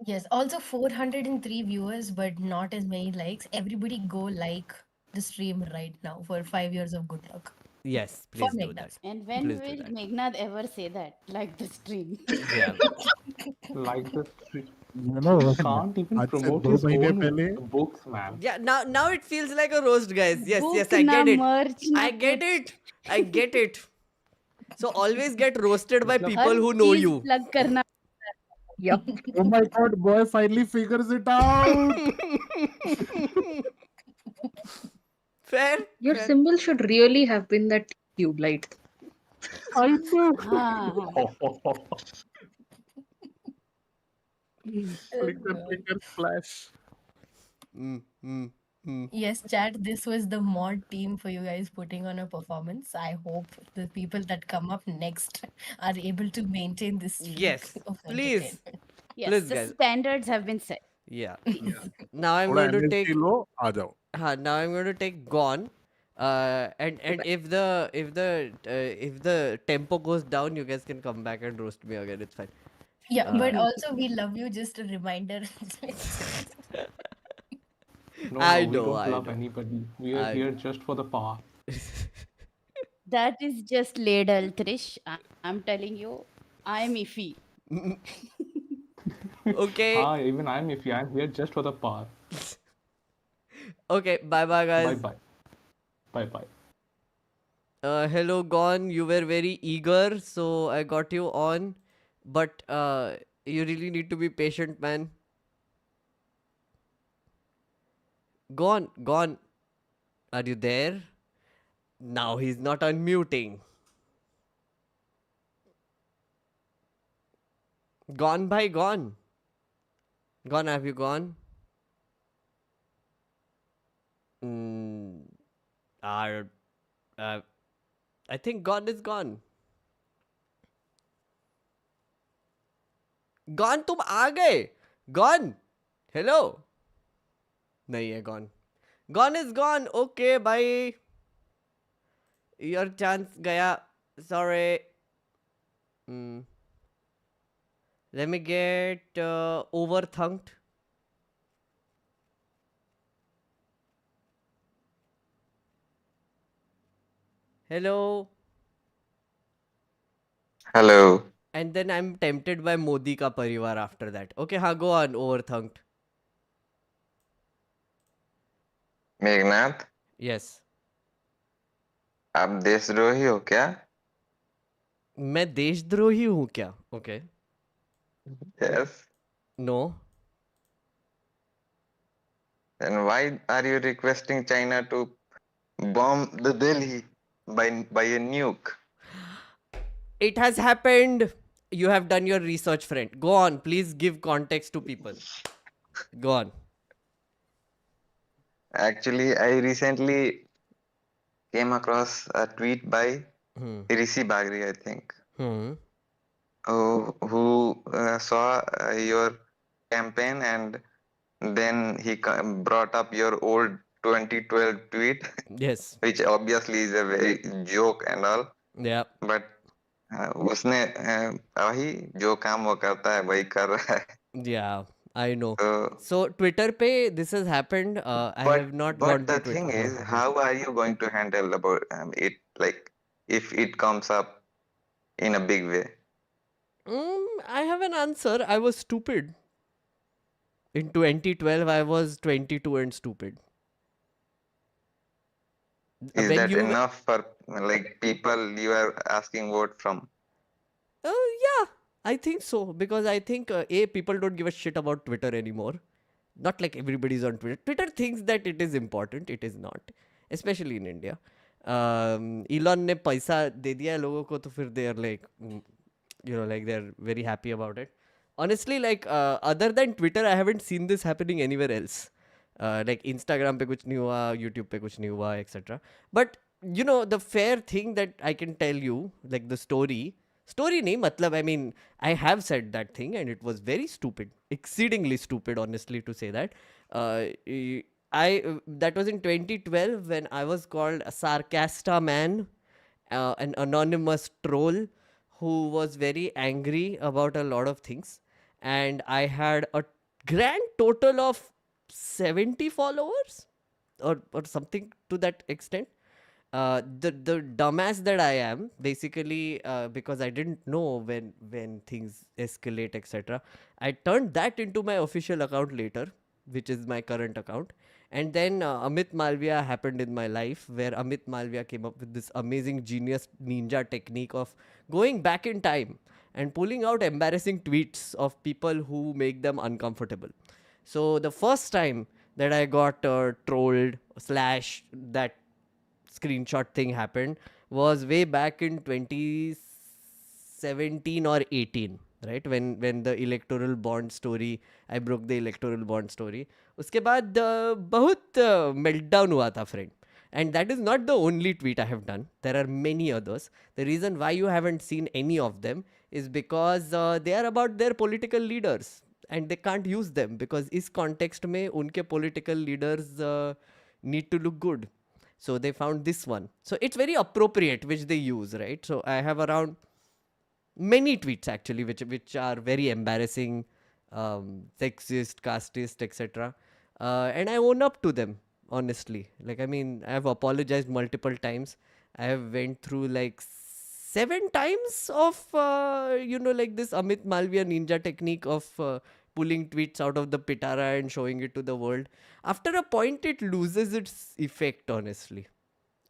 Yes, also 403 viewers, but not as many likes. Everybody go like the stream right now for 5 years of good luck. Yes, For please do Meghnad. that. And when Please do will that. Meghnad ever say that? Like the stream. Yeah. Like the street. you He know, can't even आज से promote 2 his महीने own पहले books, man. Yeah, now it feels like a roast, guys. Yes, Book yes, I na get it. merch na I get kuch. it. I get it. So always get roasted by मतलब people her who know चीज you. plug करना. Yup. oh my god, boy finally figures it out. Fair, Your fair. symbol should really have been that tube light. I know. हाँ. Oh, God. Flicker, splash. Mm, mm, mm. Yes, chat, this was the mod team for you guys putting on a performance. I hope the people that come up next are able to maintain this streak Yes, of please, entertainment. Yes, please, the guys. standards have been set. Yeah. Yeah. Now I'm थोड़ा going to energy take. लो आ जाओ. Now I'm going to take Gone. And if the tempo goes down, you guys can come back and roast me again. It's fine. Yeah, but Uh, also we love you. Just a reminder. No, I we know, don't I love know, anybody. We are I here know. just for the power. That is just ladle, Trish. I'm telling you, I'm iffy. Okay, Ah, even I'm iffy. I'm here just for the power. okay. Bye, bye, Bye guys. bye. Bye bye. Hello, Gone. You were very eager, so I got you on. But you really need to be patient, man. Gone, Gone. Are you there? Now he's not unmuting. Gone by Gone. Gone, have you gone? Mm, uh, uh, I think Gone is gone. Gone, तुम आ गए. Gone. Hello. नहीं है gone. Gone is gone. Okay, bye. Your chance gaya. Sorry. Mm. Let me get overthunked. Hello. Hello, And then I'm tempted by Modi ka parivar after that. Okay, हाँ, go on, overthunked. Meghnath Yes. आप देशद्रोही हो क्या? मैं देशद्रोही हूँ क्या? Okay. Yes. No. Then why are you requesting China to bomb the Delhi by a nuke? It has happened. You have done your research, friend. Go on. Please give context to people. Go on. Actually, I recently came across a tweet by Hmm. Rishi Bagri, I think, Hmm. who saw your campaign and then he brought up your old 2012 tweet, Yes. which obviously is a very joke and all. Yeah. But उसने वही जो काम वो करता है वही कर रहा है. Yeah. I know. So, So Twitter pe this has happened. I have not but gone the to thing Twitter. Huh. is, how are you going to handle about it? Like, if it comes up in a big way. I have an answer. I was stupid. In 2012, I was 22 and stupid. Is When that you enough for like people you are asking vote from? Yeah, I think so, because I think people don't give a shit about Twitter anymore. Not like everybody's on Twitter. Twitter thinks that it is important. It is not, especially in India. Elon ने पैसा दे दिया है लोगों को, तो फिर they are like, like they're very happy about it. Honestly, like other than Twitter, I haven't seen this happening anywhere else. Like Instagram पे कुछ नहीं हुआ, YouTube पे कुछ नहीं हुआ, etc. But the fair thing that I can tell you, like the story nahi, matlab, I mean, I have said that thing and it was very stupid, exceedingly stupid, honestly, to say that. That was in 2012 when I was called a Sarcasta man, an anonymous troll who was very angry about a lot of things. And I had a grand total of 70 followers, or something to that extent. The dumbass that I am, basically, because I didn't know when things escalate, etc. I turned that into my official account later, which is my current account. And then Amit Malviya happened in my life, where Amit Malviya came up with this amazing genius ninja technique of going back in time and pulling out embarrassing tweets of people who make them uncomfortable. So the first time that I got trolled slash that screenshot thing happened was way back in 2017 or 18, right, when the electoral bond story, I broke the electoral bond story. Uske baad bahut meltdown hua tha, friend. And that is not the only tweet I have done. There are many others. The reason why you haven't seen any of them is because they are about their political leaders and they can't use them, because is context mein unke political leaders need to look good. So they found this one. So it's very appropriate which they use, right? So I have around many tweets actually which are very embarrassing, sexist, casteist, etc. And I own up to them, honestly. Like, I mean, I have apologized multiple times. I have went through like 7 times of like this Amit Malviya ninja technique of pulling tweets out of the pitara and showing it to the world. After a point, it loses its effect, honestly,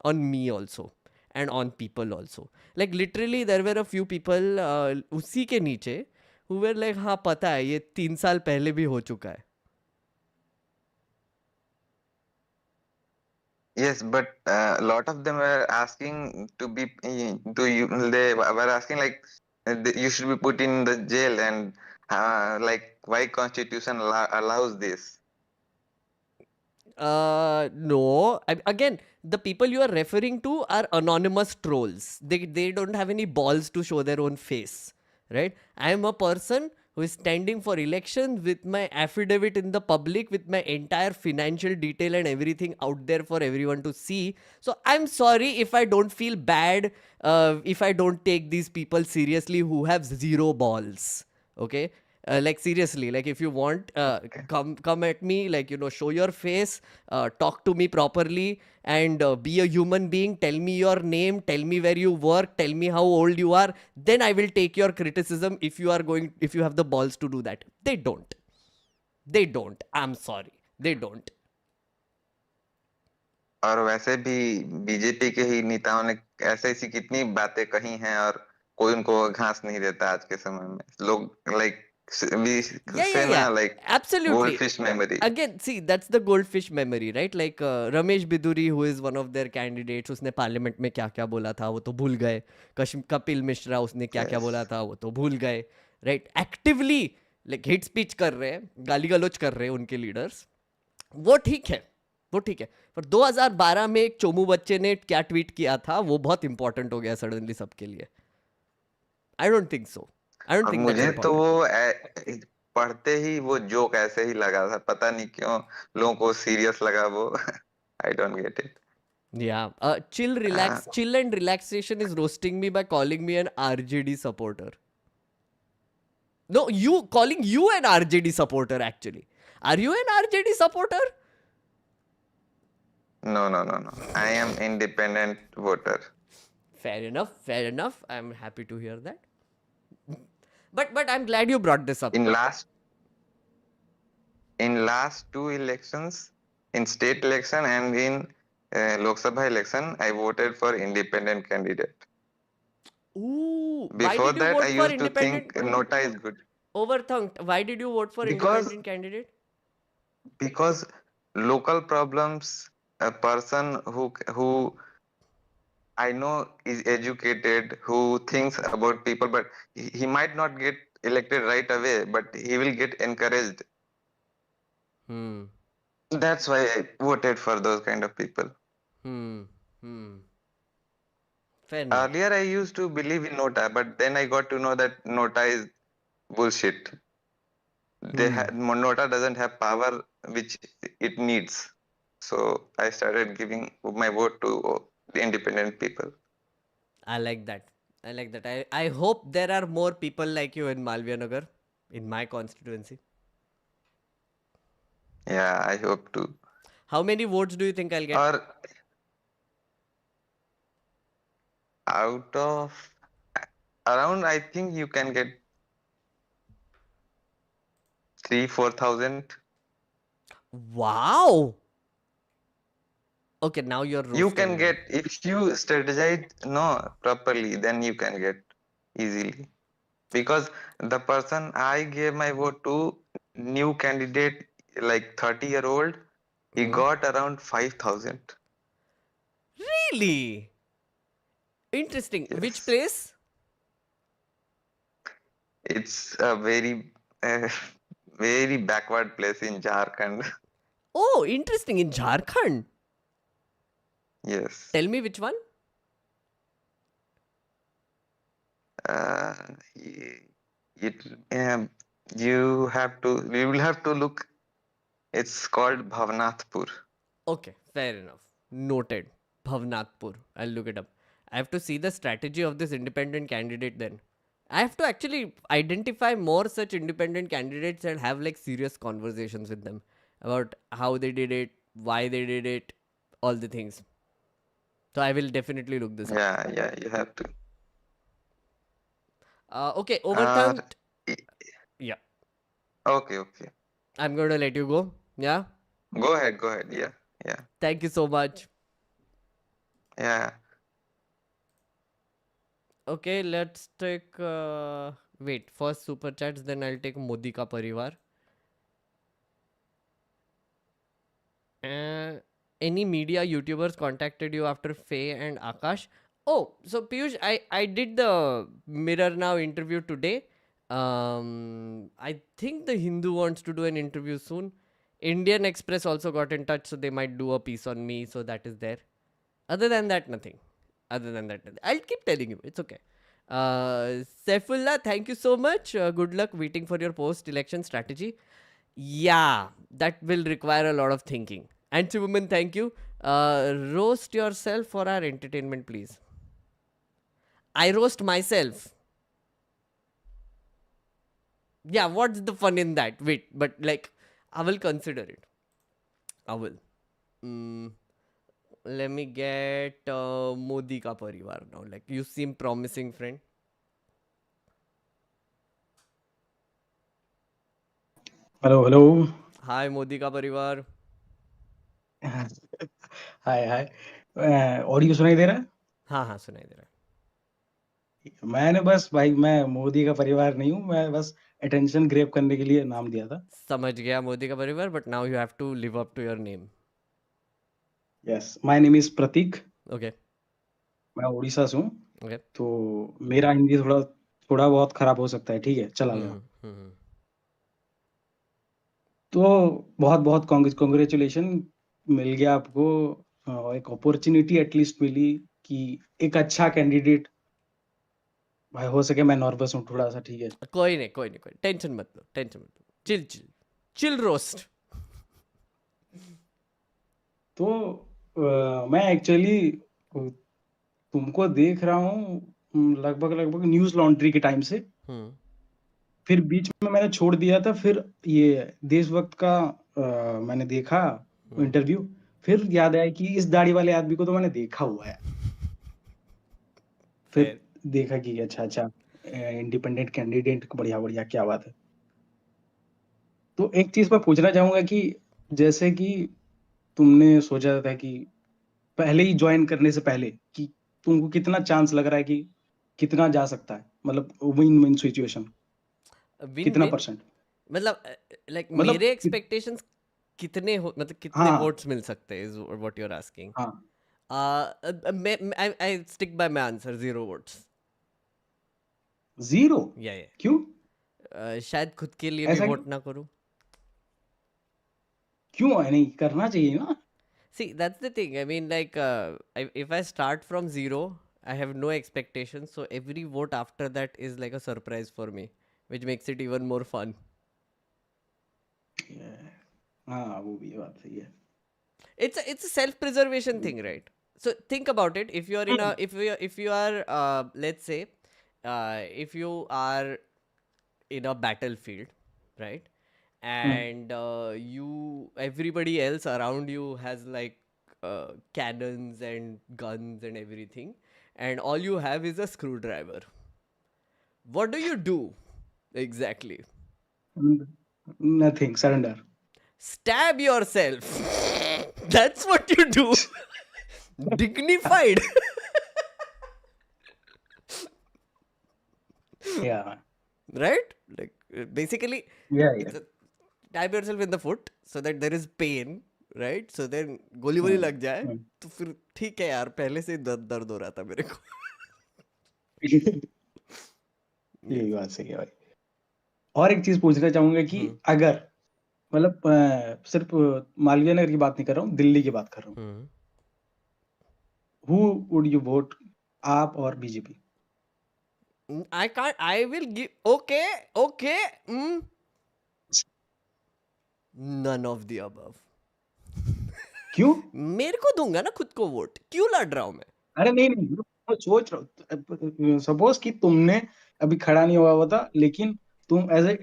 on me also and on people also. Like literally there were a few people उसी के नीचे who were like, हाँ पता है ये 3 साल पहले भी हो चुका है. Yes, but a lot of them were asking to be to you. They were asking like you should be put in the jail, and like why Constitution allows this? No. Again, the people you are referring to are anonymous trolls. They don't have any balls to show their own face, right? I am a person who is standing for election with my affidavit in the public, with my entire financial detail and everything out there for everyone to see. So I'm sorry if I don't feel bad, if I don't take these people seriously who have zero balls. Okay. Like seriously, like if you want, come at me, like show your face, talk to me properly, and be a human being. Tell me your name, tell me where you work, tell me how old you are. Then I will take your criticism if you have the balls to do that. They don't. They don't. I'm sorry. They don't. और वैसे भी BJP के ही नेताओं ने ऐसे ऐसी कितनी बातें कही हैं और कोई उनको घास नहीं देता आज के समय में. लोग like we say na like Absolutely. goldfish memory. Again, see, that's the goldfish memory, right? Like Ramesh Biduri, who is one of their candidates, उसने पार्लियामेंट में क्या क्या बोला था वो तो भूल गए. कपिल मिश्रा, उसने क्या क्या बोला था वो तो भूल गए, right? Actively like hate speech कर रहे हैं, गाली गलौज कर रहे हैं उनके लीडर्स. वो ठीक है, वो ठीक है. पर 2012 में एक चोमू बच्चे ने क्या ट्वीट किया था वो बहुत इंपॉर्टेंट हो गया सडनली सबके लिए. I don't think so. I don't और थिंक मुझे तो वो पढ़ते ही वो जोक ऐसे ही लगा था, पता नहीं क्यों लोगों को सीरियस लगा वो. I don't get it. Yeah, chill and relaxation is roasting me by calling me an RJD supporter. No, you calling you an RJD supporter actually. Are you an RJD supporter? No. I am independent voter. Fair enough. Fair enough. I'm happy to hear that. But I'm glad you brought this up. In last two elections, in state election and in Lok Sabha election, I voted for independent candidate. Ooh, why Before did you that, I vote for used to independent? think Nota is good Overthunked. Why did you vote for because independent candidate? because local problems, a person who I know is educated, who thinks about people, but he might not get elected right away, but he will get encouraged. Hmm. That's why I voted for those kind of people. Hmm. Hmm. Fair enough. Earlier, I used to believe in Nota, but then I got to know that Nota is bullshit. Hmm. Nota doesn't have power which it needs. So I started giving my vote to the independent people. I like that. I like that. I hope there are more people like you in Malviya Nagar, in my constituency. Yeah, I hope to. How many votes do you think I'll get? Or out of around, I think you can get 3-4 thousand. Wow. Okay, now you're You roasting can me. get if you strategize properly, then you can get easily. Because the person I gave my vote to, new candidate, like 30-year-old, he Hmm. got around 5,000. Really? Interesting. Which Yes, place? it's a very uh, very backward place in Jharkhand. Oh, interesting. In Jharkhand. Yes. Tell me which one? Uh, y- it you will have to look. It's called Bhavnathpur. Okay, fair enough. Noted. Bhavnathpur. I'll look it up. I have to see the strategy of this independent candidate then. I have to actually identify more such independent candidates and have like serious conversations with them about how they did it, why they did it, all the things. So I will definitely look this up. Yeah, yeah, you have to. Okay, Uh, overthunked. y- Yeah, okay, okay. I'm going to let you go. Yeah, Go ahead, go ahead. Yeah, yeah, thank you so much. yeah. Okay, let's take. Wait, first super chats, then I'll take Modi ka parivar. Uh, any media YouTubers contacted you after Faye and Akash? Oh, so Piyush, I did the Mirror Now interview today. I think the Hindu wants to do an interview soon. Indian Express also got in touch, so they might do a piece on me. So that is there. Other than that, nothing. Other than that, nothing. I'll keep telling you. It's okay. Saifullah, thank you so much. Good luck waiting for your post-election strategy. Yeah, that will require a lot of thinking. And Chibuman, thank you. Roast yourself for our entertainment, please. I roast myself. Yeah, what's the fun in that? Wait, but like, I will consider it. I will. Mm, let me get Modi ka parivar now. Like, you seem promising, friend. Hello hello Hi, Modi ka parivar. Hi hi audio सुनाई दे रहा है हाँ हाँ सुनाई दे रहा मैंने बस भाई मैं मोदी का परिवार नहीं हूँ मैं बस अटेंशन ग्रैब करने के लिए नाम दिया था है समझ गया मोदी का परिवार but now you have to live up to your name yes my name is Prateek okay मैं उड़ीसा से हूँ ओके तो मेरा हिंदी थोड़ा थोड़ा बहुत खराब हो सकता है ठीक है चला गया हम्म तो बहुत बहुत कॉन्ग्रेचुलेशन मिल गया आपको एक अपॉर्चुनिटी एटलीस्ट मिली कि एक अच्छा कैंडिडेट भाई हो सके मैं नर्वस हूँ थोड़ा सा ठीक है कोई नहीं टेंशन मत लो चिल चिल चिल रोस्ट तो मैं एक्चुअली तुमको देख रहा हूँ लगभग लगभग न्यूज लॉन्ड्री के टाइम से फिर बीच में मैंने छोड़ दिया था फिर ये देशभक्त का मैंने देखा इंटरव्यू फिर याद आया कि इस दाढ़ी वाले आदमी को तो मैंने देखा हुआ है फिर देखा कि अच्छा अच्छा इंडिपेंडेंट कैंडिडेट बढ़िया बढ़िया क्या बात है तो एक चीज मैं पूछना चाहूंगा कि जैसे कि तुमने सोचा था कि पहले ही ज्वाइन करने से पहले कि तुमको कितना चांस लग रहा है कि कितना जा सकता है, मतलब विन विन सिचुएशन विन कितना विन परसेंट, मतलब लाइक मतलब मेरे एक्सपेक्टेशंस कितने हो, मतलब कितने हाँ वोट्स मिल सकते हैं is what you are asking. हाँ मैं I stick by my answer, 0 votes. 0 या क्यों शायद खुद के लिए भी ऐसा क्यों वोट ना करूं. क्यों नहीं करना चाहिए ना. See, that's the thing. I mean, like, if I start from 0, I have no expectations. So every vote after that is like a surprise for me, which makes it even more fun. हाँ वो भी बात सही है. It's a self-preservation thing, right? So think about it. If you're in a if you are let's say if you are in a battlefield, right? And you everybody else around you has like cannons and guns and everything, and all you have is a screwdriver. What do you do exactly? Nothing, surrender. Stab yourself. That's what you do. Dignified. Yeah. Right? Like basically Yeah. it's a, stab yourself in the foot so that there is pain, right? So then गोली वोली लग जाए तो फिर ठीक है यार, पहले से ही दर्द हो रहा था मेरे को. यही बात सही है भाई. और एक चीज पूछना चाहूंगा कि अगर मतलब सिर्फ मालवीय नगर की बात नहीं कर रहा हूँ, दिल्ली की बात कर रहा हूँ. हु वुड यू वोट, आप और BJP? I can't. I will give. Okay. Okay. None of the above. क्यों? मेरे को दूंगा ना खुद को वोट, क्यों लड़ रहा हूं मैं? अरे नहीं नहीं, मैं सोच रहा हूँ, सपोज कि तुमने अभी खड़ा नहीं हुआ होता लेकिन तुम एज ए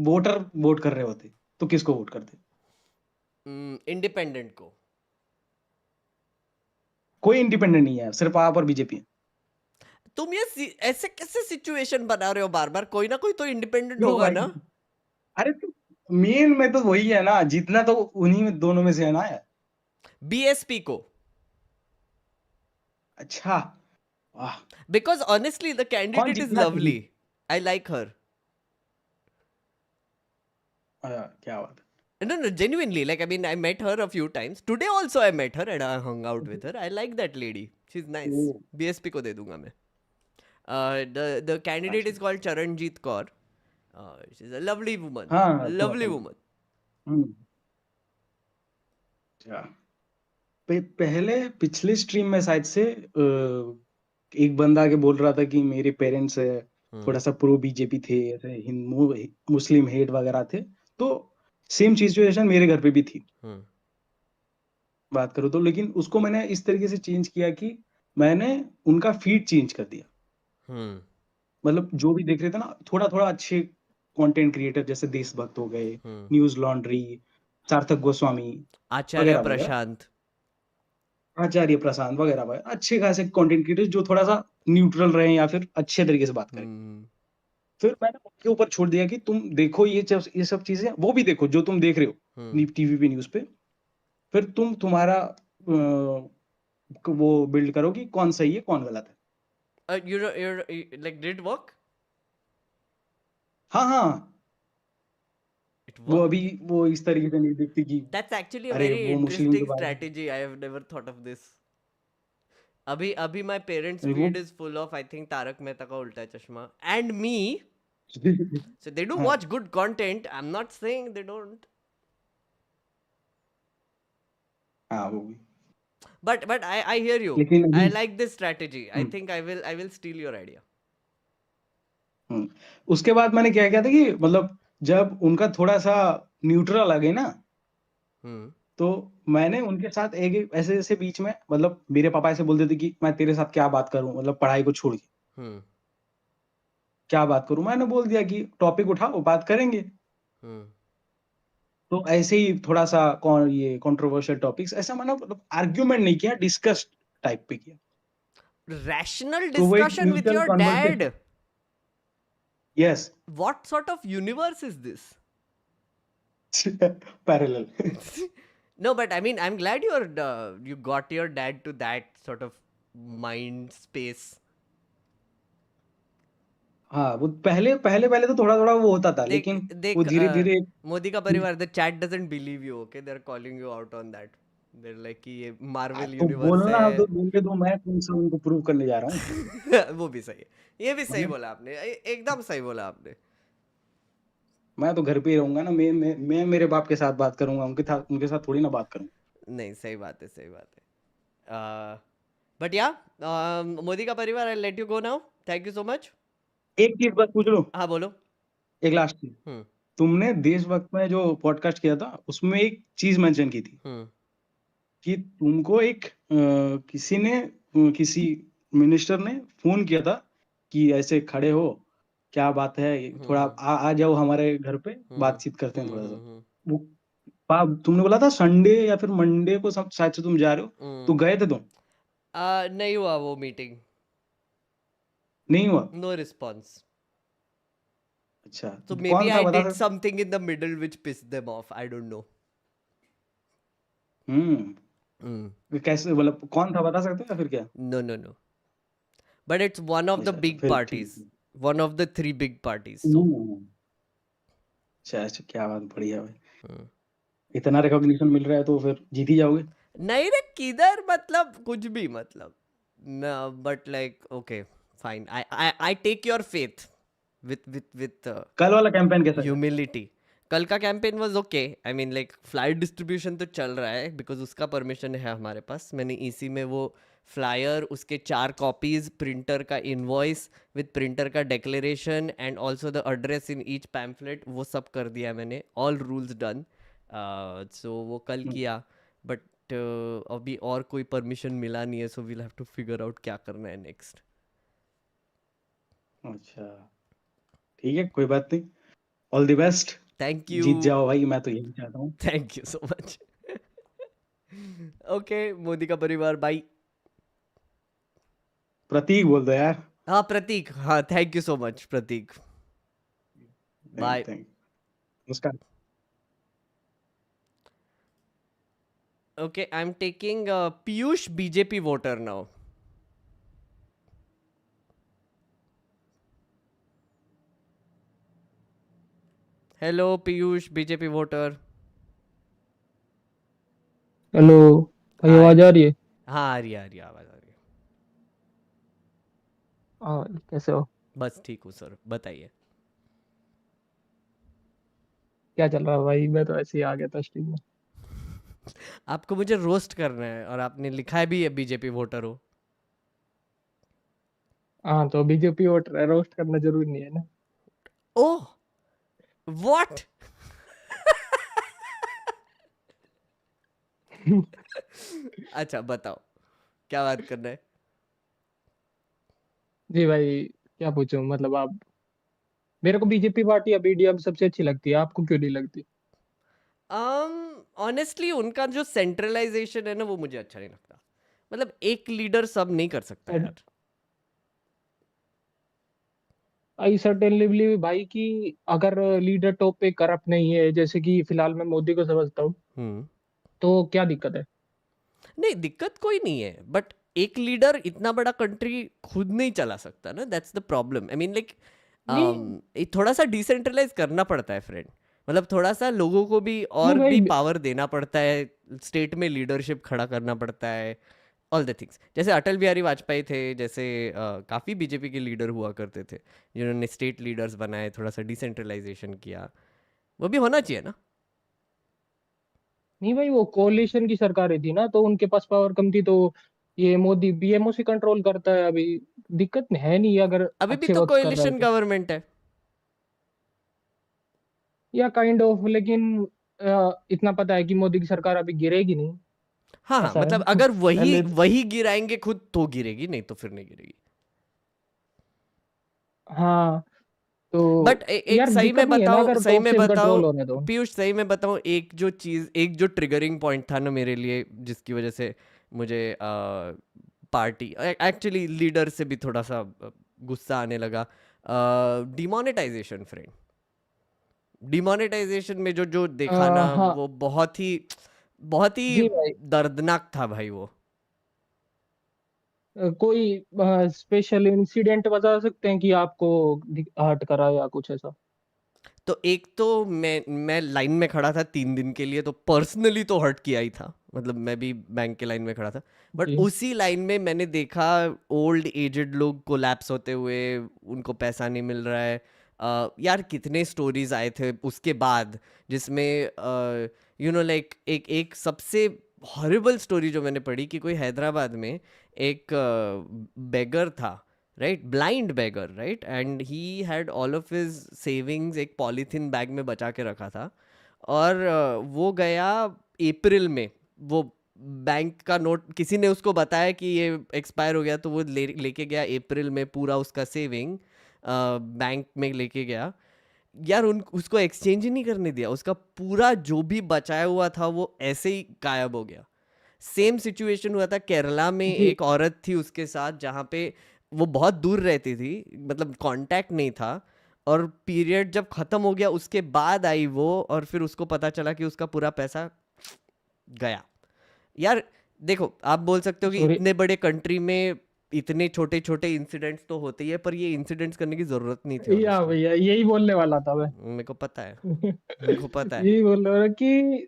वोटर वोट कर रहे होते, तो किसको वोट करते? इंडिपेंडेंट को. कोई इंडिपेंडेंट नहीं है, सिर्फ आप और बीजेपी है. तुम ये ऐसे कैसे सिचुएशन बना रहे हो बार बार? कोई ना कोई तो इंडिपेंडेंट क्यों होगा भाई? ना. अरे तो मेन में तो वही है ना, जीतना तो उन्हीं में दोनों में से है ना यार. बीएसपी को. अच्छा वाह. Because honestly, the कौन candidate is जीतना चाहिए? lovely. I like her. क्या बात है. No, genuinely. Like, I mean, I met her a few times. Today also I met her and I hung out with her. I like that lady. She's nice. Oh. BSP को दे दूंगा मैं. The candidate is called Charanjit Kaur. She's a lovely woman. हाँ तो Lovely woman. अच्छा. पहले पिछले stream में शायद से एक बंदा आके बोल रहा था कि मेरे पेरेंट्स थोड़ा सा प्रो बीजेपी थे, ऐसे हिंदू मुस्लिम हेट वगैरह थे. तो सेम सिचुएशन मेरे घर पे भी थी, बात करो तो. लेकिन उसको मैंने इस तरीके से चेंज किया कि मैंने उनका फीड चेंज कर दिया. मतलब जो भी देख रहे थे ना, थोड़ा थोड़ा अच्छे कंटेंट क्रिएटर जैसे देशभक्त हो गए, न्यूज लॉन्ड्री, सार्थक गोस्वामी, आचार्य प्रशांत, वगैरह वगैरह अच्छे खासे कंटेंट क्रिएटर जो थोड़ा सा न्यूट्रल रहे या फिर अच्छे तरीके से बात करें. फिर मैंने उनके ऊपर छोड़ दिया कि तुम देखो ये सब चीजें, वो भी देखो जो तुम देख रहे हो टीवी पे, न्यूज पे. फिर तुम तुम्हारा वो बिल्ड करो कि कौन सही है कौन गलत है. you're like, did it work? हाँ वो अभी वो इस तरीके से नहीं दिखती कि That's actually a अरे very वो मुस्लिम के interesting बारे में. strategy. I have never thought of this. अभी my parents' अरे वो feed is full of, I think, Tarak Mehta का उल्टा चश्मा and me. So they do हाँ. watch good content. I'm not saying they don't. हाँ वो भी. But I hear you. लेकिन I अभी like this strategy. I think I will steal your idea. उसके बाद मैंने क्या किया था कि मतलब जब उनका थोड़ा सा न्यूट्रल आ गई ना, तो मैंने उनके साथ एक ऐसे ऐसे बीच में, मतलब मेरे पापा ऐसे बोलते थे कि मैं तेरे साथ क्या बात करूं, मतलब पढ़ाई को छोड़ के क्या बात करूं. मैंने बोल दिया कि टॉपिक उठाओ, बात करेंगे. तो ऐसे ही थोड़ा सा ये कंट्रोवर्शियल टॉपिक्स ऐसा मैंने मतलब आर्ग्यूमेंट नहीं किया, डिस्कस टाइप पे किया. Rational तो वो एक discussion with mutual your conversation. dad. Yes. What sort of universe is this? Parallel. No, but I mean, I'm glad you got your dad to that sort of mind space. हाँ, वो पहले पहले पहले तो थोड़ा थोड़ा वो होता था, देख लेकिन वो देख धीरे धीरे मोदी का परिवार, the chat doesn't believe you, okay, they are calling you out on that, they are like कि ये मार्वल तो यूनिवर्स बोलना है। तो बोलने दो, मैं कौन सा उनको प्रूव करने जा रहा हूँ। वो भी सही है, ये भी सही मैं बोला आपने, एकदम सही बोला आपने। मैं तो घर पे ही रहूंगा ना, मैं मेरे बाप के साथ बात करूंगा, उनके साथ थोड़ी ना बात करूंगा। नहीं, सही बात है, सही बात है। बट या मोदी का परिवार, I let you go now, thank you so much. एक चीज बस पूछ लो, हाँ बोलो। एक लास्ट चीज, तुमने देशभक्त में जो पॉडकास्ट किया था उसमें एक चीज मेंशन की थी कि तुमको एक किसी ने किसी मिनिस्टर ने फोन किया था कि ऐसे खड़े हो, क्या बात है, थोड़ा आ जाओ हमारे घर पे, बातचीत करते हैं थोड़ा सा। वो तुमने बोला था संडे या फिर मंडे को शायद से तुम जा रहे हो, तो गए थे तुम? नहीं हुआ वो मीटिंग, नहीं हुआ, नो रिस्पॉन्स। अच्छा, So तो maybe कौन था I बता did सकते? something in the middle which pissed them off. I don't know. कैसे, मतलब कौन था बता सकते हो या फिर क्या? No, no, no. But it's one of the अच्छा, big फिर ठीक। parties. One of the 3 big parties. So. अच्छा अच्छा, क्या बात, बढ़िया भाई। इतना रिकॉग्निशन मिल रहा है तो फिर जीत ही जाओगे। नहीं रे, किधर, मतलब कुछ भी, मतलब ना, but like okay fine, I take your faith with कल वाला कैंपेन कैसा गया? ह्यूमिलिटी। कल का campaign was okay, I mean like flyer distribution तो चल रहा है बिकॉज उसका परमिशन है हमारे पास। मैंने इसी में वो फ्लायर, उसके 4 कॉपीज, प्रिंटर का इनवॉइस विद प्रिंटर का declaration and also the address in each pamphlet, वो सब कर दिया मैंने, ऑल रूल्स डन। सो वो कल किया, बट अभी और कोई परमिशन मिला नहीं है, so we'll have to figure out क्या करना है नेक्स्ट। अच्छा ठीक है, कोई बात नहीं, all the best, thank you, जीत जाओ भाई, मैं तो यही चाहता हूँ। Thank you so much. Okay Modi का परिवार, बाय। प्रतीक बोल दो यार। हाँ प्रतीक, हाँ thank you so much Prateek, bye. Thank नमस्कार। Okay, I'm taking Piyush, BJP voter now. Hello Piyush, BJP voter. Hello भाई, Hi. आवाज आ रही है? हाँ आ रही है, आ रही है, आवाज आ रही है। हाँ, कैसे हो? बस ठीक हूँ सर, बताइए। क्या चल रहा है भाई? मैं तो ऐसे ही आ गया था स्ट्रीम में। आपको मुझे रोस्ट करना है और आपने लिखा है भी है बीजेपी वोटर हो। हाँ, तो बीजेपी वोटर है, रोस्ट करना जरूरी नहीं है ना। Oh what. अच्छा बताओ, क्या बात करना है? जी भाई, क्या पूछूं, मतलब आप, मेरे को बीजेपी पार्टी या बीडीएम सबसे अच्छी लगती है, आपको क्यों नहीं लगती? ऑनेस्टली उनका जो सेंट्रलाइजेशन है ना, वो मुझे अच्छा नहीं लगता। मतलब एक लीडर सब नहीं कर सकता यार। आई सर्टेनली बिलीव भाई कि अगर लीडर टॉप पे करप्ट नहीं है, जैसे कि फिलहाल मैं मोदी को समझता हूँ, तो क्या दिक्कत है? नहीं दिक्कत कोई नहीं है, बट एक लीडर इतना बड़ा कंट्री खुद नहीं चला सकता ना, that's the problem. I mean like थोड़ा सा डिसेंट्रलाइज करना पड़ता है फ्रेंड, मतलब थोड़ा सा लोगों को भी नहीं और भाई, भी पावर देना पड़ता है, स्टेट में लीडरशिप खड़ा करना पड़ता है, ऑल द थिंग्स। जैसे अटल बिहारी वाजपेयी थे, जैसे काफ़ी बीजेपी के लीडर हुआ करते थे जिन्होंने स्टेट लीडर्स बनाए, थोड़ा सा डिसेंट्रलाइजेशन किया, वो भी होना चाहिए ना। नहीं भाई, वो कोalition की सरकारें थी ना, तो उनके पास पावर कम थी, तो ये मोदी बीएमओ से कंट्रोल करता है अभी। दिक्कत है नहीं अगर अभी भी अच्छे तो वर्क्स कर रहा है कोएलिशन तो, गवर्नमेंट है। या काइंड ऑफ, लेकिन इतना पता है कि मोदी की सरकार अभी गिरेगी नहीं, हाँ हाँ, ऐसा है। मतलब अगर वही पहले वही गिराएंगे खुद तो गिरेगी, नहीं तो फिर नहीं गिरेगी। हाँ, बट तो एक यार सही दिक्कत में नहीं है ना बताओ, अगर सही टॉप में से भी बताओ कंट्रोल होने दो। पीयूष, सही में बताओ, एक जो चीज, एक जो ट्रिगरिंग पॉइंट था ना मेरे लिए, जिसकी वजह से मुझे पार्टी, एक्चुअली लीडर से भी थोड़ा सा गुस्सा आने लगा, डिमोनेटाइजेशन फ्रेंड। डिमोनेटाइजेशन में जो जो देखा ना, हाँ वो बहुत ही बहुत ही जी भाई। दर्दनाक था भाई वो। कोई स्पेशल इंसिडेंट बता सकते हैं कि आपको हर्ट करा या कुछ ऐसा? तो एक तो मैं लाइन में खड़ा था 3 दिन के लिए, तो पर्सनली तो हर्ट किया ही था। मतलब मैं भी बैंक के लाइन में खड़ा था। बट जी। उसी लाइन में मैंने देखा ओल्ड एजेड लोग कोलैप्स होते हुए, उनको पैसा नहीं मिल रहा है। यार कितने स्टोरीज आए थे उसके बाद, जिसमें लाइक एक एक सबसे हॉरिबल स्टोरी जो मैंने पढ़ी कि कोई हैदराबाद में एक बेगर था, right, blind beggar, right, and he had all of his savings एक पॉलीथीन बैग में बचा के रखा था। और वो गया अप्रैल में, वो बैंक का नोट किसी ने उसको बताया कि ये एक्सपायर हो गया, तो वो लेके गया अप्रैल में पूरा उसका सेविंग बैंक में लेके गया। यार उसको एक्सचेंज ही नहीं करने दिया, उसका पूरा जो भी बचाया हुआ था वो ऐसे ही गायब हो गया। सेम सिचुएशन हुआ था केरला में, जी। एक औरत थी उसके साथ, जहाँ पे वो बहुत दूर रहती थी, मतलब कांटेक्ट नहीं था, और पीरियड जब खत्म हो गया उसके बाद आई वो, और फिर उसको पता चला कि उसका पूरा पैसा गया। यार देखो, आप बोल सकते हो कि सॉरी। इतने बड़े कंट्री में इतने छोटे छोटे इंसिडेंट्स तो होते ही है, पर ये इंसिडेंट्स करने की जरूरत नहीं थी या ऑनेस्टली। भैया यही बोलने वाला था मैं। मेरे को पता है, मेरे को पता है। यही बोल रहा था कि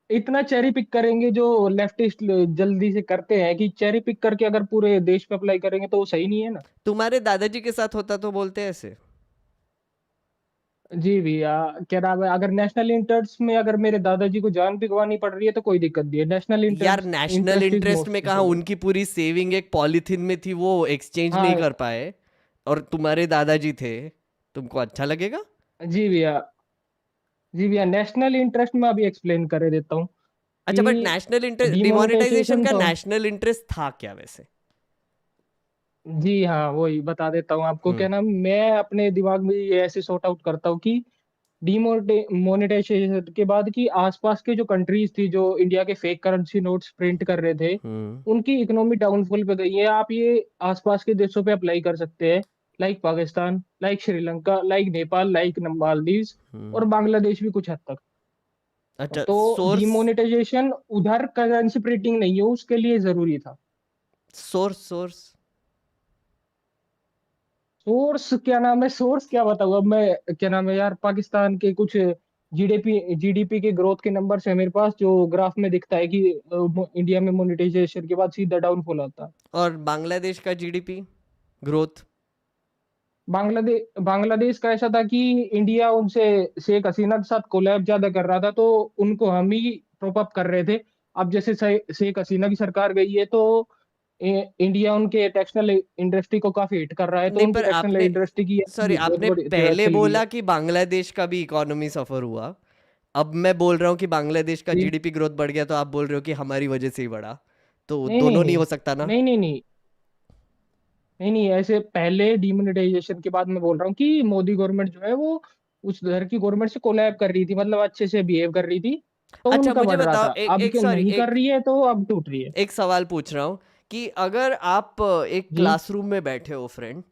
इतना चेरी पिक करेंगे जो लेफ्टिस्ट जल्दी से करते हैं, कि चेरी पिक करके अगर पूरे देश पे अप्लाई करेंगे तो वो सही नहीं है ना। तुम्हारे दादाजी के साथ होता तो बोलते ऐसे? जी भैया, क्या नाम है, अगर नेशनल इंटरेस्ट में अगर मेरे दादाजी को जान भी गंवानी पड़ रही है तो कोई दिक्कत नहीं है। नेशनल यार interest national interest is interest most में कहा, इम्पोर्टेंट। उनकी पूरी सेविंग एक पॉलीथीन में थी, वो एक्सचेंज नहीं हाँ। कर पाए, और तुम्हारे दादाजी थे, तुमको अच्छा लगेगा? जी भैया। जी भैया, नेशनल इंटरेस्ट में अभी एक्सप्लेन कर देता हूँ अच्छा, बट कि नेशनल इंटरेस्ट, डिमोनेटाइजेशन डिमोनेटाइजेशन का तो नेशनल इंटरेस्ट था क्या वैसे? जी हाँ, वही बता देता हूँ आपको। क्या हम्म। नाम, मैं अपने दिमाग में ये ऐसे सॉर्ट आउट करता हूँ कि डिमोनेटाइजेशन के बाद की आसपास के जो कंट्रीज थी जो इंडिया के फेक करेंसी नोट्स प्रिंट कर रहे थे, हम्म। उनकी इकोनॉमी डाउनफॉल पे गई है। आप ये आसपास के देशों पे अप्लाई कर सकते हैं, like Pakistan, like Sri Lanka, like Nepal, like Maldives hmm. और बांग्लादेश भी कुछ हद तक। अच्छा, तो सोर्स, डिमोनेटाइजेशन उधर करेंसी प्रिंटिंग नहीं है, उसके लिए जरूरी था। सोर्स। सोर्स क्या नाम है, सोर्स क्या बताऊँ अब मैं, क्या नाम है यार, पाकिस्तान के कुछ जीडीपी के ग्रोथ के नंबर्स है मेरे पास, जो ग्राफ में दिखता है कि इंडिया में मोनेटाइजेशन के बाद सीधा डाउनफॉल आता है। और बांग्लादेश का जीडीपी ग्रोथ? बांग्लादेश का ऐसा था कि इंडिया उनसे शेख हसीना के साथ कोलैब ज्यादा कर रहा था, तो उनको हम ही टॉप अप कर रहे थे। अब जैसे शेख हसीना की सरकार गई है तो इंडिया उनके टेक्सटाइल इंडस्ट्री को काफी हिट कर रहा है, तो नहीं, उनकी पर टेक्सटाइल आपने, इंडस्ट्री की सॉरी, एक्चुअली बहुत आपने बड़ी पहले चल रही है। बोला कि बांग्लादेश का भी इकोनॉमी सफर हुआ। अब मैं बोल रहा हूँ कि बांग्लादेश का जी। जीडीपी ग्रोथ बढ़ गया, तो आप बोल रहे हो कि हमारी वजह से ही बढ़ा, तो नहीं नहीं दोनों नहीं नहीं हो सकता ना? नहीं नहीं नहीं नहीं नहीं, ऐसे पहले डिमोनेटाइजेशन के बाद मैं बोल रहा हूँ कि मोदी गवर्नमेंट जो है वो उस उधर की गवर्नमेंट से कोलैब कर रही थी, मतलब अच्छे से बिहेव कर रही थी, तो अच्छा, उनका मुझे बढ़ रहा बताओ, था। एक अब एक के सॉरी, नहीं कर एक रही है तो अब टूट रही है। एक सवाल पूछ रहा हूँ कि अगर आप एक जी। क्लासरूम में बैठे हो फ्रेंड,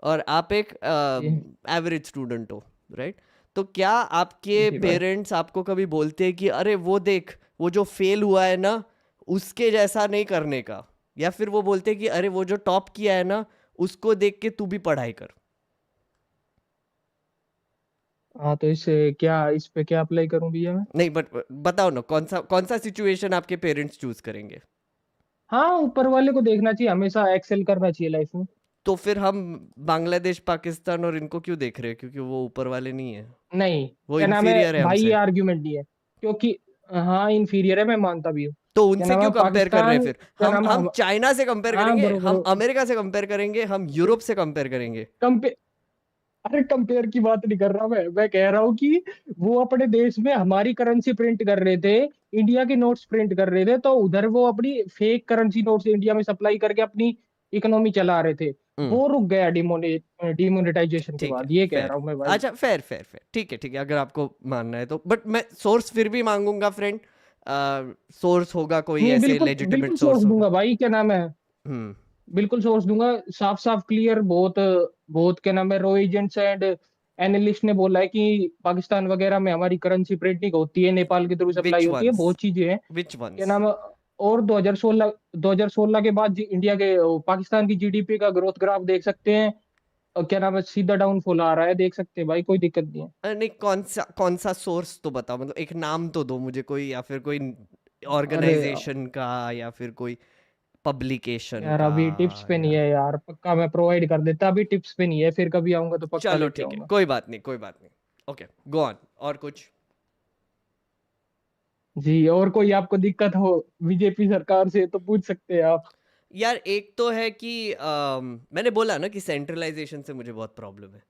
और आप एक जी। एवरेज स्टूडेंट हो, राइट, तो क्या आपके जी भाई। पेरेंट्स आपको कभी बोलते हैं कि अरे वो देख, वो जो फेल हुआ है ना, उसके जैसा नहीं करने का? या फिर वो बोलते हैं कि अरे वो जो टॉप किया है ना, उसको देख के तू भी पढ़ाई कर? हाँ, तो इससे क्या, इस पे क्या अप्लाई करूं भैया मैं? नहीं, बट बताओ ना, कौन सा सिचुएशन आपके पेरेंट्स चूज करेंगे? हाँ, ऊपर वाले को देखना चाहिए, हमेशा एक्सेल करना चाहिए लाइफ में। तो फिर हम बांग्लादेश, पाकिस्तान और इनको क्यों देख रहे हैं? क्योंकि वो ऊपर वाले नहीं है, नहीं, वो क्या नाम है इन्फीरियर है भाई, ये हमसे। आर्ग्यूमेंट नहीं है, क्योंकि हाँ इन्फीरियर है, मैं मानता भी हूँ। तो क्या उनसे नाम है क्यों कंपेयर कर रहे हैं पाकिस्तान, फिर? क्या नाम है हम चाइना से कंपेयर हाँ करेंगे, हम बरोबर। अमेरिका से कंपेयर करेंगे, हम यूरोप से कंपेयर करेंगे? कंपेयर, अरे कंपेयर की बात नहीं कर रहा मैं कह रहा हूँ कि वो अपने देश में हमारी करेंसी प्रिंट कर रहे थे, इंडिया के नोट्स प्रिंट कर रहे थे, तो उधर वो अपनी फेक करेंसी नोट्स इंडिया में सप्लाई करके अपनी इकोनॉमी चला रहे थे। हम्म। वो रुक गया डिमोनेटाइजेशन के ठीक है, बाद, ये कह फेयर। रहा हूँ मैं भाई। अच्छा, फेयर फेयर फेयर, ठीक है ठीक है, अगर आपको मानना है तो, बट मैं सोर्स फिर भी मांगूंगा फ्रेंड। सोर्स होगा कोई नहीं, ऐसे बिल्कुल लेजिटिमेट बिल्कुल सोर्स सोर्स होगा? दूंगा भाई, क्या नाम है, बिल्कुल सोर्स दूंगा, साफ साफ क्लियर, बहुत बहुत क्या नाम है, रो एजेंट्स एंड एनालिस्ट ने बोला है कि पाकिस्तान वगैरह में हमारी करेंसी प्रिंटिंग होती है, नेपाल के थ्रू सप्लाई Which होती है, ones? बहुत चीजें हैं। Which क्या ones? नाम है, और 2016 के बाद इंडिया के पाकिस्तान की जीडीपी का ग्रोथ ग्राफ देख सकते हैं। क्या नाम है, सीधा डाउनफॉल आ रहा है, देख सकते हैं भाई, कोई दिक्कत नहीं है। नहीं, कौन सा सोर्स तो बताओ, मतलब एक नाम तो दो मुझे कोई, या फिर कोई अरे ऑर्गेनाइजेशन का, या फिर कोई पब्लिकेशन यार का, अभी टिप्स पे नहीं या है यार, पक्का मैं प्रोवाइड कर देता, अभी टिप्स पे नहीं है, फिर कभी आऊंगा तो पक्का चलो लेके ठीक है, आऊंगा। कोई बात नहीं, कोई बात नहीं। Okay, go on. और कुछ? जी, और कोई आपको दिक्कत हो बीजेपी सरकार से तो पूछ सकते हैं आप। यार एक तो है कि मैंने बोला ना कि सेंट्रलाइजेशन से मुझे बहुत प्रॉब्लम है।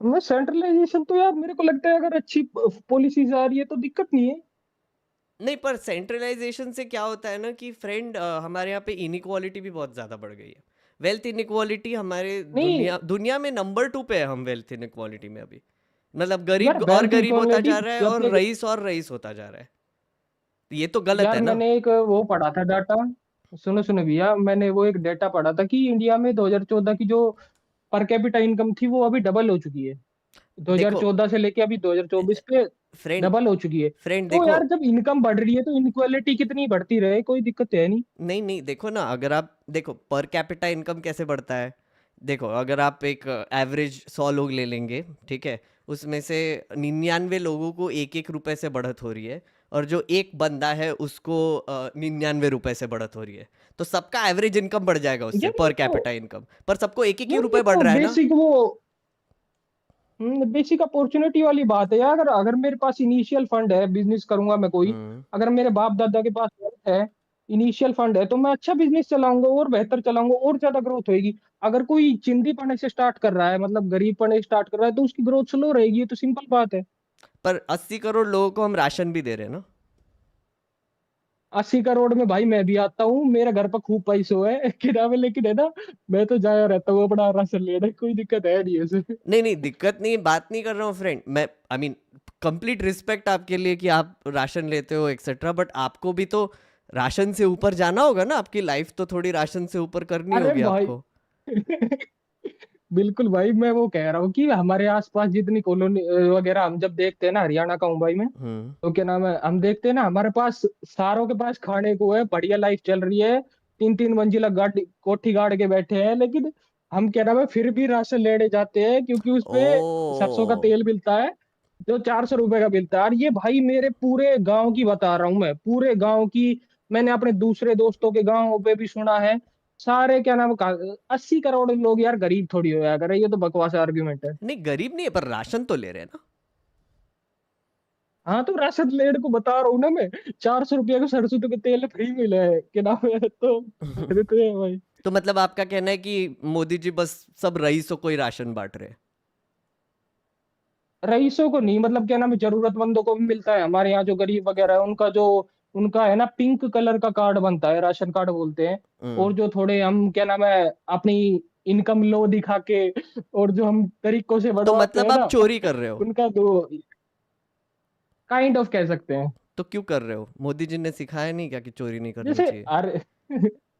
मैं सेंट्रलाइजेशन तो यार मेरे को लगता है अगर अच्छी पॉलिसीज आ रही है तो दिक्कत नहीं है। नहीं, पर सेंट्रलाइजेशन से क्या होता है ना कि फ्रेंड, हमारे यहाँ पे इनइक्वालिटी भी बहुत ज़्यादा बढ़ गई है। वेल्थ इनइक्वालिटी हमारे नहीं दुनिया दुनिया में नंबर 2 पे है हम, वेल्थ इनइक्वालिटी में अभी। मतलब यार, गरीब और वेल्थ गरीब होता इक्वालिटी जा रहा है, जब और तक, रईस होता जा रहा है। ये तो गलत यार है ना। मैंने एक वो पढ़ा था डाटा, सुनो सुनो भैया, मैंने वो एक डेटा पढ़ा था कि इंडिया में 2014 की जो पर कैपिटा इनकम थी वो अभी डबल हो चुकी है। देखो 2014 से लेके अभी 2024 पे फ्रेंड, डबल हो चुकी है। फ्रेंड तो देखो, यार जब इनकम बढ़ रही है तो इनक्वालिटी कितनी बढ़ती रहे, कोई दिक्कत है नहीं। नहीं नहीं, देखो ना, अगर आप देखो पर कैपिटा इनकम कैसे बढ़ता है। देखो, अगर आप एक एवरेज 100 लोग ले लेंगे, ठीक है, उसमें से 99 लोगों को 1-1 रुपए से बढ़त हो रही है, और जो एक बंदा है उसको 99 रुपए से बढ़त हो रही है। तो सबका एवरेज इनकम बढ़ जाएगा उससे, यार ये पर तो कैपिटा इनकम, पर सबको एक एक ही यार ये रुपए बढ़ तो रहा है ना। बेसिक वो बेसिक अपॉर्चुनिटी वाली बात है यार। अगर अगर मेरे पास इनिशियल फंड है, बिजनेस करूंगा मैं कोई, हम्म। अगर मेरे बाप दादा के पास wealth है, इनिशियल फंड है, तो मैं अच्छा बिजनेस चलाऊंगा और बेहतर चलाऊंगा और ज्यादा ग्रोथ होगी। अगर कोई चिंदी पने से स्टार्ट कर रहा है, मतलब गरीब पने से स्टार्ट कर रहा है, तो उसकी ग्रोथ स्लो रहेगी, ये तो सिंपल बात है। पर 80 करोड़ लोगों को हम राशन भी दे रहे हैं ना। 80 करोड़ में भाई मैं भी आता हूँ, मेरे घर पर खूब पैसे है किताबें, लेकिन है ना, मैं तो जाया रहता हूँ अपना राशन लेने, कोई दिक्कत है नहीं ऐसे। नहीं नहीं, दिक्कत नहीं, बात नहीं कर रहा हूँ फ्रेंड मैं। आई मीन, कंप्लीट रिस्पेक्ट आपके लिए कि आप राशन लेते हो एक्सेट्रा, बट आपको भी तो राशन से ऊपर जाना होगा ना, आपकी लाइफ तो थोड़ी राशन से ऊपर करनी अरे होगी भाई आपको। बिल्कुल भाई, मैं वो कह रहा हूँ कि हमारे आसपास जितनी कॉलोनी वगैरह हम जब देखते हैं ना, हरियाणा का हूँ भाई मैं, हम्म। तो क्या नाम है, हम देखते हैं ना हमारे पास सारों के पास खाने को है, बढ़िया लाइफ चल रही है, 3-3 मंजिला गाड़ी कोठी गाड़ के बैठे हैं, लेकिन हम क्या नाम है फिर भी राशन लेने जाते हैं, क्योंकि उसपे सरसों का ओ, तेल मिलता है जो 400 रुपए का मिलता है। और ये भाई मेरे पूरे गांव की बता रहा हूँ मैं, पूरे गांव की। मैंने अपने दूसरे दोस्तों के गांव पे भी सुना है, सारे क्या नाम, 80 करोड़ लोग यार गरीब थोड़ी हो यार, ये तो बकवास आर्ग्यूमेंट है। नहीं गरीब नहीं है, पर राशन तो ले रहे हैं ना। हाँ तो राशन लेने को बता रहा हूँ ना मैं, 400 रुपया का सरसों के तेल फ्री मिला है, क्या नाम है, तो देते हैं भाई। तो मतलब आपका कहना है कि मोदी जी बस सब रईसों को ही राशन बांट रहे हैं। रईसों को नहीं, मतलब क्या नाम है, जरूरतमंदों को भी मिलता है, हमारे यहाँ जो गरीब वगैरह है उनका जो, उनका है ना पिंक कलर का कार्ड बनता है, राशन कार्ड बोलते हैं। हम्म। और जो थोड़े हम क्या नाम है अपनी इनकम लो दिखा के, और जो हम तरीकों से तो बढ़वाते मतलब हैं आप ना चोरी कर रहे हो। उनका तो काइंड ऑफ कह सकते हैं। तो क्यों कर रहे हो? मोदी जी ने सिखाया नहीं क्या कि चोरी नहीं करनी जैसे चाहिए? अरे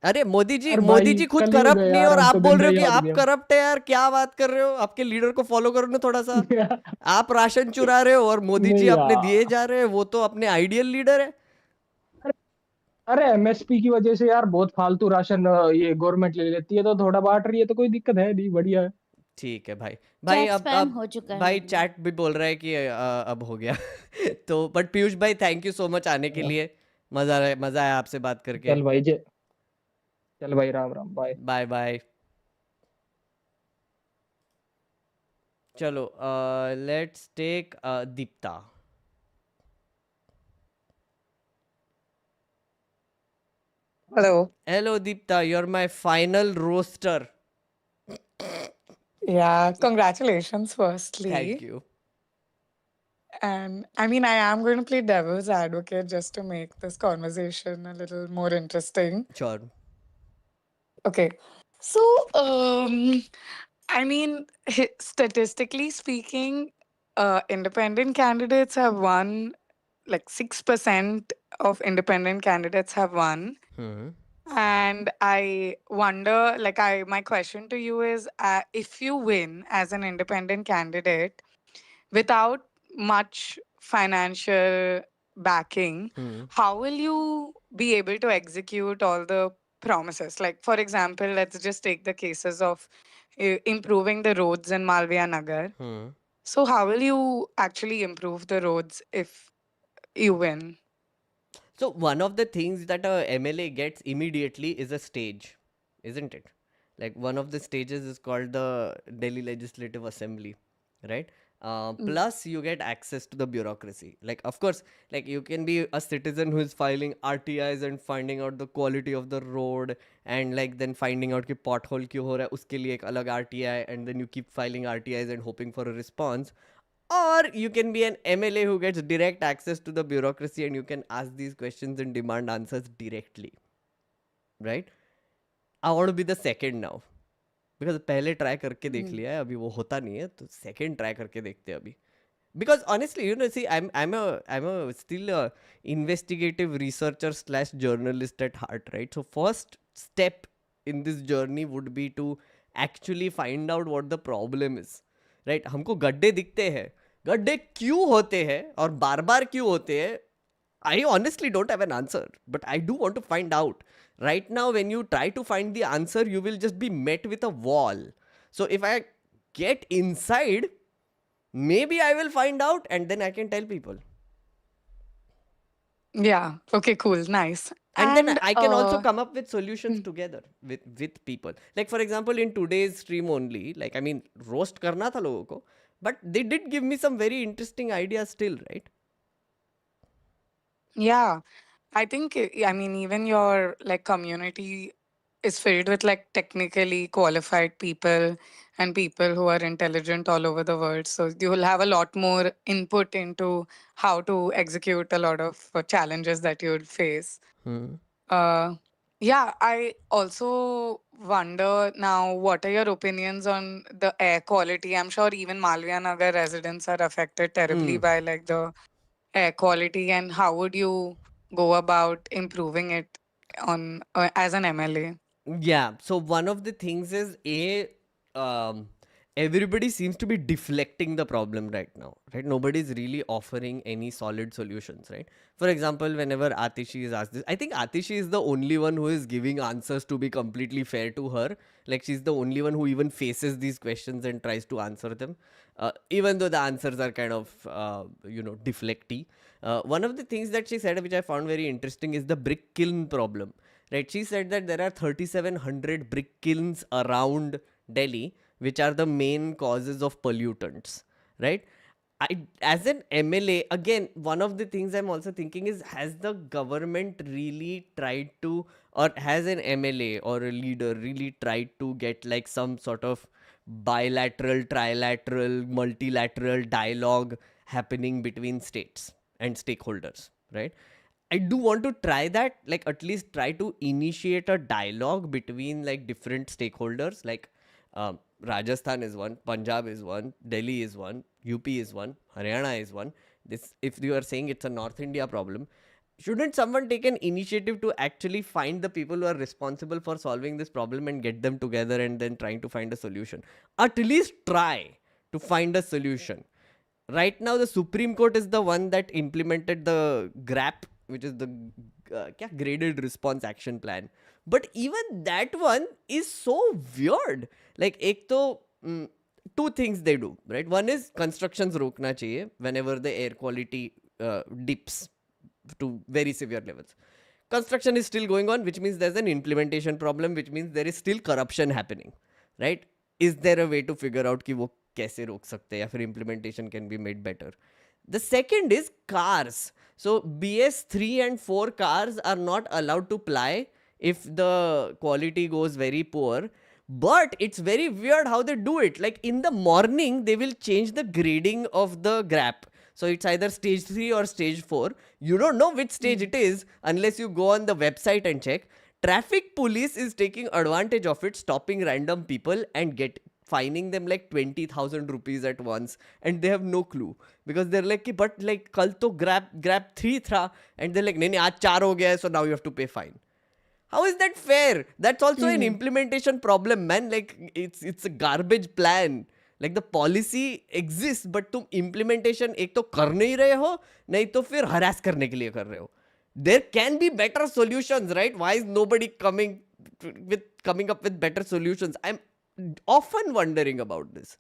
अरे मोदी जी, अरे मोदी भाई जी खुद कलयुग करप्ट है नहीं है, यार, और हम आप तो बोल रहे गंदा हो ही कि आप आदमी करप्ट है। यार क्या बात कर रहे हो? आपके लीडर को फॉलो करो ना थोड़ा सा। है। आप राशन चुरा रहे हो और मोदी जी नहीं अपने दिए यार, जा रहे हैं, वो तो अपने आइडियल लीडर है। अरे एमएसपी की वजह से यार बहुत फालतू राशन ये गवर्नमेंट ले लेती है, तो थोड़ा बांट रही है तो कोई दिक्कत है नहीं, बढ़िया है। ठीक है भाई। भाई चैट स्पैम अब हो चुका है भाई अभी। चैट भी बोल रहा है कि अब हो गया। तो बट पीयूष भाई, थैंक यू सो मच आने के लिए। मजा आया आपसे बात करके। चल भाई चल भाई, Ram Ram, bye. Bye bye. चलो, let's take Deepta. Hello. Hello Deepta, you are my final roster. Yeah, congratulations, thank firstly. You. And I mean, I am going to play devil's advocate just to make this conversation a little more interesting. Sure. Okay. So, I mean, statistically speaking, independent candidates have won, like 6% of independent candidates have won. Hmm. And I wonder, like, my question to you is, if you win as an independent candidate without much financial backing, how will you be able to execute all the promises? Like, for example, let's just take the cases of improving the roads in Malviya Nagar. So, how will you actually improve the roads if you win? So one of the things that a MLA gets immediately is a stage, isn't it? Like one of the stages is called the Delhi Legislative Assembly, right? Plus you get access to the bureaucracy. Like of course, like you can be a citizen who is filing RTIs and finding out the quality of the road, and like then finding out कि pothole क्यों हो रहा है उसके लिए एक अलग RTI, and then you keep filing RTIs and hoping for a response. Or you can be an MLA who gets direct access to the bureaucracy and you can ask these questions and demand answers directly. Right? I want to be the second now. Because पहले try करके देख लिया है, अभी वो होता नहीं है, तो second try करके देखते हैं अभी. Because honestly, see, I'm a still a investigative researcher slash journalist at heart, right? So first step in this journey would be to actually find out what the problem is, right? हमको गड्ढे दिखते हैं, गड्ढे क्यों होते हैं और बार बार क्यों होते हैं? I honestly don't have an answer, but I do want to find out. Right now, when you try to find the answer, you will just be met with a wall. So if I get inside, maybe I will find out and then I can tell people. Yeah. Okay, cool. Nice. And then I can also uh, come up with solutions together with people. Like for example, in today's stream only, like I mean, roast karna tha logo ko, but they did give me some very interesting ideas still, right? yeah. I think, I mean, even your like community is filled with like technically qualified people and people who are intelligent all over the world. So you will have a lot more input into how to execute a lot of challenges that you would face. Uh, yeah, I also wonder now, what are your opinions on the air quality? I'm sure even Malviya Nagar residents are affected terribly by like the air quality, and how would you go about improving it on as an MLA? Yeah. So one of the things is um, everybody seems to be deflecting the problem right now, right? Nobody's really offering any solid solutions, right? For example, whenever Atishi is asked this, I think Atishi is the only one who is giving answers to be completely fair to her. Like she's the only one who even faces these questions and tries to answer them, even though the answers are kind of deflecty. One of the things that she said, which I found very interesting, is the brick kiln problem. Right, she said that there are 3,700 brick kilns around Delhi, which are the main causes of pollutants. Right, as an MLA, again, one of the things I'm also thinking is, has the government really tried to, or has an MLA or a leader really tried to get like some sort of bilateral, trilateral, multilateral dialogue happening between states and stakeholders, right? I do want to try that, like at least try to initiate a dialogue between like different stakeholders, like Rajasthan is one, Punjab is one, Delhi is one, UP is one, Haryana is one. This, if you are saying it's a North India problem, shouldn't someone take an initiative to actually find the people who are responsible for solving this problem and get them together and then trying to find a solution? At least try to find a solution. Right now the Supreme Court is the one that implemented the GRAP, which is the graded response action plan, but even that one is so weird. Like ek to two things they do, right? One is constructions rokna chahiye whenever the air quality dips to very severe levels. Construction is still going on, which means there's an implementation problem, which means there is still corruption happening, right? Is there a way to figure out कि वो कैसे रोक सकते हैं या फिर implementation can be made better? The second is cars. So BS3 and 4 cars are not allowed to ply if the quality goes very poor. But it's very weird how they do it. Like in the morning, they will change the grading of the grap. So it's either stage 3 or stage 4. You don't know which stage it is unless you go on the website and check. Traffic police is taking advantage of it, stopping random people and fining them like 20,000 rupees at once, and they have no clue because they're like, but like kal to grab 3 tha, and they're like, nahi, aaj 4 ho gaya hai, so now you have to pay fine. How is that fair? That's also an Mm. implementation problem, man. Like it's a garbage plan. Like the policy exists, but तुम implementation एक तो कर नहीं रहे हो, नहीं तो फिर harass करने के लिए कर रहे हो. There can be better solutions, right? Why is nobody coming up with better solutions? I'm often wondering about this.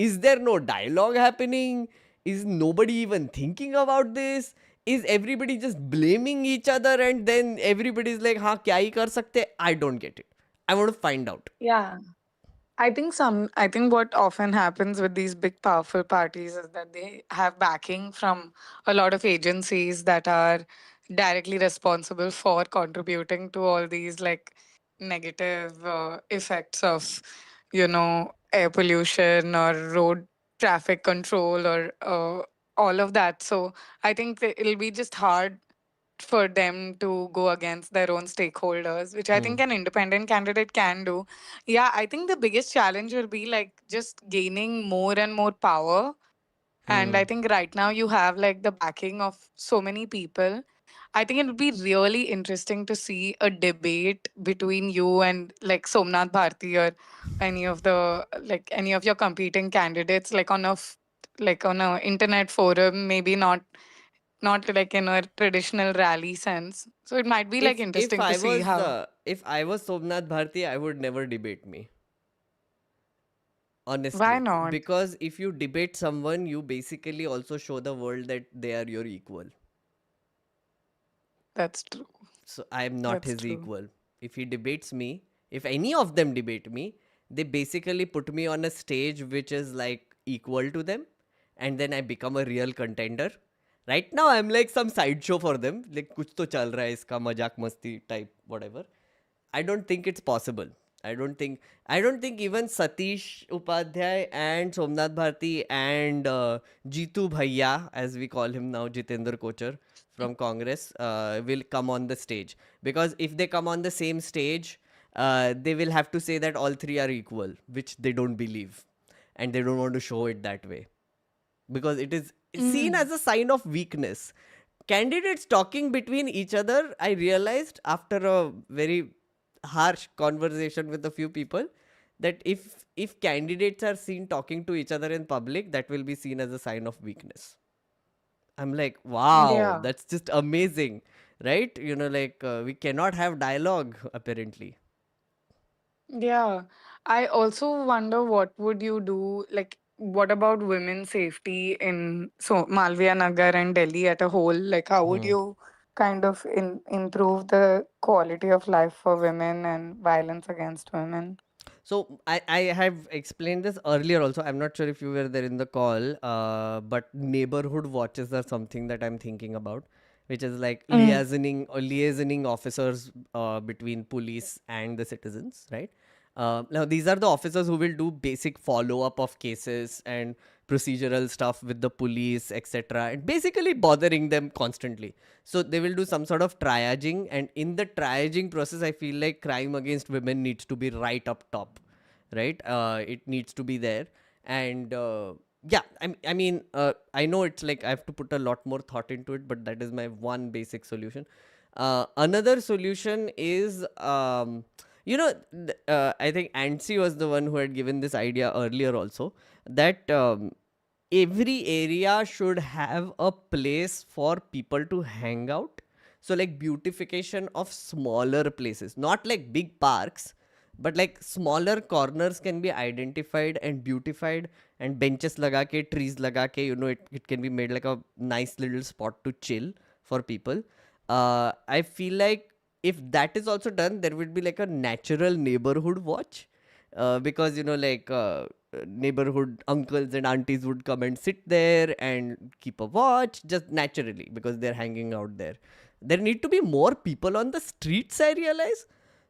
Is there no dialogue happening? Is nobody even thinking about this? Is everybody just blaming each other and then everybody's like, हाँ क्या ही कर सकते? I don't get it. I want to find out. Yeah. I think what often happens with these big powerful parties is that they have backing from a lot of agencies that are directly responsible for contributing to all these like negative effects of, air pollution or road traffic control or all of that. So I think that it'll be just hard for them to go against their own stakeholders, which I Hmm. think an independent candidate can do. Yeah, I think the biggest challenge will be like just gaining more and more power. And I Hmm. think right now you have like the backing of so many people. I think it would be really interesting to see a debate between you and like Somnath Bharti or any of your competing candidates, like like on a internet forum, maybe not like in a traditional rally sense. So it might be like If interesting to see how. if I was Somnath Bharti, I would never debate me. Why Honestly, not? because if you debate someone, you basically also show the world that they are your equal. That's true. So I am not That's his true. equal. If he debates me, if any of them debate me, they basically put me on a stage which is like equal to them, and then I become a real contender. Right now, I'm like some sideshow for them. Like कुछ तो चल रहा है इसका मजाक मस्ती type whatever. I don't think it's possible. I don't think even Satish Upadhyay and Somnath Bharti and Jitu Bhaiya, as we call him now, Jitendra Kochar from Congress, will come on the stage. Because if they come on the same stage, they will have to say that all three are equal, which they don't believe. And they don't want to show it that way. Because it is seen Mm. as a sign of weakness. Candidates talking between each other, I realized after a very harsh conversation with a few people, that if candidates are seen talking to each other in public, that will be seen as a sign of weakness. I'm like, wow, Yeah. that's just amazing, right? We cannot have dialogue apparently. Yeah. I also wonder what would you do, like what about women's safety in Malviya Nagar and Delhi at a whole? Like how would Hmm. you kind of improve the quality of life for women and violence against women? So I have explained this earlier also. I'm not sure if you were there in the call, but neighborhood watches are something that I'm thinking about, which is like Mm. liaisoning officers between police and the citizens, right? Now these are the officers who will do basic follow up of cases and procedural stuff with the police, etc., and basically bothering them constantly. So they will do some sort of triaging, and in the triaging process, I feel like crime against women needs to be right up top, right? It needs to be there, and yeah, I know it's like I have to put a lot more thought into it, but that is my one basic solution. Another solution is, I think Ansi was the one who had given this idea earlier also, that every area should have a place for people to hang out. So like beautification of smaller places, not like big parks, but like smaller corners can be identified and beautified, and benches laga ke, trees laga ke, it can be made like a nice little spot to chill for people. I feel like if that is also done, there would be like a natural neighborhood watch, because neighborhood uncles and aunties would come and sit there and keep a watch just naturally because they're hanging out there. There need to be more people on the streets, I realize.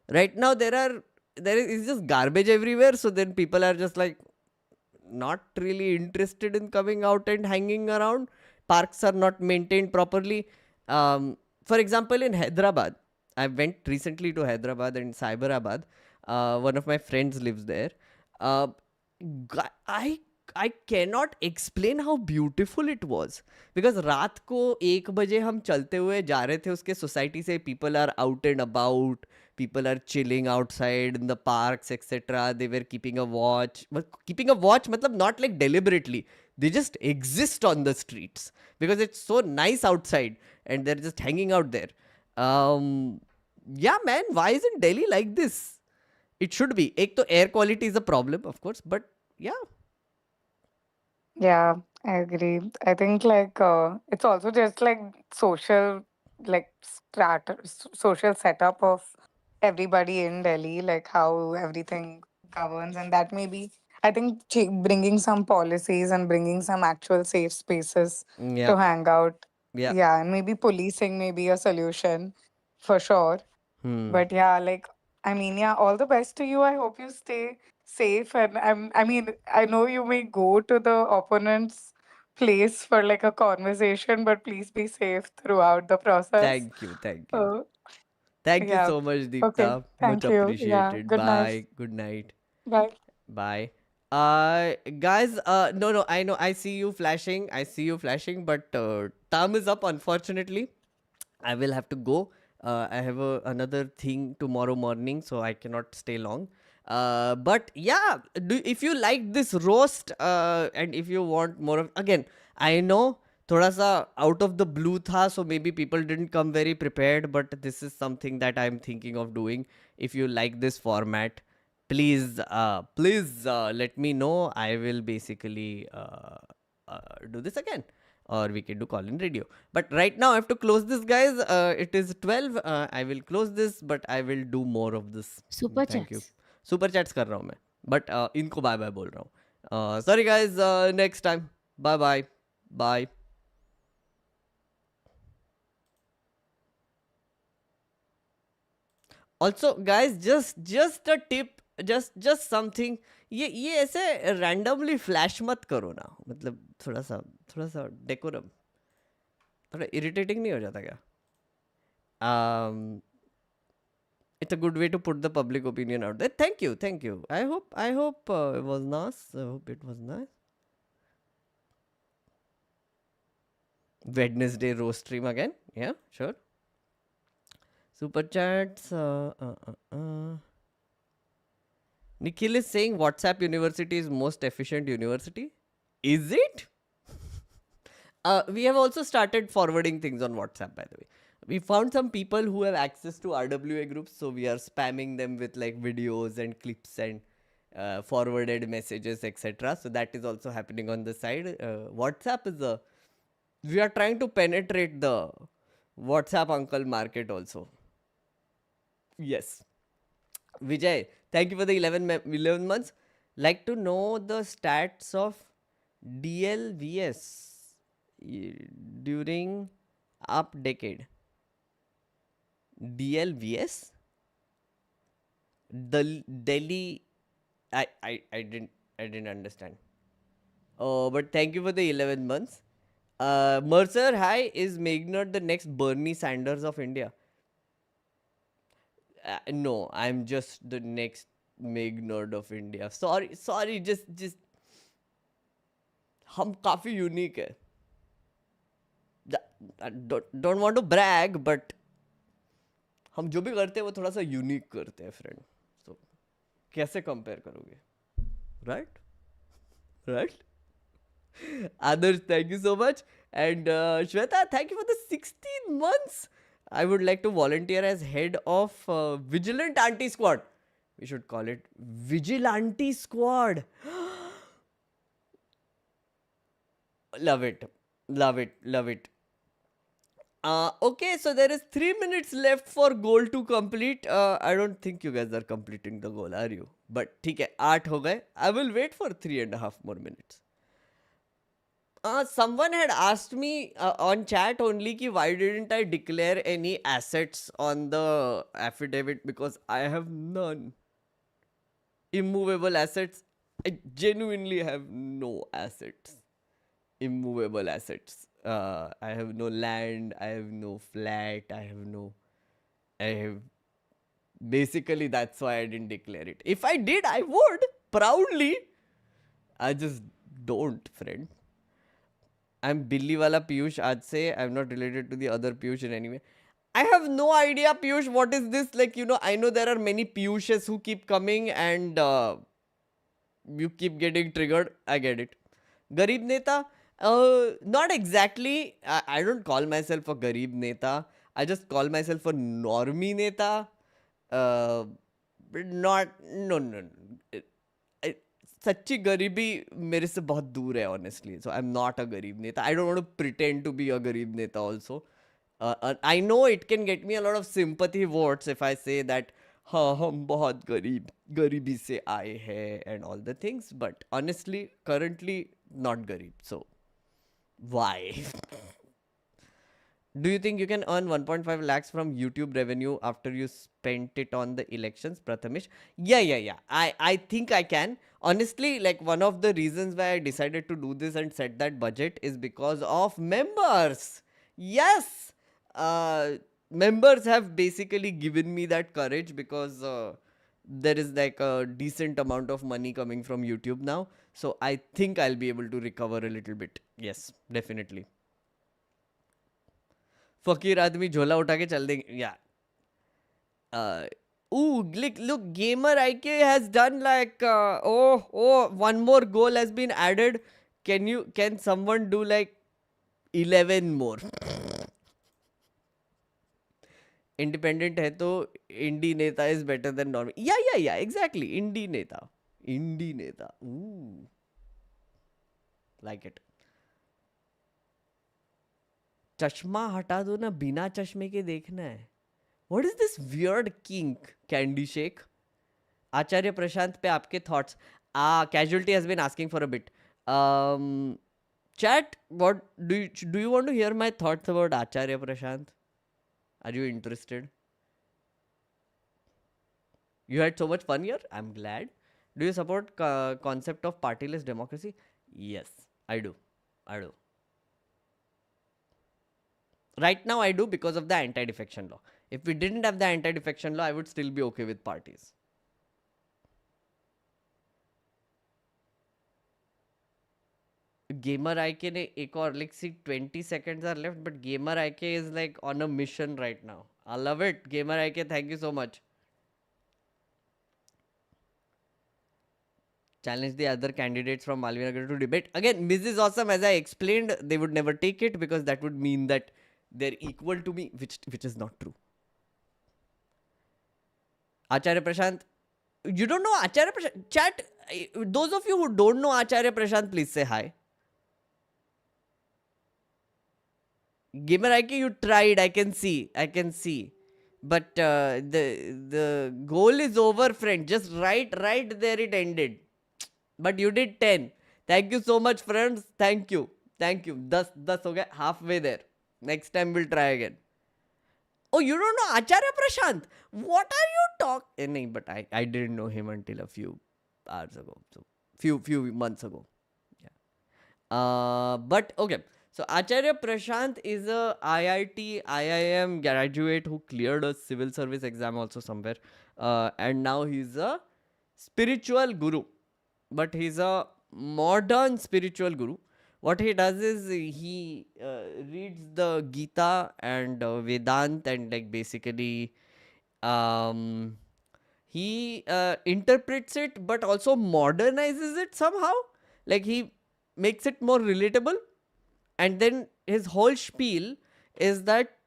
Right now there is just garbage everywhere, so then people are just like not really interested in coming out and hanging around. Parks are not maintained properly. For example, in Hyderabad, I went recently to Hyderabad and Cyberabad. One of my friends lives there. uh, I I cannot explain how beautiful it was. Because रात को 1 बजे हम चलते हुए जा रहे थे उसके सोसाइटी से. People are out and about. People are chilling outside in the parks, etc. They were keeping a watch. But keeping a watch, matlab not like deliberately. They just exist on the streets because it's so nice outside and they're just hanging out there. Yeah, man, why isn't Delhi like this? It should be. Ek to air quality is a problem, of course, but yeah. Yeah, I agree. I think like it's also just like social like social setup of everybody in Delhi, like how everything governs, and that maybe I think bringing some policies and bringing some actual safe spaces Yeah. to hang out. Yeah. Yeah, and maybe policing may be a solution for sure. Hmm. But yeah, like I mean, yeah, all the best to you. I hope you stay safe. And I mean, I know you may go to the opponent's place for like a conversation, but please be safe throughout the process. Thank you. Thank you. Uh, Thank you yeah. so much, Okay. Deepta. Much Thank you. Yeah. appreciated. Good night. Bye. Good night. Bye. Bye. Guys, no, I know, I see you flashing. I see you flashing, but time is up, unfortunately. I will have to go. I have another thing tomorrow morning, so I cannot stay long. But yeah, if you like this roast, and if you want more of, again, I know thoda sa out of the blue tha, so maybe people didn't come very prepared, but this is something that I'm thinking of doing. If you like this format, please let me know. I will basically do this again, or we can do call in radio. But right now I have to close this, guys. It is 12. I will close this, but I will do more of this. Super Thank you. Chats super chats कर रहा हूँ मैं, but इनको bye bye बोल रहा हूँ. Sorry guys, next time. Bye bye. Bye. Also guys, just a tip, just something. ये ऐसे randomly flash मत करो ना. मतलब थोड़ा सा decorum. थोड़ा irritating नहीं हो जाता क्या? It's a good way to put the public opinion out there. Thank you, thank you. I hope it was nice. I hope it was nice. Wednesday roast stream again. Yeah, sure. Super chats. Nikhil is saying WhatsApp University is most efficient university. Is it? We have also started forwarding things on WhatsApp, by the way. We found some people who have access to RWA groups, so we are spamming them with like videos and clips and forwarded messages, etc. So that is also happening on the side. WhatsApp is a. We are trying to penetrate the WhatsApp uncle market also. Yes. Vijay, thank you for the 11 months. Like to know the stats of DLVS during up decade. DLVS? The Delhi. I didn't understand. Oh, but thank you for the 11 months. Mercer, hi. Is Meghnad the next Bernie Sanders of India? No, I'm just the next Meghnad of India. Sorry, just हम काफी unique है. I don't want to brag, but हम जो भी करते हैं वो थोड़ा सा यूनिक करते हैं, फ्रेंड. तो कैसे कंपेयर करोगे? Right? Adarsh, thank you so much. And Shweta, thank you for the 16 months. I would like to volunteer as head of Vigilant Anti Squad. We should call it Vigilante Squad. Love it. Love it. Love it. Okay, so there is 3 minutes left for goal to complete. I don't think you guys are completing the goal, are you? But ठीक है, 8 हो गए. I will wait for 3.5 more minutes. Someone had asked me on chat only ki why didn't I declare any assets on the affidavit, because I have none. Immovable assets. I genuinely have no assets. Immovable assets. I have no land. I have no flat. I have. Basically, that's why I didn't declare it. If I did, I would proudly. I just don't, friend. I'm Billy wala Piyush aaj se. I'm not related to the other Piyush in any way. I have no idea, Piyush, what is this? Like, I know there are many Piyushes who keep coming and you keep getting triggered. I get it. Garib Neta? Not exactly. I don't call myself a Garib Neta. I just call myself a Normie Neta. Uh, but not, no, no, no. I- सच्ची गरीबी मेरे से बहुत दूर है honestly. So I'm not a गरीब नेता. I don't want to pretend to be a गरीब नेता also. I know it can get me a lot of sympathy votes if I say that हाँ हम बहुत गरीबी से आए हैं and all the things, but honestly currently not गरीब. So why? Do you think you can earn 1.5 lakhs from YouTube revenue after you spent it on the elections, Prathamesh? Yeah. I think I can. Honestly, like one of the reasons why I decided to do this and set that budget is because of members. Yes. Members have basically given me that courage because there is like a decent amount of money coming from YouTube now. So I think I'll be able to recover a little bit. Yes, definitely. फकीर आदमी झोला उठा के चल देंगे या look, gamer IK has done like one more goal has been added. Can someone do like 11 more? Independent है तो indie नेता is better than normal. Yeah, exactly. Indie नेता. Ooh, like it. चश्मा हटा दो ना, बिना चश्मे के देखना है. What is this weird kink, Candy Shake? Acharya Prashant पे आपके thoughts. Casualty has been asking for a bit. Chat, what do you want to hear my thoughts about Acharya Prashant? Are you interested? You had so much fun here? I'm glad. Do you support concept of partyless democracy? Yes, I do. Right now I do because of the anti-defection law. If we didn't have the anti-defection law, I would still be okay with parties. Gamer IK ने एक और like see 20 seconds are left, but Gamer IK is like on a mission right now. I love it. Gamer IK, thank you so much. Challenge the other candidates from Malvinagar to debate. Again, Mrs. Awesome, as I explained, they would never take it because that would mean that they're equal to me, which is not true. Acharya Prashant, you don't know Acharya Prashant? Chat, those of you who don't know Acharya Prashant, please say hi. Gamer IK, you tried. I can see. But the goal is over, friend. Just right there it ended. But you did 10. Thank you so much, friends. Thank you. 10 हो गया, halfway there. Next time we'll try again. Oh, you don't know Acharya Prashant? What are you talking? No, but I didn't know him until a few hours ago. So few months ago. Yeah. But okay. So Acharya Prashant is a IIT, IIM graduate who cleared a civil service exam also somewhere. And now he's a spiritual guru. But he's a modern spiritual guru. What he does is he reads the Gita and Vedant and like basically he interprets it but also modernizes it somehow. Like he makes it more relatable. And then his whole spiel is that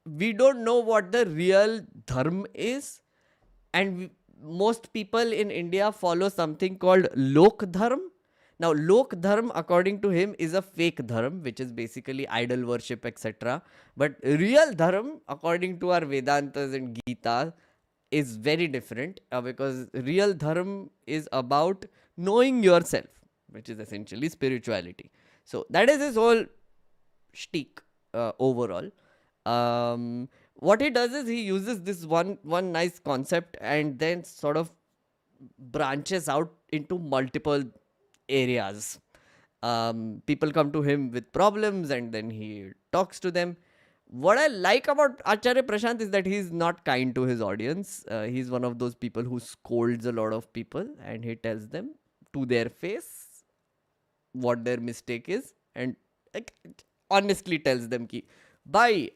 we don't know what the real dharma is, and most people in India follow something called lok dharma. Now lok dharma according to him is a fake dharma, which is basically idol worship, etc. But real dharma according to our Vedantas and Gita is very different, because real dharma is about knowing yourself, which is essentially spirituality. So that is his whole shtick overall. What he does is he uses this one nice concept and then sort of branches out into multiple areas. People come to him with problems and then he talks to them. What I like about Acharya Prashant is that he's not kind to his audience. He's one of those people who scolds a lot of people and he tells them to their face, what their mistake is, and like honestly tells them ki bye,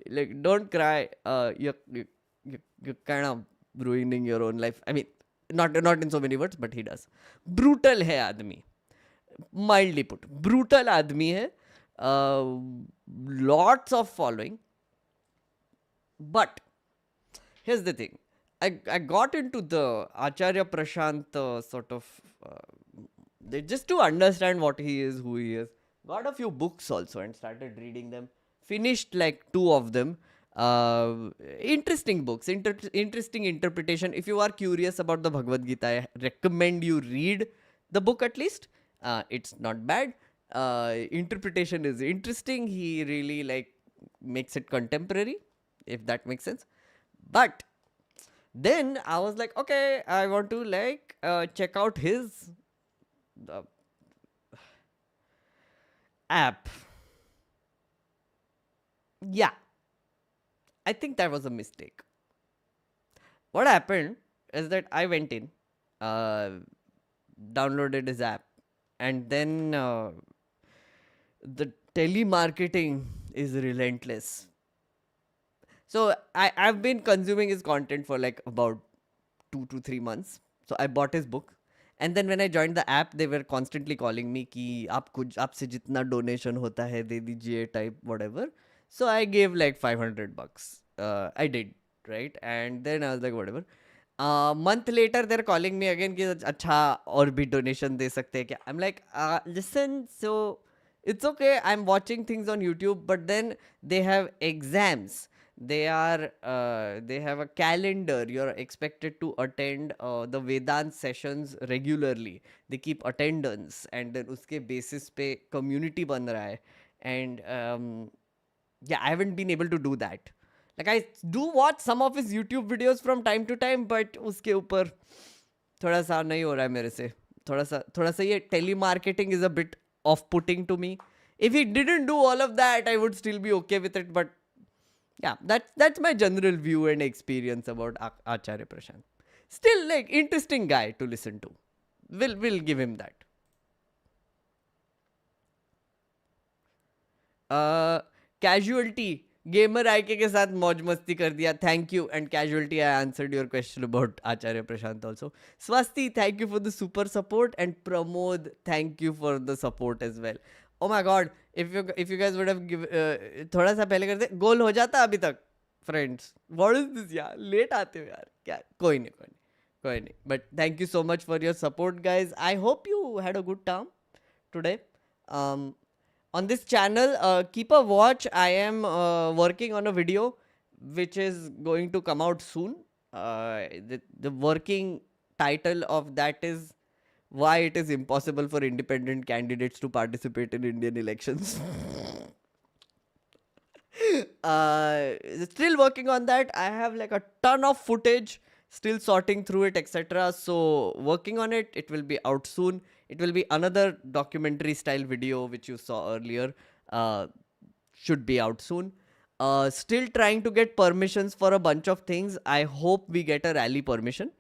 like don't cry, you're kind of ruining your own life. I mean, not in so many words, but he does. Brutal hai आदमी, mildly put, brutal आदमी है. uh, Lots of following, but here's the thing. I got into the Acharya Prashant sort of just to understand what he is, who he is. Got a few books also and started reading them. Finished like two of them. Interesting books, interesting interpretation. If you are curious about the Bhagavad Gita, I recommend you read the book at least. It's not bad. Interpretation is interesting. He really like makes it contemporary, if that makes sense. But then I was like, okay, I want to like check out his uh, app. Yeah, I think that was a mistake. What happened is that I went in, uh, downloaded his app, and then the telemarketing is relentless. So I've been consuming his content for like about 2 to 3 months. So I bought his book. And then when I joined the app, they were constantly calling me कि आप कुछ आपसे जितना donation होता है दे दीजिए type whatever. So I gave like $500. I did, right? And then I was like whatever. Month later they're calling me again कि अच्छा और भी donation दे सकते हैं क्या? I'm like listen, so it's okay. I'm watching things on YouTube, but then they have exams. They have a calendar. You're expected to attend the Vedant sessions regularly. They keep attendance, and then uske basis pe community ban raha hai. And yeah, I haven't been able to do that. Like I do watch some of his YouTube videos from time to time, but उसके ऊपर थोड़ा सा नहीं हो रहा है मेरे से. थोड़ा सा ये telemarketing is a bit off-putting to me. If he didn't do all of that, I would still be okay with it. But yeah, that's my general view and experience about Acharya Prashant. Still, like interesting guy to listen to. We'll give him that. Casualty gamer IK के साथ मौज मस्ती कर दिया. Thank you. And casualty I answered your question about Acharya Prashant also. Swasti, thank you for the super support. And Pramod, thank you for the support as well. Oh my god, if you guys would have थोड़ा सा पहले करते goal हो जाता अभी तक. Friends, what is this यार, late आते हो यार. क्या, कोई नहीं, कोई नहीं. But thank you so much for your support guys. I hope you had a good time today. On this channel, keep a watch. I am working on a video which is going to come out soon. The working title of that is why it is impossible for independent candidates to participate in Indian elections. Still working on that. I have like a ton of footage, still sorting through it, etc. So working on it. It will be out soon. It will be another documentary style video which you saw earlier. Should be out soon. Still trying to get permissions for a bunch of things. I hope we get a rally permission.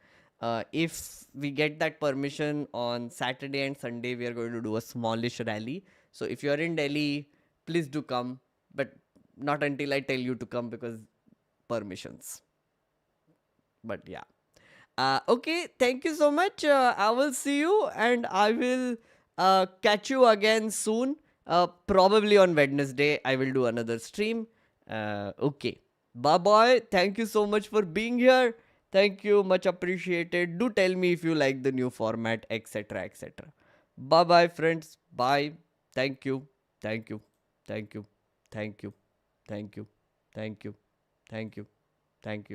If we get that permission on Saturday and Sunday, we are going to do a smallish rally. So if you are in Delhi, please do come. But not until I tell you to come, because permissions. But yeah. Okay, thank you so much. I will see you, and I will catch you again soon. Probably on Wednesday, I will do another stream. Okay. Bye bye. Thank you so much for being here. Thank you. Much appreciated. Do tell me if you like the new format, etc. etc. Bye bye, friends. Bye. Thank you. Thank you. Thank you. Thank you. Thank you. Thank you. Thank you. Thank you.